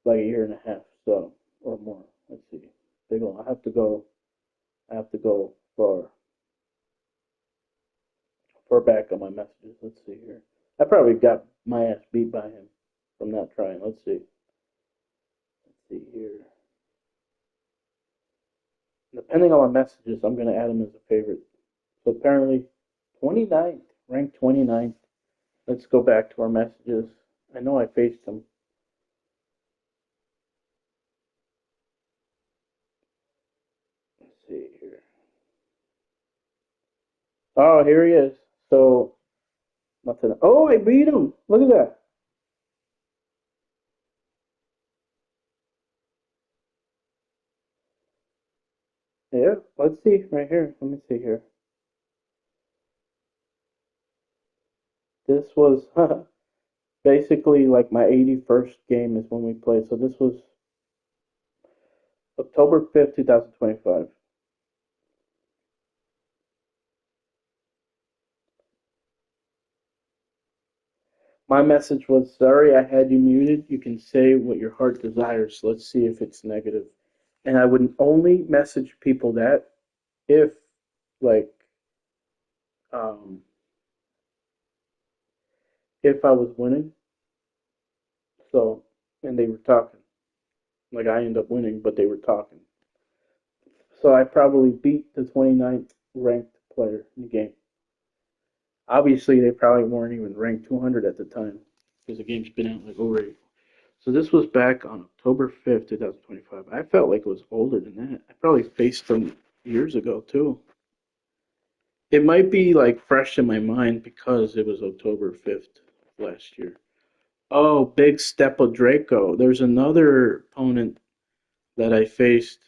like a year and a half, so or more. Let's see. Big old. I have to go. I have to go far back on my messages. Let's see here. I probably got my ass beat by him from not trying. Let's see. Let's see here. Depending on my messages, I'm going to add him as a favorite. So apparently, 29th, ranked 29th. Let's go back to our messages. I know I faced him. Let's see here. Oh, here he is. So, nothing. Oh, I beat him. Look at that. Yeah, let's see right here. Let me see here. This was basically like my 81st game is when we played. So this was October 5th, 2025. My message was, sorry I had you muted. You can say what your heart desires. Let's see if it's negative. And I would only message people that if, like, um, if I was winning. So, and they were talking. Like, I ended up winning, but they were talking. So I probably beat the 29th ranked player in the game. Obviously, they probably weren't even ranked 200 at the time because the game's been out like over 8. So this was back on October 5th, 2025. I felt like it was older than that. I probably faced them years ago too. It might be like fresh in my mind because it was October 5th last year. Oh, Big Stepa Draco. There's another opponent that I faced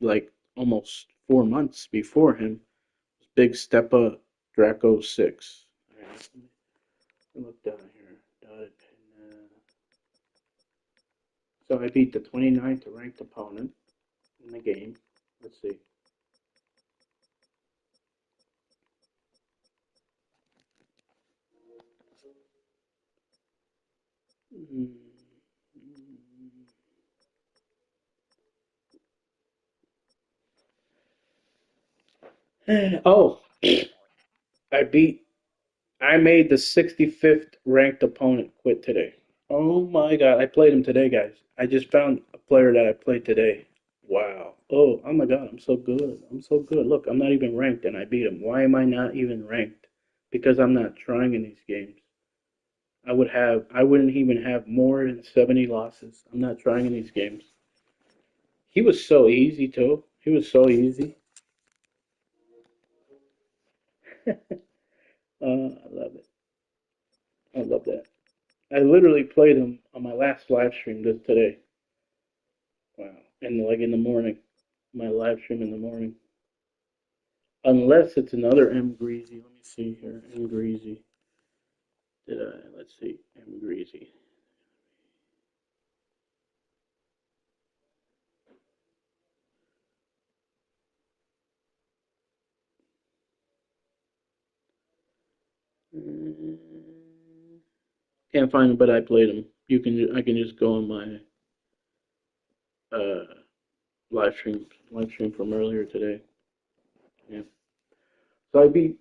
like almost 4 months before him. Big Stepa Draco 6. Let me look down here. So I beat the 29th ranked opponent in the game. Let's see. Oh, I made the 65th ranked opponent quit today. Oh my God. I played him today, guys. I just found a player that I played today. Wow. Oh my God. I'm so good. I'm so good. Look, I'm not even ranked and I beat him. Why am I not even ranked? Because I'm not trying in these games. I wouldn't even have more than 70 losses. I'm not trying in these games. He was so easy too. He was so easy. I love it. I love that. I literally played him on my last live stream this today. Wow. And like in the morning. My live stream in the morning. Unless it's another M Greasy. Let me see here. M Greasy. Let's see. M Greasy. Can't find him, but I played him. I can just go on my uh live stream from earlier today. Yeah. So I beat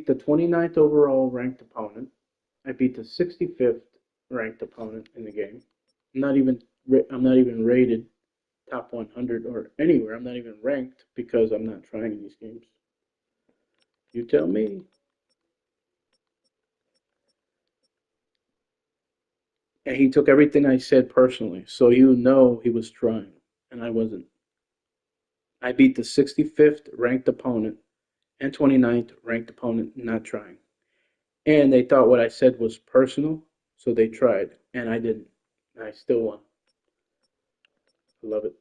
the 29th overall ranked opponent. I beat the 65th ranked opponent in the game. I'm not even rated top 100 or anywhere. I'm not even ranked because I'm not trying in these games. You tell me. And he took everything I said personally, so you know he was trying, and I wasn't. I beat the 65th ranked opponent and 29th ranked opponent not trying. And they thought what I said was personal, so they tried, and I didn't. I still won. I love it.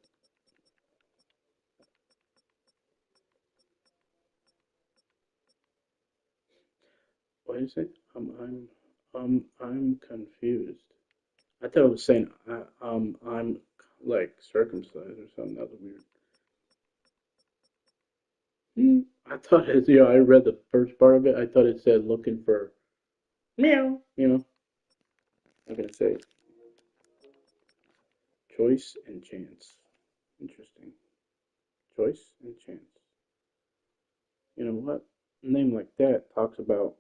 What is it? I'm confused. I thought it was saying I'm like circumcised or something. That was weird. I thought it. I read the first part of it. I thought it said looking for meow. I'm gonna say choice and chance. Interesting. Choice and chance. You know what? A name like that talks about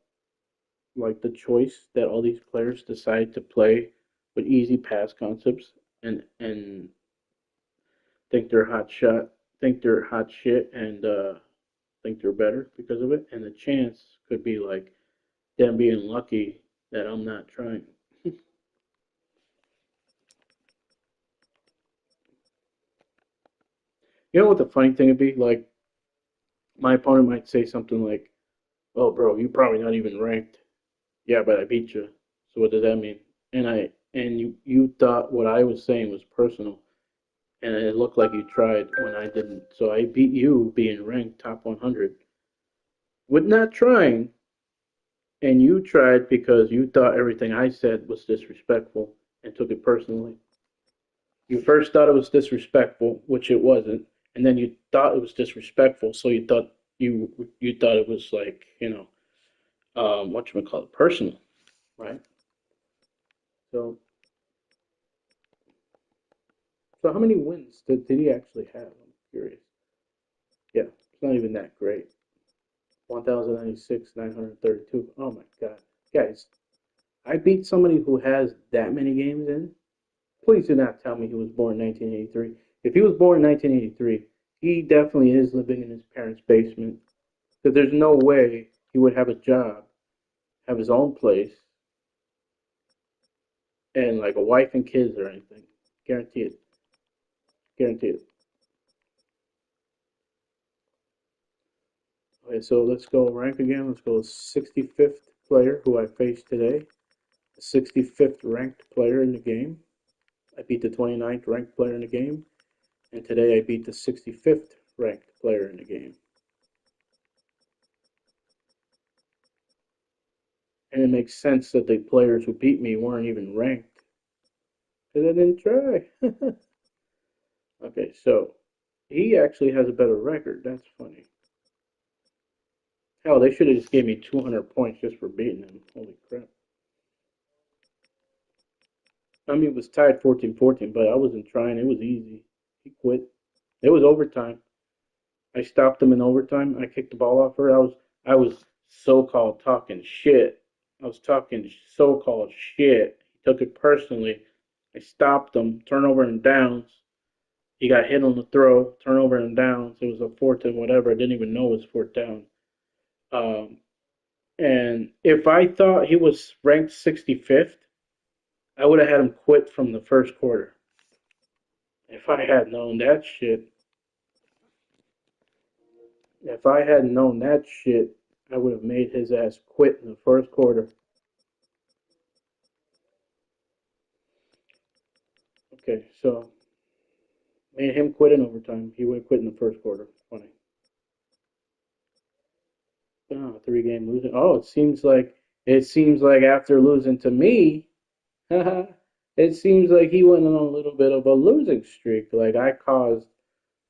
like the choice that all these players decide to play with easy pass concepts and think they're hot shit, and think they're better because of it. And the chance could be like them being lucky that I'm not trying. You know what the funny thing would be? Like my opponent might say something like, "Oh, bro, you're probably not even ranked." Yeah, but I beat you. So what does that mean? And you thought what I was saying was personal, and it looked like you tried when I didn't. So I beat you being ranked top 100 with not trying, and you tried because you thought everything I said was disrespectful and took it personally. You first thought it was disrespectful, which it wasn't, and then you thought it was disrespectful, so you thought it was like what you call it, personal, right? So so how many wins did he actually have? I'm curious. Yeah, it's not even that great. 1,096, 932. Oh my God, guys, I beat somebody who has that many games in. Please do not tell me he was born in 1983. If he was born in 1983, he definitely is living in his parents' basement. Because there's no way he would have a job, have his own place, and like a wife and kids or anything. Guarantee it. Guarantee it. Okay, so let's go rank again. Let's go 65th player who I faced today. 65th ranked player in the game. I beat the 29th ranked player in the game. And today I beat the 65th ranked player in the game. And it makes sense that the players who beat me weren't even ranked Because I didn't try. Okay, so he actually has a better record. That's funny. Hell, they should have just gave me 200 points just for beating him. Holy crap. I mean, it was tied 14-14, but I wasn't trying. It was easy. He quit. It was overtime. I stopped him in overtime. I kicked the ball off her. I was so-called talking shit. I was talking so-called shit. He took it personally. I stopped him. Turnover and downs. He got hit on the throw. Turnover and downs. It was a fourth and whatever. I didn't even know it was fourth down. Um, and if I thought he was ranked 65th, I would have had him quit from the first quarter. If I had known that shit, if I hadn't known that shit, I would have made his ass quit in the first quarter. Okay, so made him quit in overtime. He would have quit in the first quarter. Funny. Oh, 3 game losing. Oh, it seems like after losing to me, it seems like he went on a little bit of a losing streak. Like I caused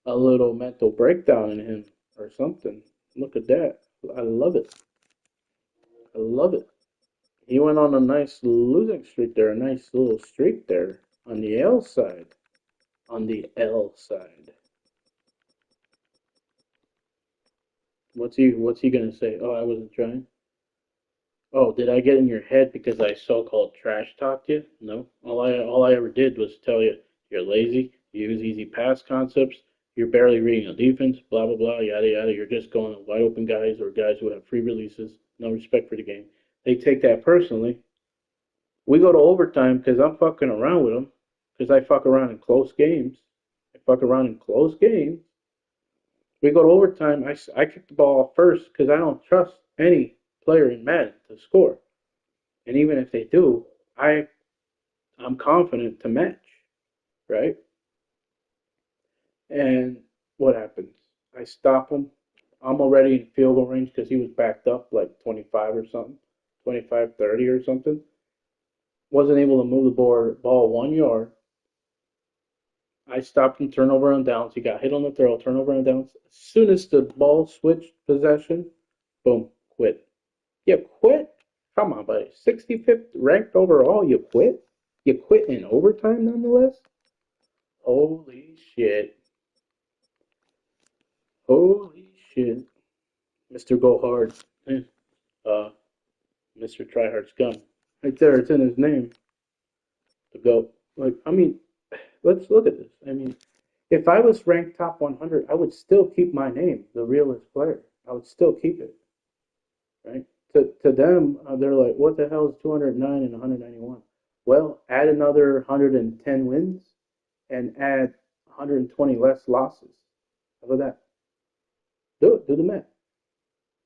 a little mental breakdown in him or something. Look at that. I love it. I love it. He went on a nice losing streak there, a nice little streak there on the L side. On the L side. What's he gonna say? Oh, I wasn't trying. Oh, did I get in your head because I so-called trash talked you? No. All I ever did was tell you you're lazy, you use easy pass concepts, you're barely reading the defense, blah blah blah, yada yada. You're just going to wide open guys or guys who have free releases, no respect for the game. They take that personally. We go to overtime because I'm fucking around with them because I fuck around in close games. I fuck around in close games. We go to overtime. I kick the ball off first because I don't trust any player in Madden to score. And even if they do, I'm confident to match, right? And what happens? I stop him. I'm already in field goal range because he was backed up like 25 or something, 25, 30 or something. Wasn't able to move the ball 1 yard. I stopped him, turnover on downs. He got hit on the throw, turnover on downs. As soon as the ball switched possession, boom, quit. You quit? Come on, buddy. 65th ranked overall, you quit? You quit in overtime nonetheless? Holy shit. Holy shit. Mr. Go Hard. Uh, Mr. Tryhard Scum. Right there, it's in his name. The GOAT. Like, I mean, let's look at this. I mean, if I was ranked top 100, I would still keep my name, the realest player. I would still keep it, right? To them, they're like, what the hell is 209 and 191? Well, add another 110 wins and add 120 less losses. How about that? Do it. Do the math.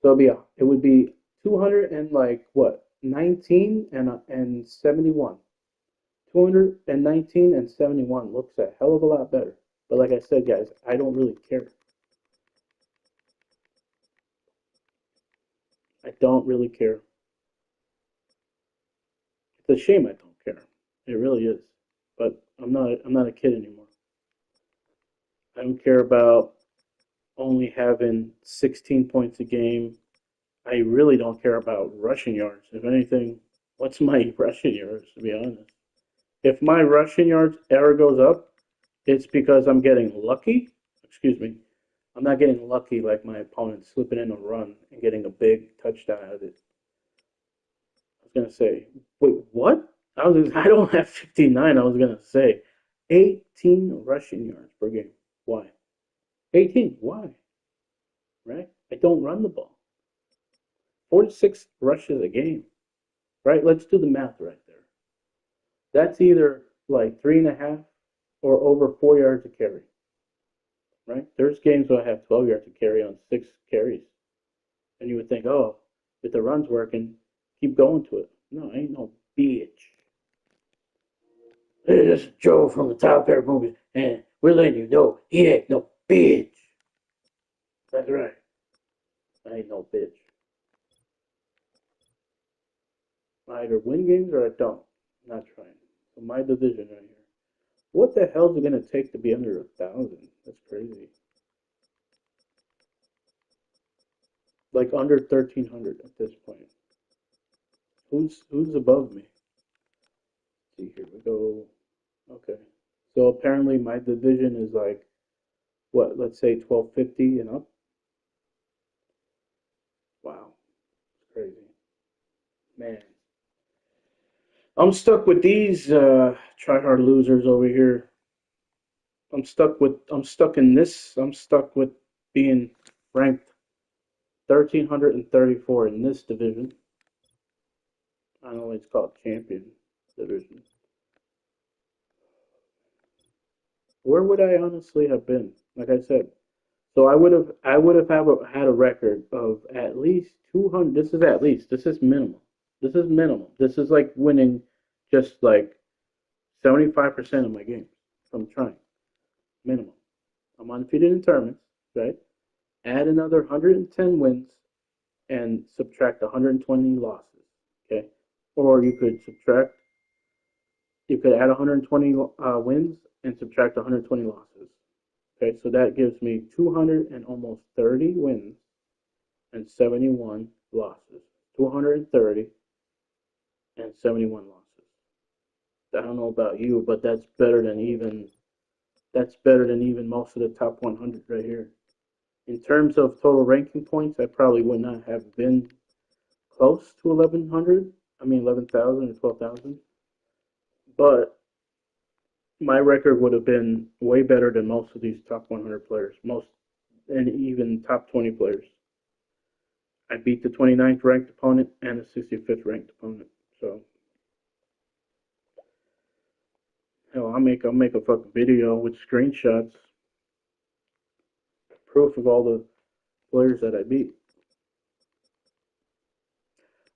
So it would be 200 and like what? 19 and 71. 219 and 71 looks a hell of a lot better. But like I said, guys, I don't really care. I don't really care. It's a shame I don't care. It really is. But I'm not a kid anymore. I don't care about only having 16 points a game. I really don't care about rushing yards. If anything, what's my rushing yards, to be honest? If my rushing yards ever goes up, it's because I'm getting lucky. Excuse me. I'm not getting lucky like my opponent slipping in a run and getting a big touchdown out of it. I was gonna say, wait, what? I don't have 59. I was gonna say 18 rushing yards per game. Why? 18. Why? Right? I don't run the ball. 46 rushes a game. Right? Let's do the math right there. That's either like 3.5 or over 4 yards a carry. Right? There's games where I have 12 yards a carry on 6 carries. And you would think, oh, if the run's working, keep going to it. No, I ain't no bitch. Hey, this is Joe from the Top Pair Movies, and we're letting you know he ain't no bitch. That's right. I ain't no bitch. I either win games or I don't. I'm not trying. So my division right here. What the hell is it gonna take to be under 1,000? That's crazy. Like under 1,300 at this point. Who's above me? Let's see, here we go. Okay. So apparently my division is like what? Let's say 1,250 and up. Wow, it's crazy, man. I'm stuck with these try hard losers over here. I'm stuck with being ranked 1,334 in this division. I know it's called champion division. Where would I honestly have been? Like I said, so had a record of at least 200. This is at least. This is minimum. This is minimum. This is like winning just like 75% of my games from trying. Minimum. I'm undefeated in tournaments, right? Add another 110 wins and subtract 120 losses, okay? Or you could add 120 wins and subtract 120 losses. Okay, so that gives me 200 and almost 30 wins and 71 losses. 230 and 71 losses. I don't know about you, but that's better than even most of the top 100 right here. In terms of total ranking points, I probably would not have been close to 1,100. I mean 11,000 or 12,000. But my record would have been way better than most of these top 100 players, most and even top 20 players. I beat the 29th ranked opponent and the 65th ranked opponent. So hell, I'll make a fucking video with screenshots, proof of all the players that I beat.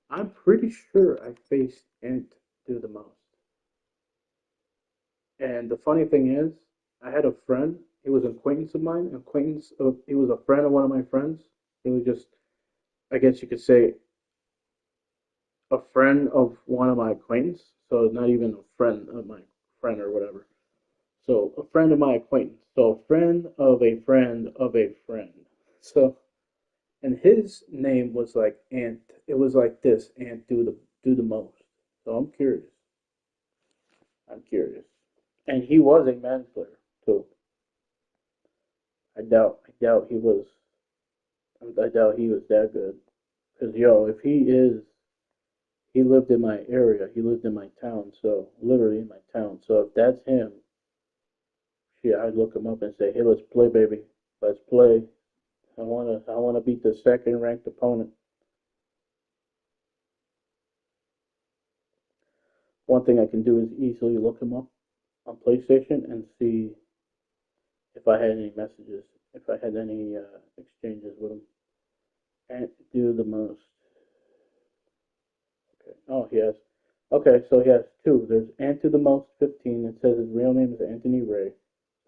I'm pretty sure I faced Ant do the most. And the funny thing is, I had a friend. He was an acquaintance of mine. He was a friend of one of my friends. He was just, I guess you could say, a friend of one of my acquaintance. So not even a friend of my friend or whatever. So a friend of my acquaintance. So a friend of a friend of a friend. So and his name was like Ant. It was like this. Ant do the most. So I'm curious. I'm curious. And he was a man player too. I doubt he was that good. Cause yo, if he is, he lived in my area. He lived in my town. So literally in my town. So if that's him, shit, I'd look him up and say, hey, let's play, baby. Let's play. I wanna beat the second ranked opponent. One thing I can do is easily look him up on PlayStation and see if I had any messages, if I had any exchanges with him. And do the most. Okay. Oh, he has. Okay, so he has two. There's Ant to the most 15. It says his real name is Anthony Ray.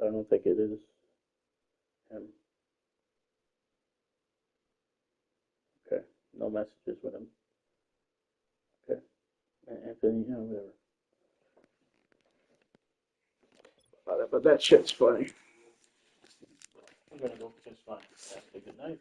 I don't think it is him. Okay. No messages with him. Okay. Anthony, yeah, whatever. But that shit's funny. I'm gonna go kiss my say good night.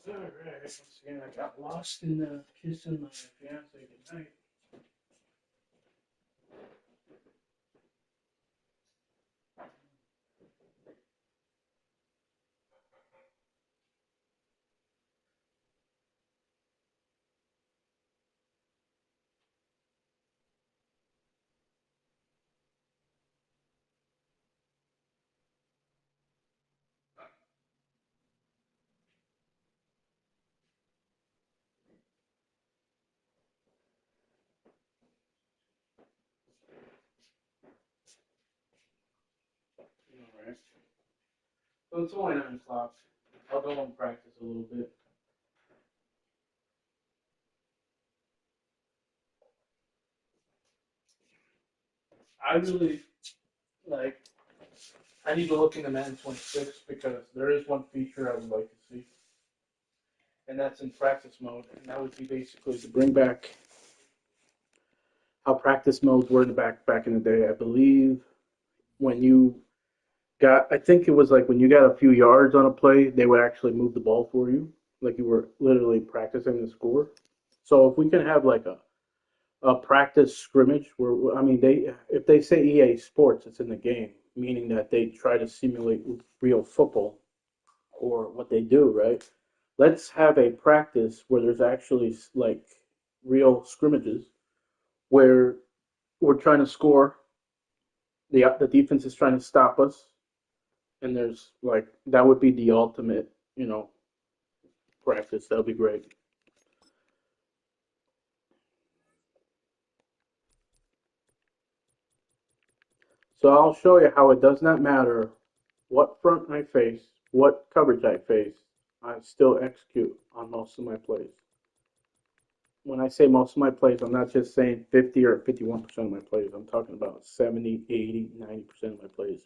Alright, once again, I got lost in kissing my fiance goodnight. Alright. So it's only 9 o'clock. I'll go and practice a little bit. I really like. I need to look into Madden 26 because there is one feature I would like to see, and that's in practice mode. And that would be basically to bring back how practice modes were in the back in the day. I believe when you got, I think it was like when you got a few yards on a play, they would actually move the ball for you, like you were literally practicing the score. So if we can have like a practice scrimmage where I mean they if they say EA Sports, it's in the game, meaning that they try to simulate real football or what they do, right? Let's have a practice where there's actually like real scrimmages where we're trying to score, the defense is trying to stop us, and there's like that would be the ultimate, practice. That would be great. So I'll show you how it does not matter what front I face, what coverage I face, I still execute on most of my plays. When I say most of my plays, I'm not just saying 50 or 51% of my plays. I'm talking about 70, 80, 90% of my plays.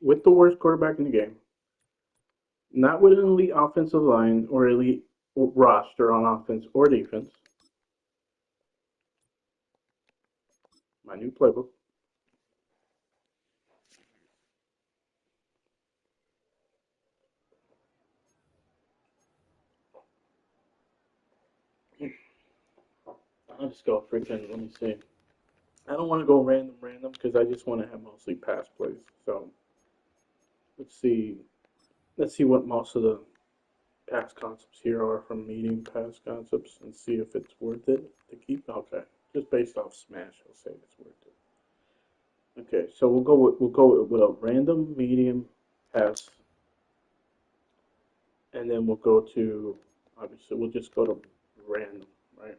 With the worst quarterback in the game, not with an elite offensive line or elite roster on offense or defense. My new playbook. I'll just go freaking, let me see. I don't want to go random because I just want to have mostly pass plays. So let's see. Let's see what most of the pass concepts here are from medium pass concepts and see if it's worth it to keep. Okay, just based off smash, I'll say it's worth it. Okay, so we'll go with a random medium pass, and then we'll go to obviously we'll just go to random, right?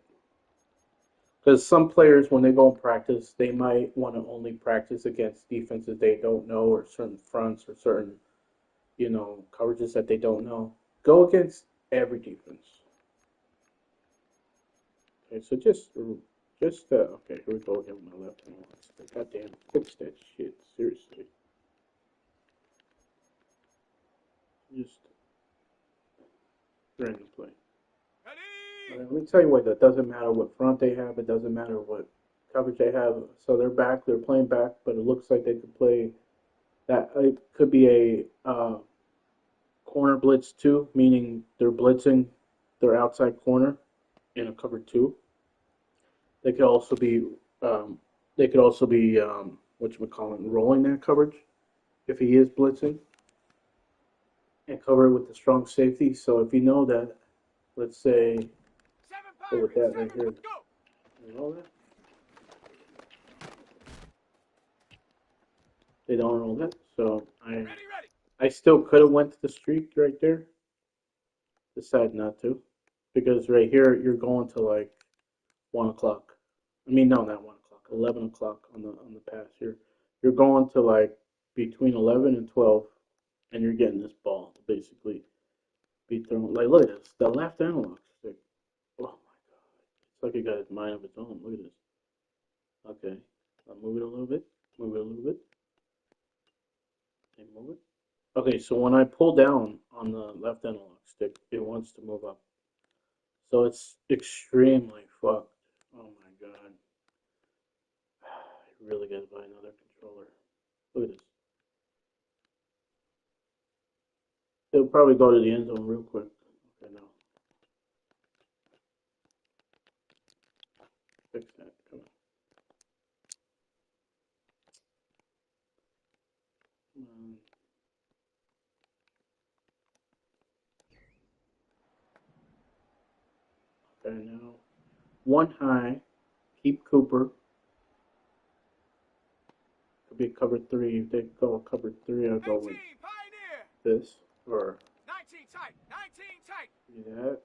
Because some players, when they go and practice, they might want to only practice against defenses they don't know, or certain fronts, or certain coverages that they don't know. Go against every defense. Okay, so okay, here we go again with my left hand. Goddamn, fix that shit, seriously. Just random play. Let me tell you what, that doesn't matter what front they have, it doesn't matter what coverage they have. So they're playing back, but it looks like they could play that. It could be a corner blitz too, meaning they're blitzing their outside corner in a cover two. They could also be um, whatchamacallit, rolling that coverage if he is blitzing and cover it with the strong safety. So if you know that, let's say, go with that right here. You know that? They don't roll that, so I still could have went to the streak right there. Decided not to, because right here you're going to like 1 o'clock. I mean, no, not 1 o'clock. 11 o'clock on the pass here. You're going to like between 11 and 12, and you're getting this ball to basically be thrown. Like, look at this. The left analog stick. Oh my god, it's like it got its mind of its own. Look at this. Okay, I'll move it a little bit. Move it a little bit. And move it. Okay, so when I pull down on the left analog stick, it wants to move up. So it's extremely fucked. Oh my god. I really gotta buy another controller. Look at this. probably go to the end zone real quick. Okay, now. Fix that. Come on. Come on. Okay, now. One high. Keep Cooper. Could be cover 3. If they go cover 3, I'll go with this. Or
19 tight. 19 tight.
do that.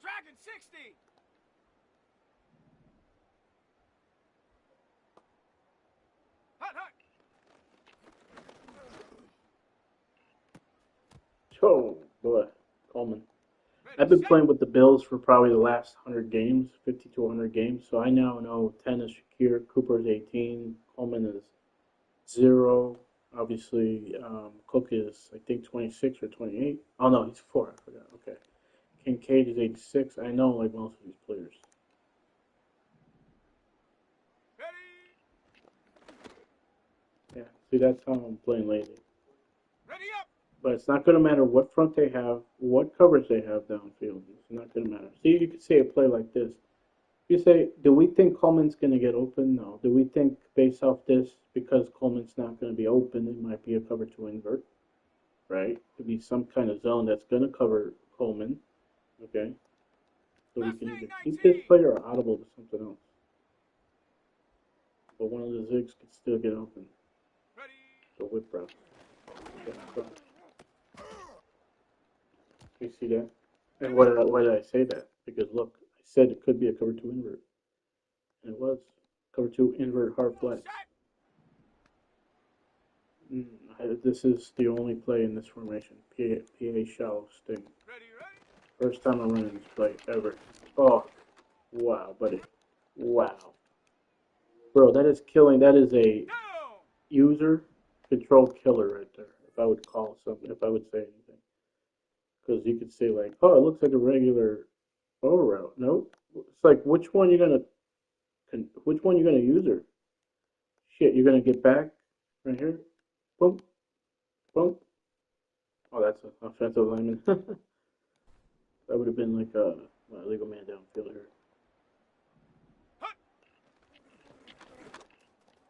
Dragon 60. Hut, hut.
Oh, boy. Coleman. I've been playing with the Bills for probably the last 100 games, 50 to 100 games. So I now know 10 is Shakir, Cooper is 18, Coleman is 0. Obviously, Cook is, I think, 26 or 28. Oh, no, he's 4. I forgot. Okay. Kincaid is 86. I know, like, most of these players. Yeah, see, that's how I'm playing lately.
Ready up.
But it's not going to matter what front they have, what coverage they have downfield. It's not going to matter. See, you could say a play like this. You say, do we think Coleman's going to get open? No. Do we think, based off this, because Coleman's not going to be open, it might be a cover 2 invert, right? It could be some kind of zone that's going to cover Coleman, okay? So we can either keep this player or audible to something else. But one of the zigs could still get open. So whip route. Okay, you see that? And why did I say that? Because look, I said it could be a cover 2 invert. And it was. Cover 2 invert hard flex. This is the only play in this formation. PA shallow sting. First time I'm running this play ever. Oh, wow, buddy. Wow. Bro, that is killing. That is a user control killer right there. If I would call something, if I would say anything. Because you could say like, oh, it looks like a regular over route. Nope. It's like which one you gonna user? Shit, you're gonna get back right here. Boom, boom. Oh, that's an offensive lineman. That would have been like a legal man downfield here.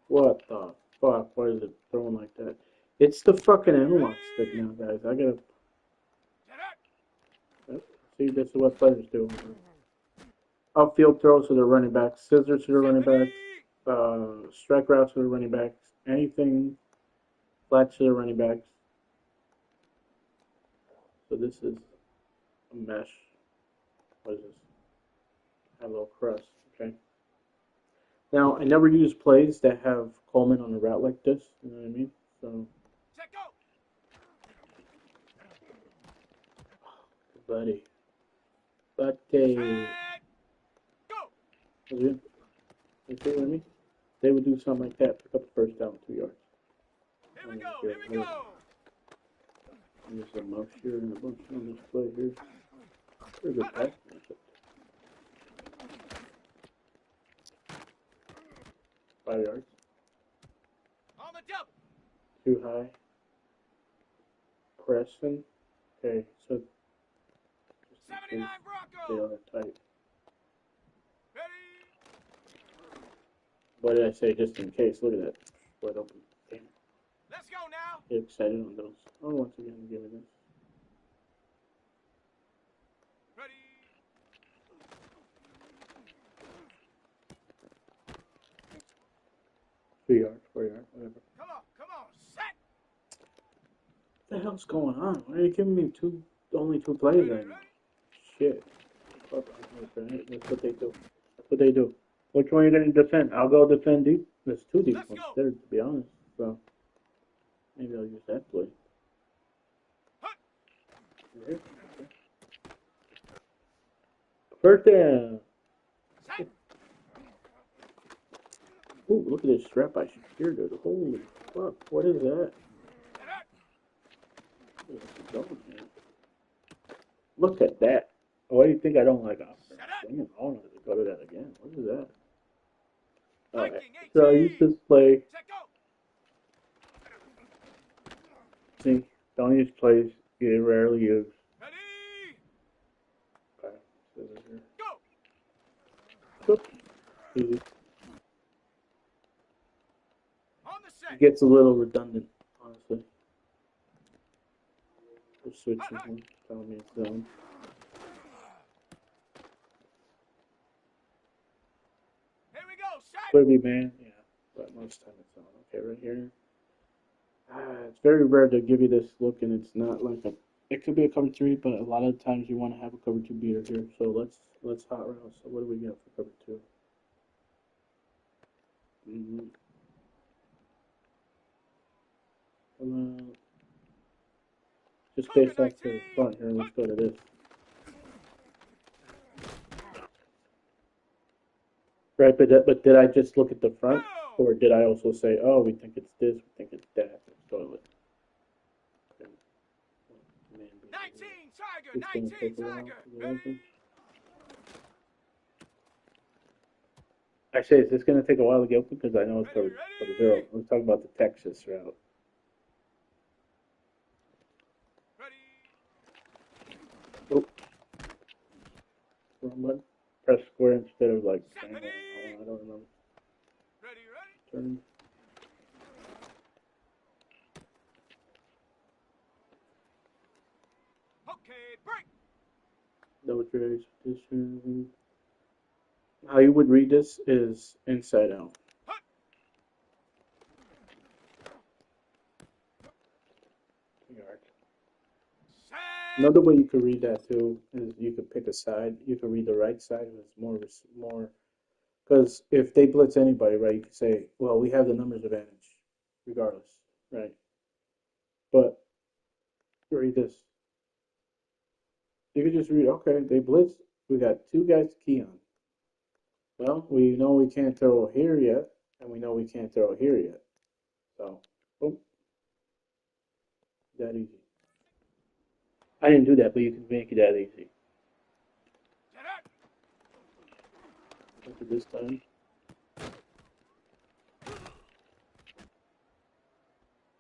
What the fuck? Why is it throwing like that? It's the fucking analog stick now, guys. I gotta. See, this is what players do. Outfield throws to the running backs, scissors to the running backs, strike routes to the running backs, anything flat to the running backs. So this is a mesh. What is this? Hello crust. Okay. Now I never use plays that have Coleman on a route like this. You know what I mean? So. Buddy. You see what I mean? They would do something like that, pick up the first down 2 yards.
Here we go.
There's a mouse here and a bunch on this play here. Pretty good pass. 5 yards.
On the double.
Too high. Pressing. Okay, so
79
they
Broncos.
are tight.
Ready.
What did I say just in case? Look at that. Wide open. Damn.
Let's go now.
Get excited on those. Oh, once again, give me this.
Ready.
3 yards, 4 yards, whatever.
Come on, set.
What the hell's going on? Why are you giving me only two plays right now? Shit. That's what they do. That's what they do. Which one are you going to defend? I'll go defend deep. There's 2 deep ones there, to be honest. So, maybe I'll use that play. Okay. First down. Ooh, look at this strap by Shakir, dude. Holy fuck. What is that? Look at that. Why do you think I don't like offense? Damn, I want to go to that again. What is that? Alright, so I use this play. See, don't use plays. You rarely use.
Ready?
Okay. So they're here.
Go.
Oop. Easy.
On the set.
It gets a little redundant, honestly. We're switching one. Telling me it's zone.
Here we go. Set.
Could be man, yeah. But most time it's zone. Okay, right here. It's very rare to give you this look, and it's not like a. It could be a cover 3, but a lot of times you want to have a cover 2 beater here. So let's hot route. So what do we get for cover 2? Just based off the front here, let's go to this. Right, but did I just look at the front, or did I also say, oh, we think it's this, we think it's that? Let's go with.
19 Tiger.
It's gonna
19
take a while
Tiger.
to get
Ready?
open. I say, is this going to take a while to get open? Because I know it's covered 0. Let's talk about the Texas route.
Ready?
Oh. Wrong button. Press square instead of like
Set.
triangle. I don't remember.
Ready?
Turn.
Okay, break.
No trades. Position. How you would read this is inside out. Another way you could read that too is you could pick a side. You could read the right side. It's more because if they blitz anybody, right, you could say, well, we have the numbers advantage, regardless, right? But read this. You could just read, okay, they blitz. We got 2 guys to key on. Well, we know we can't throw here yet, and we know we can't throw here yet. So, boom. That easy. I didn't do that, but you can make it that easy. Look at this time.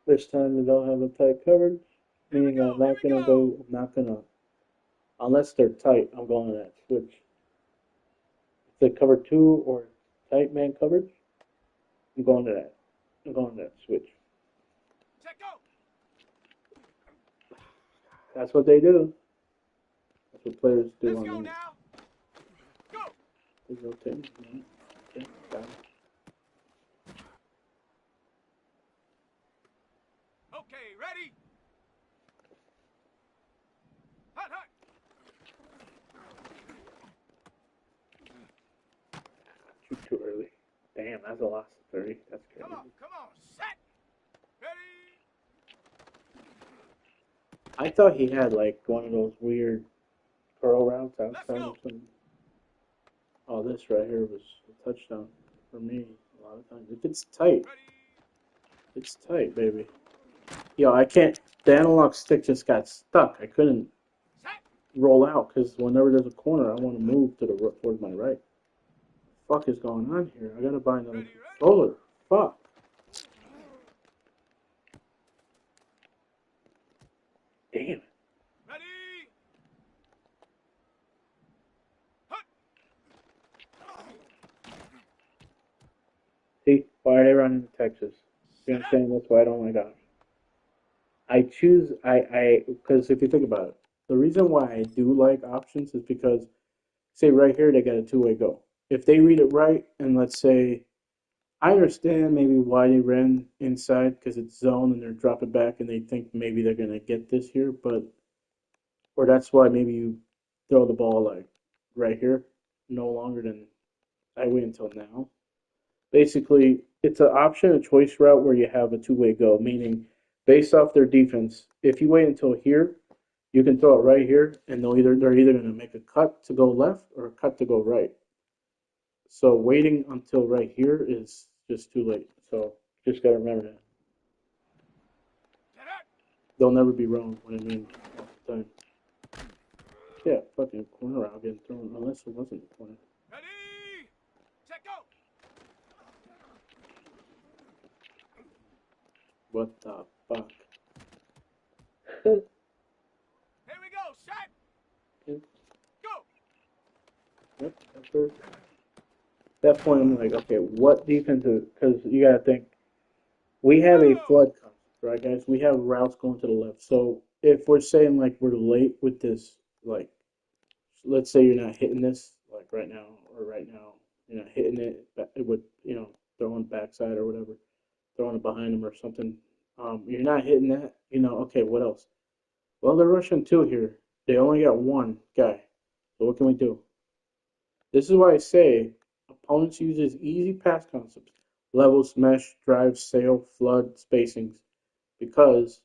This time we don't have a tight coverage, meaning I'm not gonna, unless they're tight, I'm going to that switch. If they cover 2 or tight man coverage, I'm going to that. I'm going to that switch. That's what they do. That's what players do
Let's
on
go
there.
now. Go.
They rotate. Okay, got it.
Okay, ready? Hot, hot.
Too early. Damn, that's a loss of 30. That's crazy.
Come on. Set. Ready?
I thought he had like one of those weird curl routes outside or something. Oh, this right here was a touchdown for me a lot of times. If it's tight, it's tight, baby. Yo, I can't. The analog stick just got stuck. I couldn't roll out because whenever there's a corner, I want to move to the towards my right. What the fuck is going on here? I gotta buy another controller. Fuck. Damn it.
Ready?
See, why are they running to Texas? You know what I'm saying? That's why I don't like ours. I choose, because if you think about it, the reason why I do like options is because, say right here, they got a 2-way go. If they read it right, and let's say, I understand maybe why they ran inside, because it's zone and they're dropping back and they think maybe they're going to get this here, but, or that's why maybe you throw the ball like right here, no longer than I wait until now. Basically, it's an option, a choice route where you have a 2-way go, meaning based off their defense, if you wait until here, you can throw it right here, and they're either going to make a cut to go left or a cut to go right. So waiting until right here is just too late. So just got to remember that. They'll never be wrong when I mean all the time. Yeah, fucking corner route getting thrown, unless it wasn't a corner.
Ready? Set, go.
What the fuck?
Here we go. Set.
Yep.
Go.
Yep. At that point, I'm like, okay, what defense is? Because you gotta think, we have a flood concept, right, guys? We have routes going to the left. So if we're saying like we're late with this, like, let's say you're not hitting this, like right now, or right now, you're not hitting it with, throwing backside or whatever, throwing it behind them or something. You're not hitting that, okay, what else? Well, they're rushing two here. They only got one guy. So what can we do? This is why I say opponents uses easy pass concepts, level, smash, drive, sail, flood, spacings, because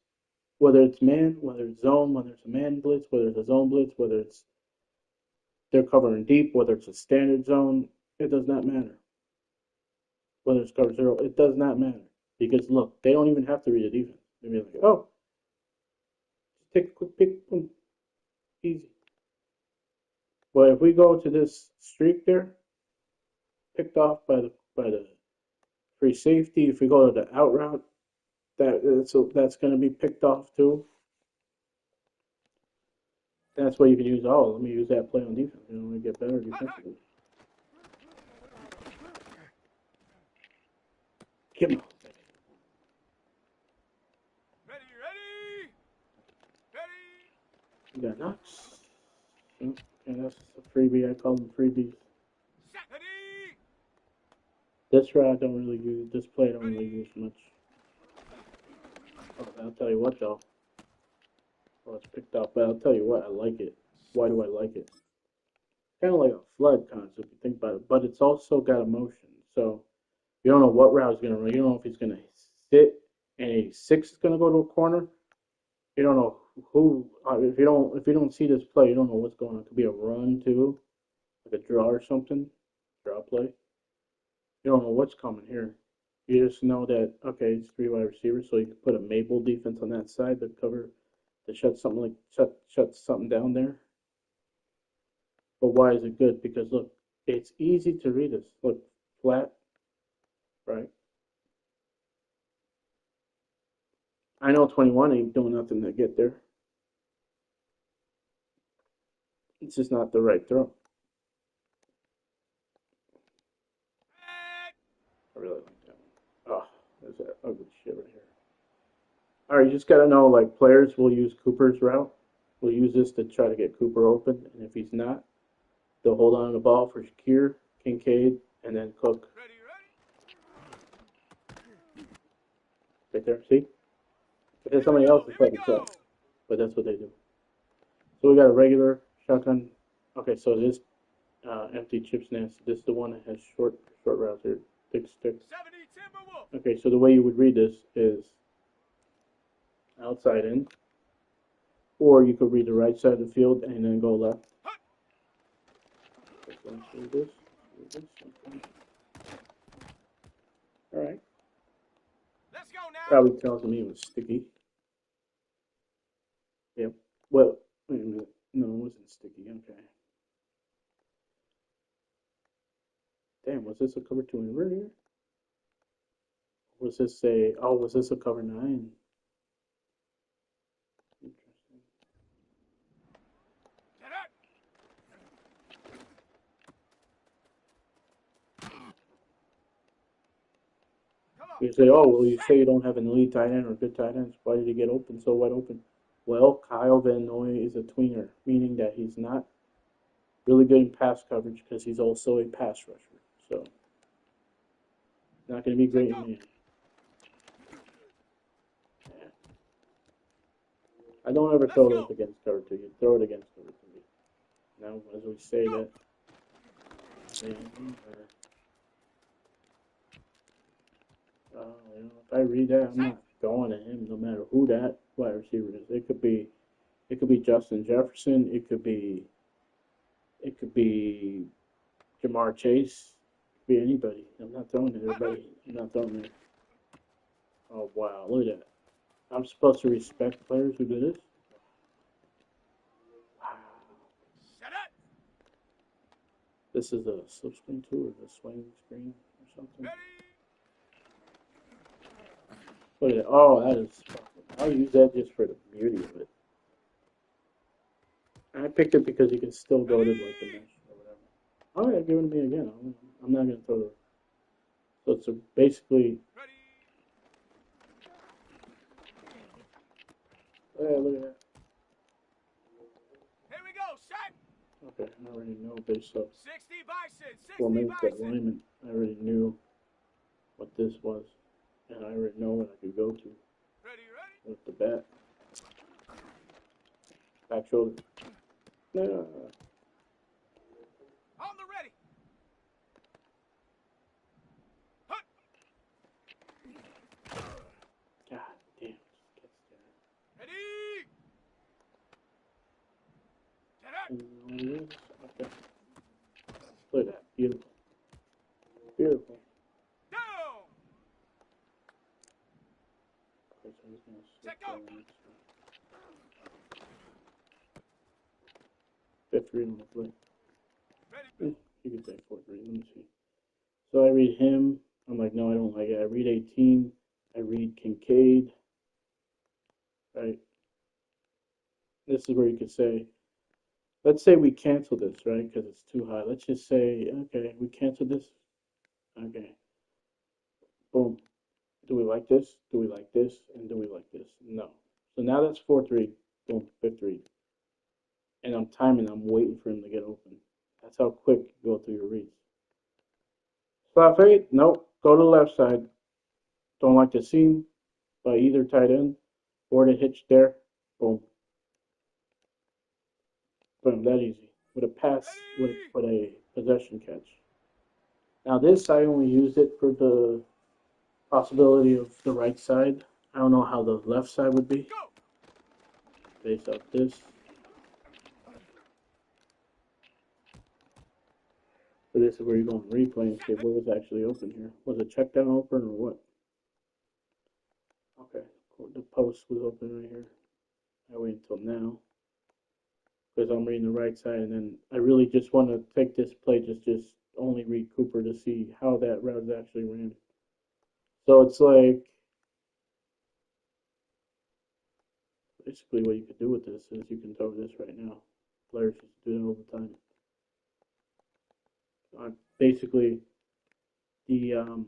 whether it's man, whether it's zone, whether it's a man blitz, whether it's a zone blitz, whether it's they're covering deep, whether it's a standard zone, it does not matter. Whether it's cover zero, it does not matter. Because look, they don't even have to read the defense. They'll be like, oh, just take a quick pick, boom, easy. But if we go to this streak there, picked off by the free safety, if we go to the out route, that's going to be picked off too. That's why you can use, let me use that play on defense. We get better defensively. Come on.
Ready.
We got Knox. And that's a freebie. I call them freebies.
Set. Ready.
This route I don't really use. This play I don't really use much. Oh, I'll tell you what though. Oh, it's picked up, but I'll tell you what, I like it. Why do I like it? Kind of like a flood concept if you think about it, but it's also got a motion. So you don't know what route he's gonna run. You don't know if he's gonna sit and a 6 is gonna go to a corner. You don't know who. If you don't see this play, you don't know what's going on. It could be a run too, like a draw or something. Draw play. You don't know what's coming here. You just know that, okay, it's 3 wide receivers, so you can put a Mabel defense on that side to cover, to shut something down there. But why is it good? Because look, it's easy to read this. Look, flat, right? I know 21 ain't doing nothing to get there. It's just not the right throw. I really like that one. Oh, there's that ugly shit right here. All right, you just got to know, like, players will use Cooper's route. We'll use this to try to get Cooper open, and if he's not, they'll hold on to the ball for Shakir, Kincaid, and then Cook. Right there, see? If there's somebody else, it's like a truck, but that's what they do. So we got a regular shotgun. Okay, so this empty chip nest. This is the one that has short routes here, thick sticks. Okay, so the way you would read this is outside in, or you could read the right side of the field and then go left. Okay. All right.
Let's go now.
Probably tells me it was sticky. Yep. Well, wait a minute. No, it wasn't sticky. Okay. Damn, was this a cover 2 invert here? Was this was this a cover 9? Interesting. You say, oh, well, you say you don't have an elite tight end or good tight ends. Why did he get open so wide open? Well, Kyle Van Noy is a tweener, meaning that he's not really good in pass coverage because he's also a pass rusher. So, not going to be great in man. Yeah. I don't ever throw this against cover 2. You throw it against cover 3. Now, as we say that, if I read that, I'm not going to him, no matter who that wide receiver is. It could be Justin Jefferson. It could be Jamar Chase. It could be anybody. I'm not throwing everybody. I'm not throwing there. Oh wow, look at that. I'm supposed to respect players who do this. Wow. This is a slip screen too, or the swing screen or something. Look at that. Oh, that is fucking I'll use that just for the beauty of it. I picked it because you can still go to like the mesh or whatever. Oh yeah, give it to me again. I'm not gonna throw it. So it's basically. Oh yeah, look at that.
Here we go, set.
Okay, I already know based off
60 bison, 60
formation
bison.
alignment. I already knew what this was, and I already know what I could go to
Ready.
with the bat. Back shoulder. No.
On the ready. Hut.
God damn, just gets there.
Ready. Get up.
Okay. Look at that. Beautiful. Beautiful.
Down.
Okay, so he's gonna
Check
stick
out.
there next time. Fifth read on the play.
Ready.
You could say fourth read. Let me see. So I read him. I'm like, no, I don't like it. I read 18. I read Kincaid. Right. This is where you could say, let's say we cancel this, right? Because it's too high. Let's just say, okay, we cancel this. Okay. Boom. Do we like this? Do we like this? And do we like this? No. So now that's fourth read. Boom. Fifth read. And I'm timing. I'm waiting for him to get open. That's how quick you go through your reads. Slot fade? Nope. Go to the left side. Don't like the seam by either tight end or the hitch there. Boom. Boom. That easy. With a pass, with a possession catch. Now this, I only used it for the possibility of the right side. I don't know how the left side would be.
Go.
Based off this. So this is where you're going to replay and see what was actually open here. Was it check down open or what? Okay, cool. The post was open right here. I wait until now because I'm reading the right side, and then I really just want to take this play, just only read Cooper to see how that route actually ran. So it's like basically what you could do with this is you can throw this right now. Players just do it all the time. Basically, the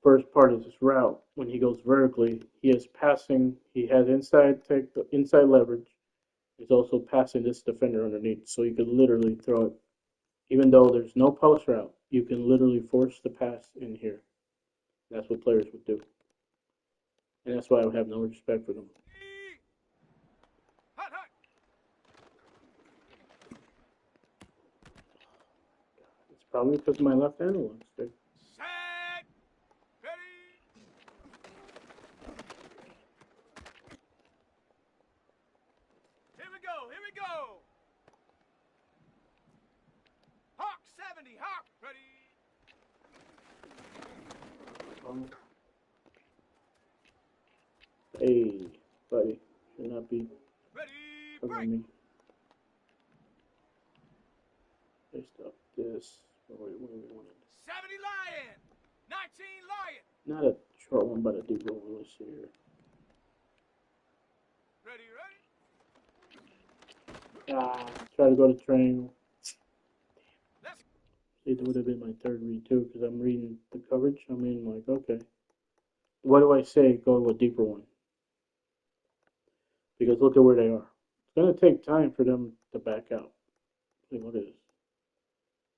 first part of this route, when he goes vertically, he is passing. He has inside leverage. He's also passing this defender underneath, so you could literally throw it. Even though there's no post route, you can literally force the pass in here. That's what players would do, and that's why I have no respect for them.
Hut.
It's probably because of my left analog stick.
Set. Ready. Here we go. Hawk 70, Hawk. Ready.
Hey, buddy, should not be
Ready.
covering me. Based off this, what do we want?
70 Lion. 19 Lion.
Not a short one, but a deep roll. Let's see here.
Ready.
Try to go to triangle.
Let's
See, it would have been my third read too, because I'm reading the coverage. I mean, like, okay. What do I say? Go to a deeper one. Because look at where they are. It's going to take time for them to back out. See, look at this. It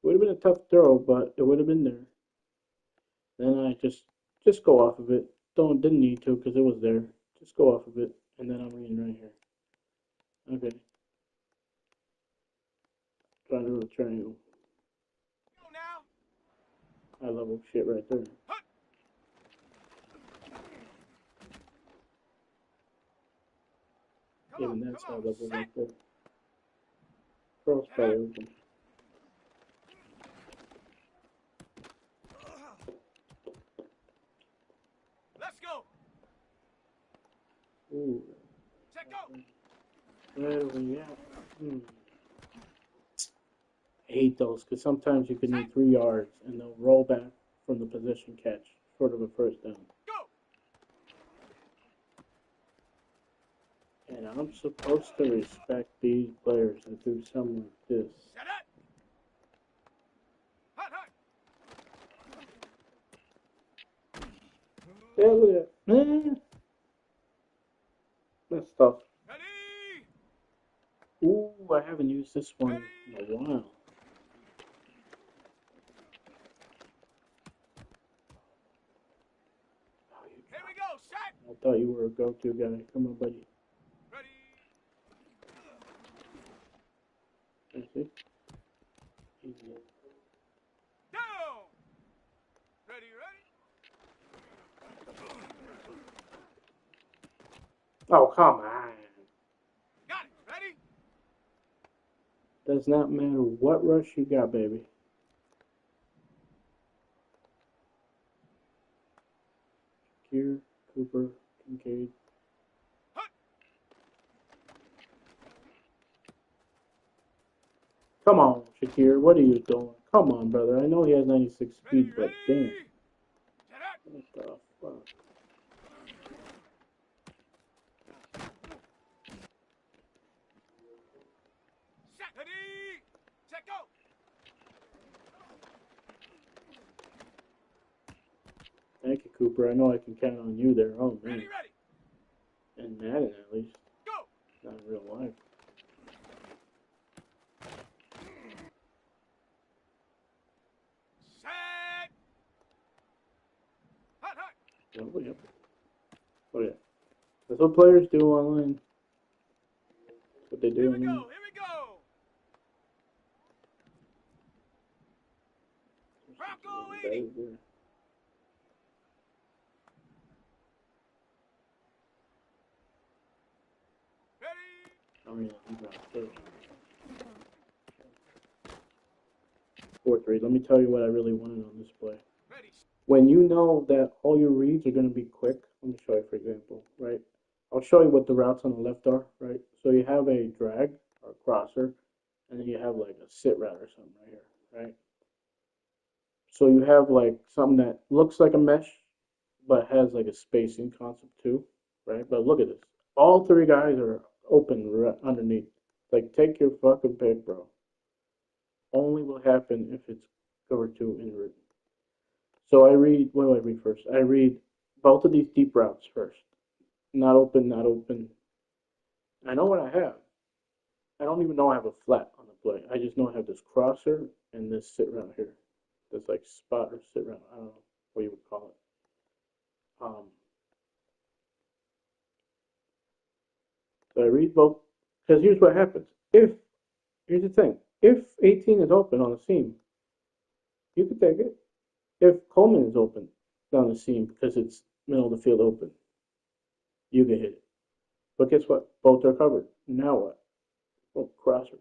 would have been a tough throw, but it would have been there. Then I just go off of it. Didn't need to because it was there. Just go off of it, and then I'm reading right here. Okay. Trying to do a triangle.
go now.
High level shit right there.
Hut.
Even that's high level
Set.
right there. Cross probably open.
Let's go.
Ooh.
Check go.
Where are we at? I hate those because sometimes you can need 3 yards and they'll roll back from the position catch, short of a first down.
Go.
Yeah, I'm supposed to respect these players that do something like this.
Set it. Hot, hot.
Yeah, look at that. That's tough.
Ready.
Ooh, I haven't used this one in a while.
Here we go. Set.
I thought you were a go-to guy. Come on, buddy.
Ready.
That's it. Easy.
Down. Ready, ready.
Oh, come on.
Got it. Ready.
Does not matter what rush you got, baby. Shakir, Cooper, Kincaid.
Hut.
Come on, Shakir. What are you doing? Come on, brother. I know he has 96 speed, but damn.
Set up.
What the fuck?
Set. Ready. Set, go.
Thank you, Cooper. I know I can count on you there. Oh, man.
Ready, ready.
And Madden, at least.
Go.
Not in real life.
Set. Hot, hot.
Oh, yeah. Oh, yeah. That's what players do online. That's what they do
Here we
online.
go. Here we go. Bronco 80.
That is there.
Ready.
Oh, yeah. He's not first. 4-3. Let me tell you what I really wanted on this play.
Ready.
When you know that all your reads are going to be quick, let me show you, for example, right? I'll show you what the routes on the left are, right? So you have a drag or crosser, and then you have like a sit route or something right here, right? So you have like something that looks like a mesh, but has like a spacing concept too, right? But look at this. All three guys are open underneath. Like, take your fucking pick, bro. Only will happen if it's cover 2 in route. So I read, what do I read first? I read both of these deep routes first. Not open, not open. I know what I have. I don't even know I have a flat on the play. I just know I have this crosser and this sit route here. This like spot or sit route. I don't know what you would call it. So I read both. Because here's what happens. Here's the thing. If 18 is open on the seam, you could take it. If Coleman is open down the seam because it's middle of the field open, you can hit it. But guess what? Both are covered. Now what? Well, crosser.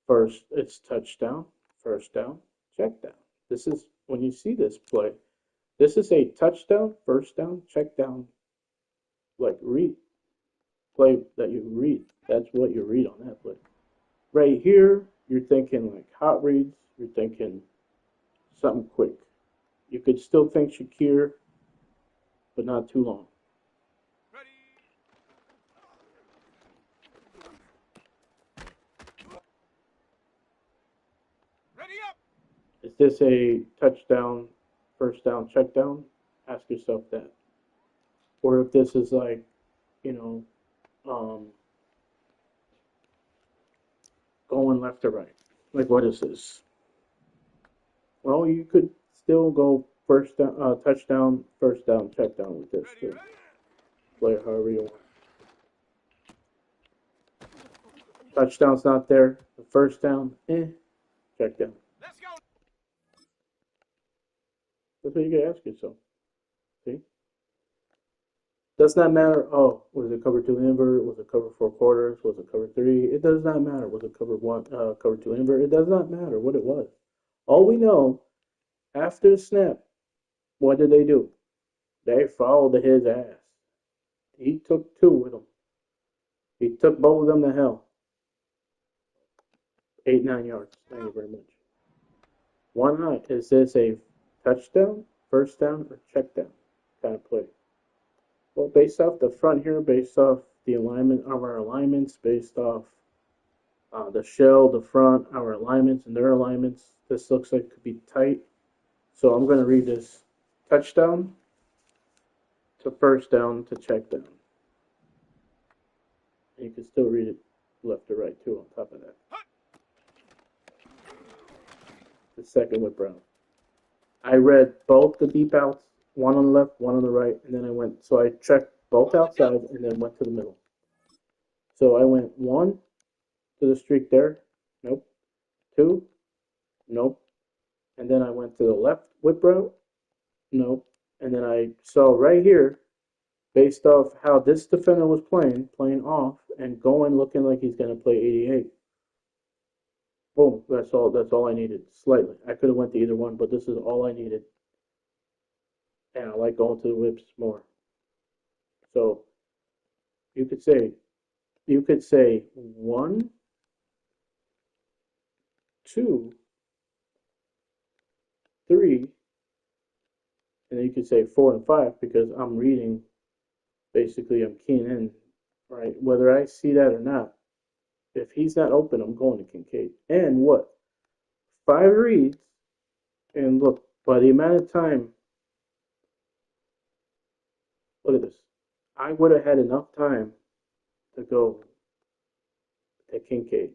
First, it's touchdown, first down, check down. This is, when you see this play, this is a touchdown, first down, check down, like read. Play that you read. That's what you read on that play. Right here, you're thinking like hot reads. You're thinking something quick. You could still think Shakir, but not too long.
Ready. Ready up.
Is this a touchdown, first down, check down? Ask yourself that. Or if this is like, you know, going left or right. Like, what is this? Well, you could still go first down, touchdown, first down, check down with this
Ready,
too.
ready.
Play it however you want. Touchdown's not there. The first down, check down.
Let's go.
That's what you gotta ask yourself. See? Does not matter. Oh, was it cover 2 invert? Was it cover 4 quarters? Was it cover 3? It does not matter. Was it cover 1, cover 2 invert? It does not matter what it was. All we know, after the snap, what did they do? They followed his ass. He took 2 with him. He took both of them to hell. 8, 9 yards. Thank you very much. Why not? Is this a touchdown, first down, or check down kind of play? Well, based off the front here, based off the alignment of our alignments based off the shell, the front, our alignments, and their alignments. This looks like it could be tight. So I'm going to read this touchdown to first down to check down. And you can still read it left to right too on top of that. The second whip route. I read both the deep outs, one on the left, one on the right, and then I went, so I checked both outside and then went to the middle. So I went 1 to the streak there, nope. 2, nope. And then I went to the left whip route, nope. And then I saw right here, based off how this defender was playing off and going looking like he's going to play 88. Boom, that's all I needed, slightly. I could have went to either one, but this is all I needed. And I like going to the whips more. So you could say 1, 2, 3, and then you could say 4 and 5 because I'm reading, basically I'm keying in, right? Whether I see that or not, if he's not open, I'm going to Kincaid. And what? 5 reads, and look, by the amount of time, look at this. I would have had enough time to go to Kincaid.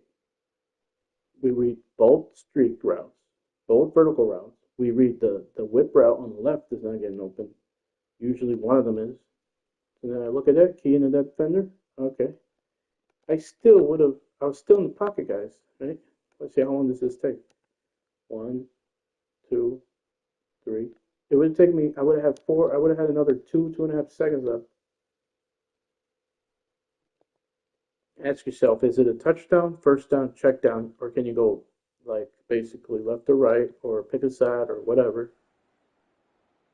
We read both streak routes, both vertical routes. We read the whip route on the left is not getting open. Usually one of them is. And then I look at that, key into that defender. Okay. I was still in the pocket, guys, right? Let's see how long does this take. 1, 2, 3. It would take me, I would have had another 2.5 seconds left. Ask yourself, is it a touchdown, first down, check down, or can you go like basically left or right or pick a side or whatever?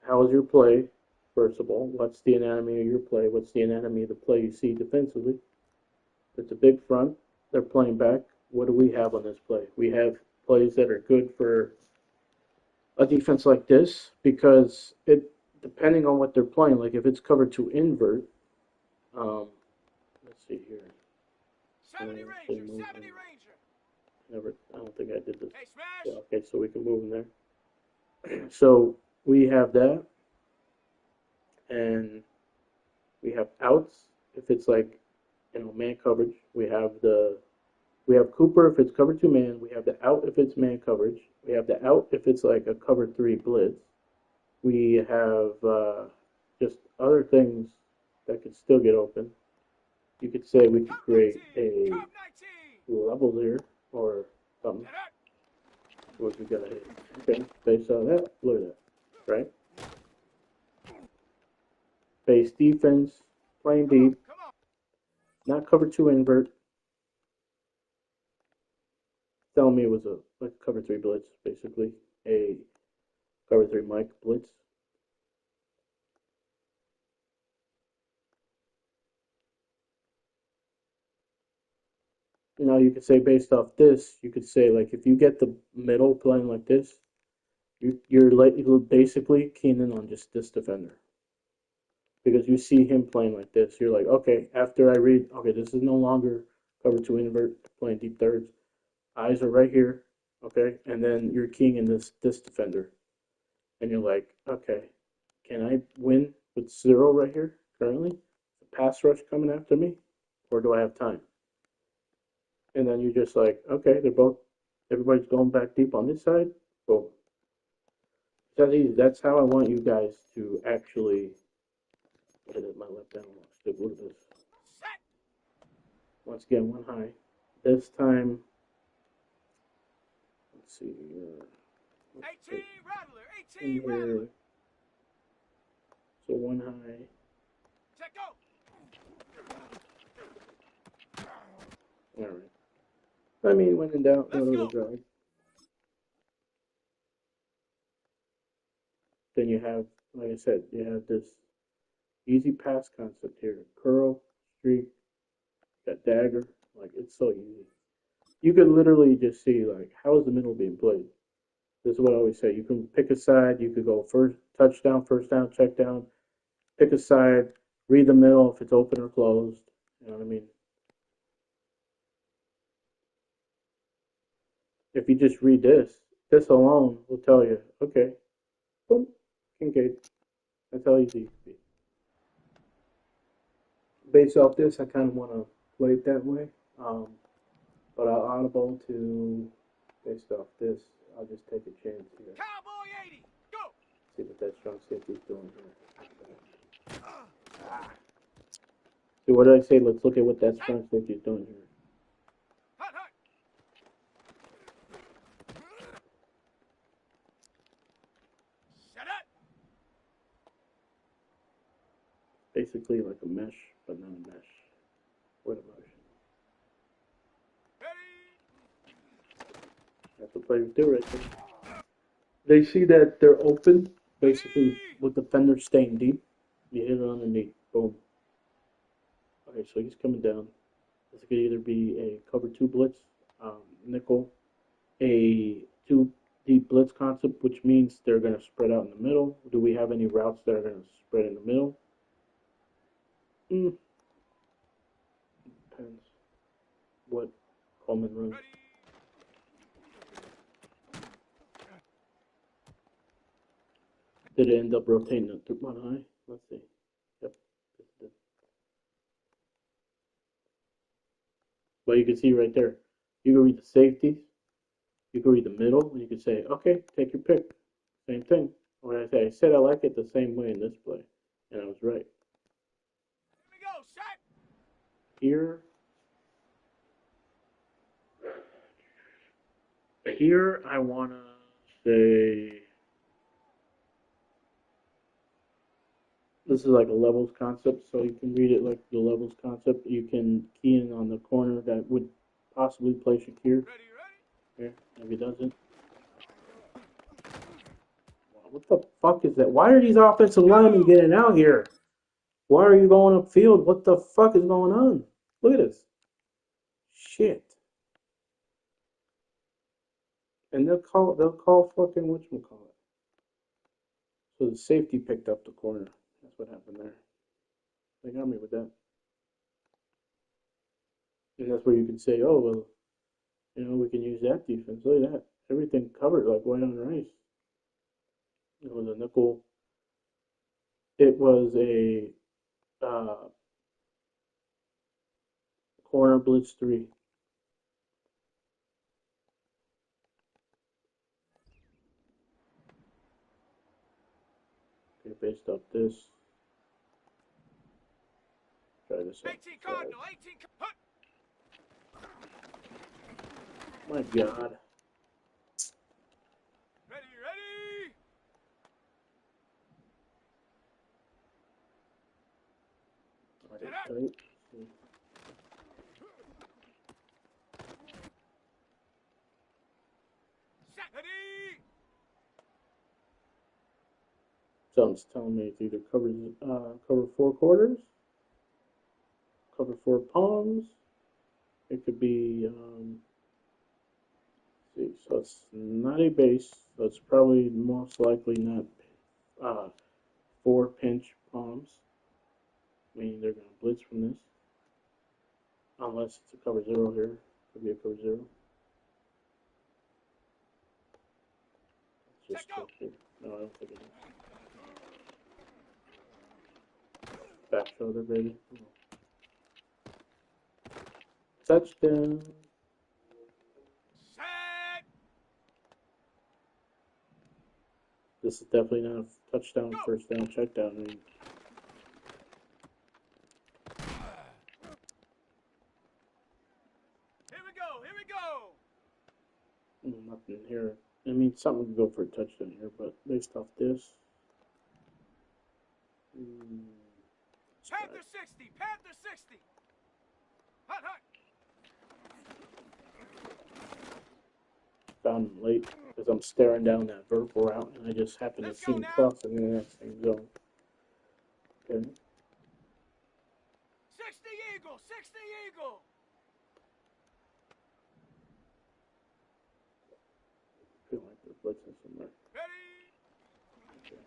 How is your play? First of all, what's the anatomy of your play? What's the anatomy of the play you see defensively? It's a big front. They're playing back. What do we have on this play? We have plays that are good for a defense like this because it, depending on what they're playing, like if it's covered to invert, let's see here.
70 Ranger, 70 Ranger.
I don't think I did this.
Hey, smash.
Yeah, okay, so we can move in there. So we have that, and we have outs if it's like, man coverage. We have Cooper if it's cover 2 man. We have the out if it's man coverage. We have the out if it's like a cover 3 blitz. We have just other things that could still get open. You could say we could create a level there or something. What we gotta hit? Okay, based on that, look at that, right? Base defense, playing deep, not cover 2 invert. Telling me it was a like cover 3 blitz, basically a cover 3 Mike blitz. Now you could say based off this, you could say like if you get the middle playing like this, you're basically keying in on just this defender. Because you see him playing like this, you're like, okay, after I read, okay, this is no longer cover 2 invert, playing deep thirds. Eyes are right here, okay, and then you're keying in this defender. And you're like, okay, can I win with 0 right here currently? The pass rush coming after me, or do I have time? And then you're just like, okay, everybody's going back deep on this side. Boom. That's easy. That's how I want you guys to actually. Look at my left down. Look at this. Once again, 1 high. This time, let's see here.
18 Rattler, 18 Rattler.
So 1 high.
Check go.
All right. I mean, when in doubt, go to the drag. Then you have, like I said, you have this easy pass concept here. Curl, streak, got dagger. Like, it's so easy. You could literally just see, like, how is the middle being played? This is what I always say. You can pick a side. You could go first touchdown, first down, check down. Pick a side. Read the middle if it's open or closed. You know what I mean? If you just read this alone will tell you, okay, boom, Kincaid. That's how easy it can be. Based off this, I kind of want to play it that way. But I'll audible to based off this. I'll just take a chance here.
Cowboy 80, go!
See what that strong safety's doing here. So what did I say? Let's look at what that strong safety's doing here.
Hut, hut. Shut up!
Basically like a mesh, but not a mesh. With a motion.
Ready?
That's what players do right there. They see that they're open, basically with the fender staying deep. You hit it underneath. Boom. Okay, so he's coming down. This could either be a cover 2 blitz, nickel, a 2 deep blitz concept, which means they're going to spread out in the middle. Do we have any routes that are going to spread in the middle? Depends what Coleman runs.
Ready?
Did it end up rotating to one high? Let's see. Yep. But you can see right there, you can read the safeties, you can read the middle, and you can say, okay, take your pick. Same thing. When I said I like it the same way in this play, and I was right.
Here we go, shot!
Here I want to say, this is like a levels concept, so you can read it like the levels concept. You can key in on the corner that would possibly play Shakir.
Ready, ready?
Here, maybe it doesn't. What the fuck is that? Why are these offensive linemen getting out here? Why are you going upfield? What the fuck is going on? Look at this. Shit. And they'll call fucking whatchamacallit. So the safety picked up the corner. That's what happened there. They got me with that. And that's where you can say, oh, well, you know, we can use that defense. Look at that. Everything covered like white on rice. It was a nickel. It was a corner blitz 3. Okay, based off this. Try this out.
18 Cardinal, 18 hut!
My God.
Ready, ready?
Tight. See.
Shot, ready?
Something's telling me it's either cover 4 quarters, cover 4 palms. It could be, see, so it's not a base, so it's probably most likely not 4 pinch palms, meaning they're going to blitz from this, unless it's a cover 0 here. Could be a cover 0. Let's just check here. No, I don't think it is. Back shoulder, baby. Touchdown.
Set!
This is definitely not a touchdown, first down, check down. I mean,
Here we go, here we go!
nothing here. I mean, something could go for a touchdown here, but based off this.
Panther 60, Panther 60! Hut, hut!
Found him late because I'm staring down that vertical route and I just happened to see him cross in the next same zone. Okay.
60 Eagle, 60 Eagle!
Feel like they're blitzing somewhere.
Ready?
Okay.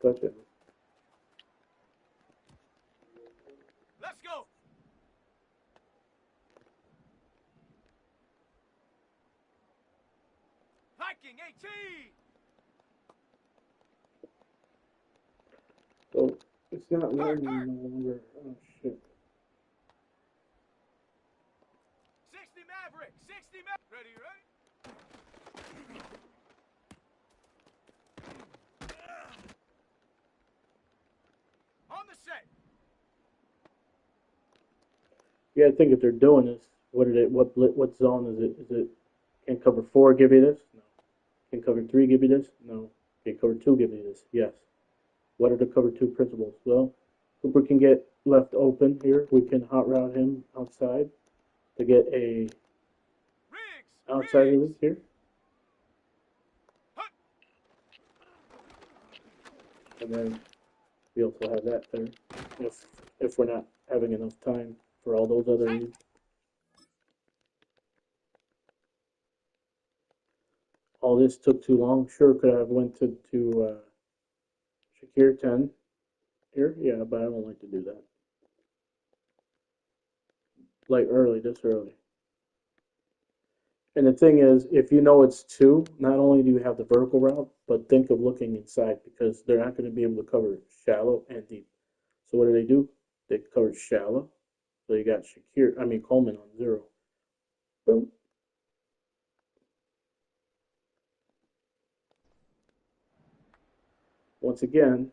Gotcha.
Let's go. Hiking 18.
So it's not loading no longer. Oh shit.
60 Maverick. 60 Maverick. Ready, ready. On the set.
Yeah, I think if they're doing this, what zone is it? Is it can cover 4 give you this? No. Can cover 3 give you this? No. Can cover 2 give you this? Yes. What are the cover 2 principles? Well, Cooper can get left open here. We can hot route him outside to get a outside release here. And then we also have that there if we're not having enough time for all those other reads. All this took too long. Sure, could have went to Shakir 10 here. Yeah, but I don't like to do that. Like this early. And the thing is, if you know it's 2, not only do you have the vertical route, but think of looking inside because they're not going to be able to cover shallow and deep. So what do? They cover shallow. So you got Coleman on 0. Boom. Once again,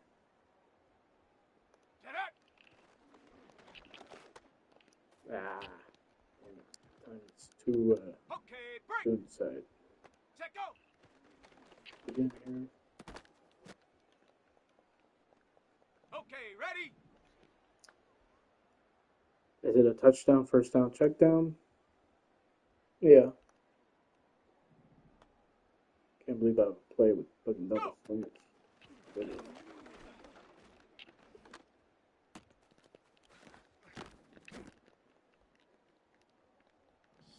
it's too inside.
Check go.
Again here.
Okay, ready.
Is it a touchdown, first down, check down? Yeah. Can't believe I play with fucking double slingers.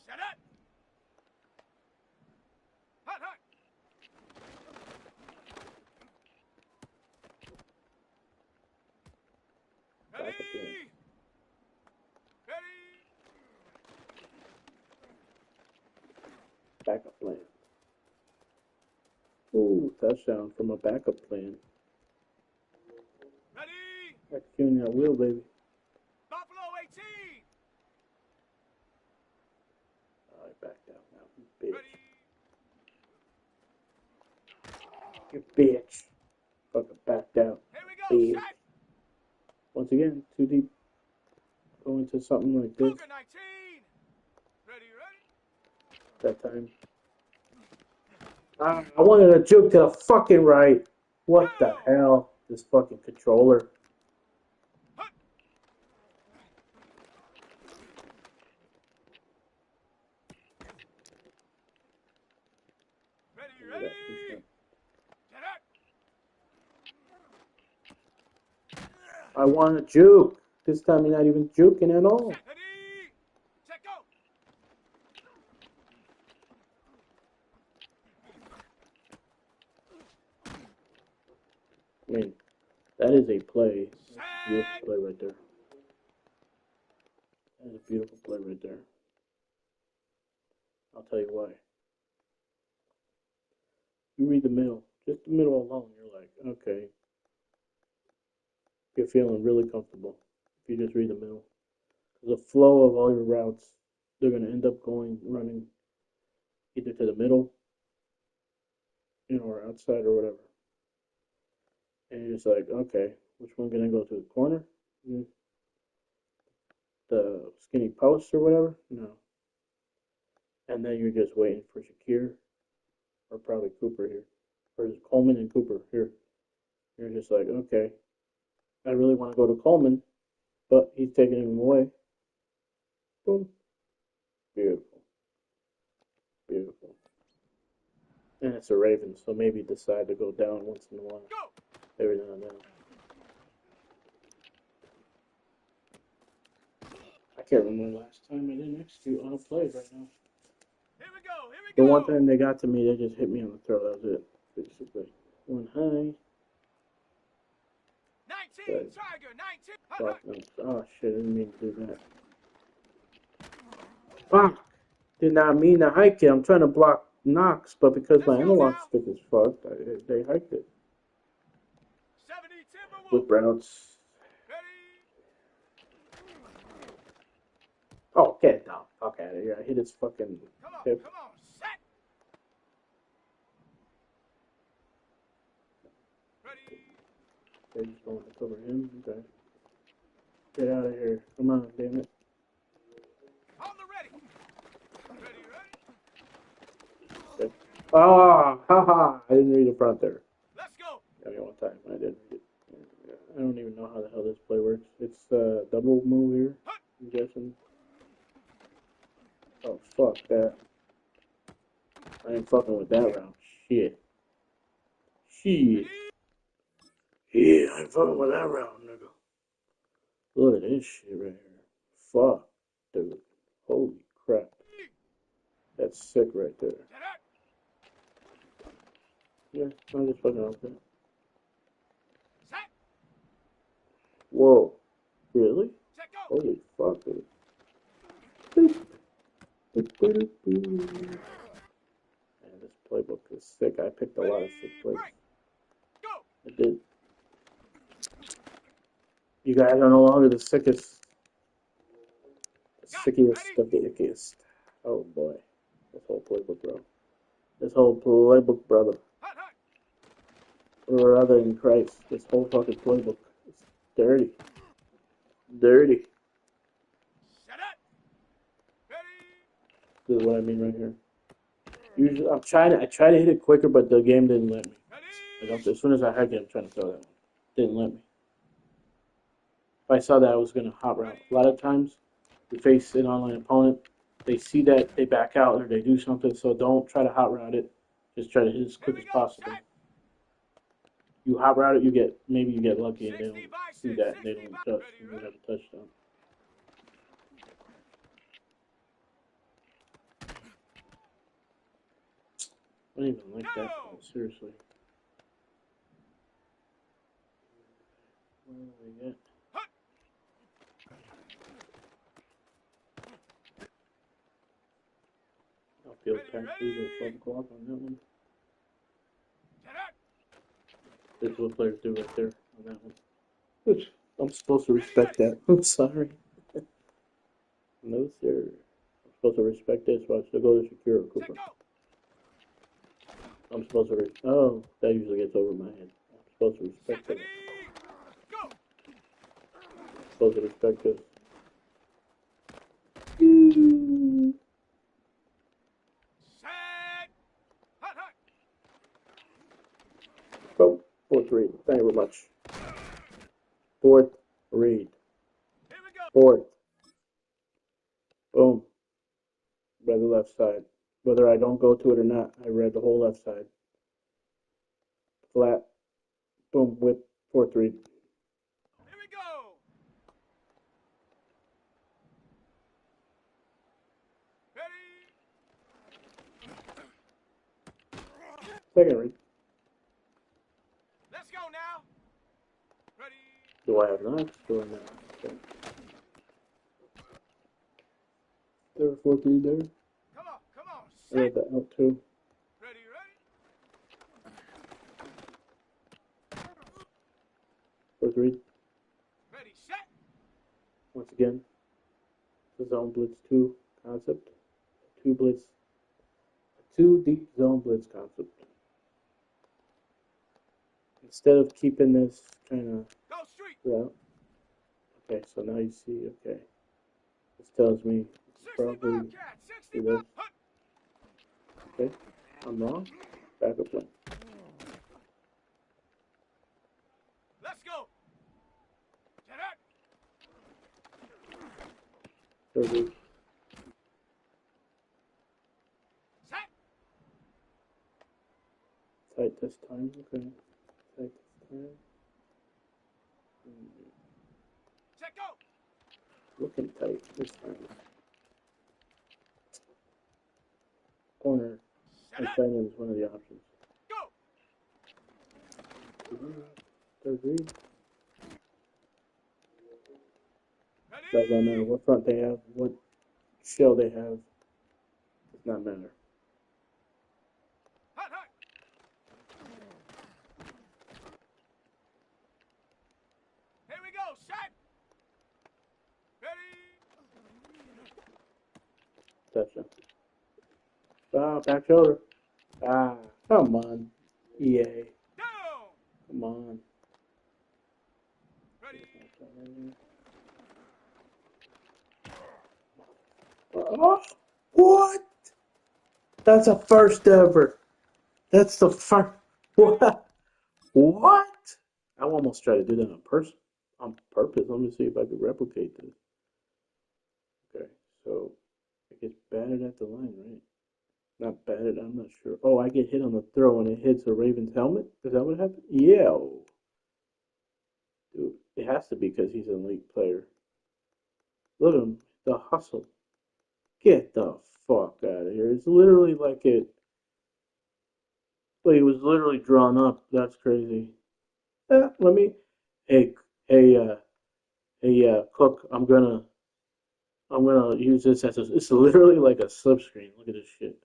Set up. Hot, hot. Ready. Ready.
Backup plan. Ooh, touchdown from a backup plan.
Ready.
Executing that wheel, baby.
Buffalo 18.
Oh, I backed out now. You bitch.
Ready.
You bitch. Fucking backed out.
Here we go.
Bitch. Once again, too deep. Go into something like this.
Cougar 19. Ready, ready.
That time. I wanted to juke to the fucking right. What the hell? This fucking controller.
Ready, ready. Get up.
I want to juke. This time you're not even juking at all.
Ready. Check go.
I mean, that is a play. Beautiful play right there. That is a beautiful play right there. I'll tell you why. You read the middle, just the middle alone, you're like, okay. You're feeling really comfortable if you just read the middle. The flow of all your routes, they're going to end up running either to the middle, or outside or whatever. And you're just like, okay, which one can I go to? The corner? The skinny post or whatever? No. And then you're just waiting for Shakir, or probably Cooper here. Or is it Coleman and Cooper here? You're just like, okay, I really want to go to Coleman, but he's taking him away. Boom. Beautiful. Beautiful. And it's a Raven, so maybe decide to go down once in a while. Every now and then. I can't remember the last time I didn't execute on a play right now.
Here we go. Here we
The
go.
one time they got to me, they just hit me on the throat. That was it, basically. One high. Right.
Tiger, 19.
Fuck no. Oh shit, I didn't mean to do that. Fuck! Did not mean to hike it. I'm trying to block Knox, but because my analog stick is fucked, they hiked it.
70 Timberwolves.
With routes.
Ready.
Oh, get down. Fuck out of here. I hit his fucking hip.
Come on, set. Ready.
They're just going to cover him. Okay. Get out of here. Come on, damn it.
On the ready. Ready.
Okay. Ah, haha. I didn't read the front there.
Let's go.
Got me one time. I didn't read it. I don't even know how the hell this play works. It's double move here. I'm guessing. Oh, fuck that. I ain't fucking with that round. Shit. Shit. Yeah, I ain't fucking with that round, nigga. Look at this shit right here. Fuck, dude. Holy crap. That's sick right there. Yeah, I'm just fucking out there. Whoa. Really? Holy fuck, dude. Man, this playbook is sick. I picked a lot of sick plays. I did. You guys are no longer the sickest. The sickiest of the ickiest. Oh boy. This whole playbook, bro. This whole playbook, brother. Brother in Christ. This whole fucking playbook is dirty. Dirty. This is what I mean right here. Usually, I try to hit it quicker, but the game didn't let me. Like, as soon as I had it, I'm trying to throw that one. Didn't let me. If I saw that, I was going to hot route. A lot of times, you face an online opponent, they see that, they back out, or they do something, so don't try to hot route it. Just try to hit it as quick as possible. You hot route it, maybe you get lucky, and they don't see that, and they don't touch, and you have a touchdown. I don't even like that, seriously. What do we get? Outfield penalties at 12 o'clock on that one. This is what players do right there on that one. I'm supposed to respect that. I'm sorry. No, sir. I'm supposed to respect this. Watch, they'll go to Shakira Cooper. I'm supposed to oh, that usually gets over my head. I'm supposed to respect that. I'm supposed to respect this. Oh, fourth read. Thank you very much. Fourth read. Fourth. Boom. Read the left side. Whether I don't go to it or not, I read the whole left side. Flat. Boom. Whip. Fourth read.
Here we go. Ready.
Second read.
Let's go now. Ready.
Do I have knives? Do I not? Okay. There, fourth read there.
Come on.
I read that out too.
Ready.
Fourth read.
Ready, set.
Once again, the zone blitz 2 concept. 2 deep zone blitz concept. Instead of keeping this kind of route. Okay, so now you see, okay. This tells me probably do this. Okay, I'm wrong. Backup plan.
Let's go.
Third read.
Set.
Tight this time, okay. Tight this time.
Set, go.
Looking tight this time. Corner and tight end is one of the options.
Go.
Third read. Does not matter what front they have, what shell they have. Does not matter.
Hot, hot. Here we go. Set. Ready.
Touchdown. Ah, back shoulder. Ah, come on. EA.
Down.
Come on.
Ready.
Oh, what? That's a first ever. That's the first. What? What? I almost tried to do that on purpose. Let me see if I could replicate this. Okay, so it gets batted at the line, right? Not batted, I'm not sure. Oh, I get hit on the throw and it hits a Ravens helmet? Is that what happened? Yeah. Dude, it has to be because he's an elite player. Look at him, the hustle. Get the fuck out of here. It's literally like it. Well, he was literally drawn up. That's crazy. Let me. Hey, hey, Cook. I'm gonna use this as a. It's literally like a slip screen. Look at this shit.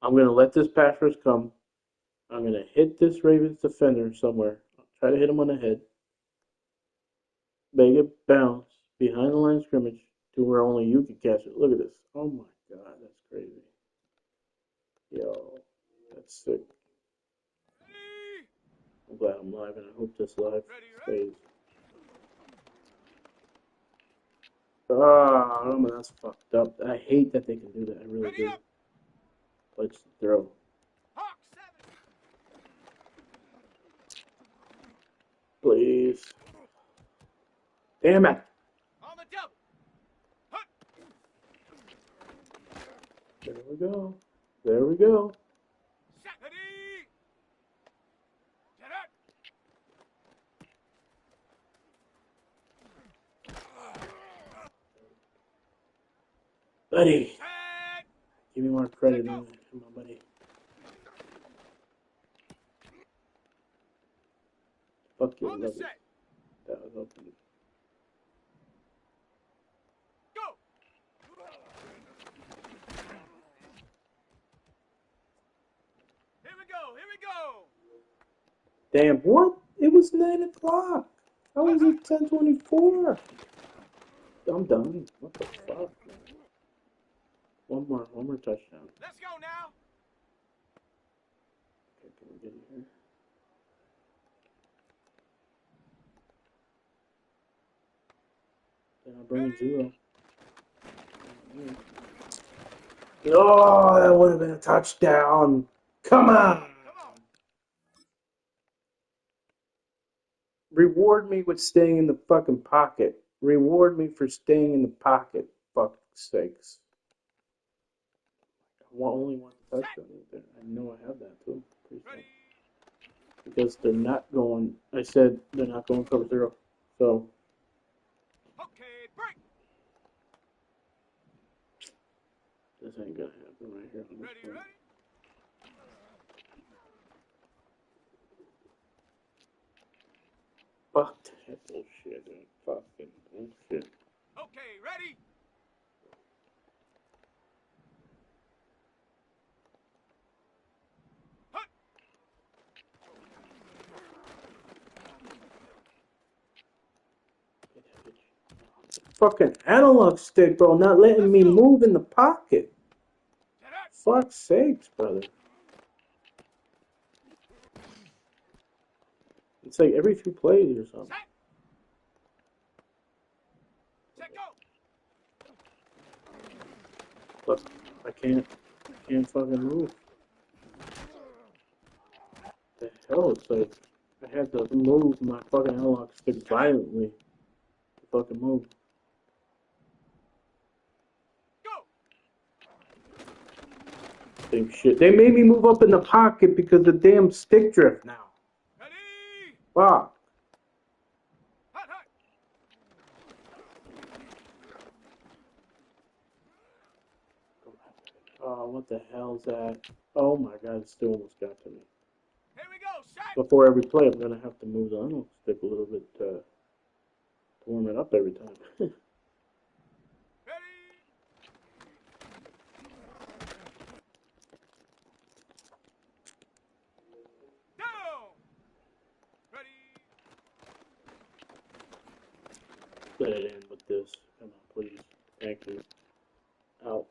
I'm gonna let this pass rush come. I'm gonna hit this Ravens defender somewhere. I'll try to hit him on the head. Make it bounce behind the line of scrimmage to where only you can catch it. Look at this. Oh my god, that's crazy. Yo, that's sick. I'm glad I'm live and I hope this live stays. Oh, man, that's fucked up. I hate that they can do that. I really do. Let's throw. Please. Damn it.
On the double.
There we go. There we go.
Set. Ready. Get up.
Buddy.
Set.
Give me more credit on that. Come on, buddy. Fuck you,
On the
love it.
set.
That was open.
Go. Here we go. Here we go.
Damn, what? It was 9 o'clock. How was it 10:24? I'm done. What the fuck? One more touchdown.
Let's go now.
Okay, can we get in here? Then I'll bring in 0. Oh, that would have been a touchdown. Come on. Reward me with staying in the fucking pocket. Reward me for staying in the pocket. Fuck's sakes. I only want the touchdown there. I know I have that too. Because they're not going. I said they're not going cover 0. So.
Okay, break.
This ain't gonna happen right here.
Ready, ready.
Fuck that bullshit, dude. Fucking bullshit.
Okay, ready.
Fucking analog stick, bro, not letting me move in the pocket. Fuck's sakes, brother. It's like every few plays or something.
Set, go.
Look, I can't fucking move. The hell, it's like I had to move my fucking analog stick violently to fucking move. Same shit. They made me move up in the pocket because of the damn stick drift now.
Ready.
Fuck.
Hot, hot.
Oh, what the hell's that? Oh my god, it still almost got to me.
Here we go. Set.
Before every play, I'm gonna have to move the analog stick a little bit to warm it up every time. let it in with this. Come on, please. Thank you. Out.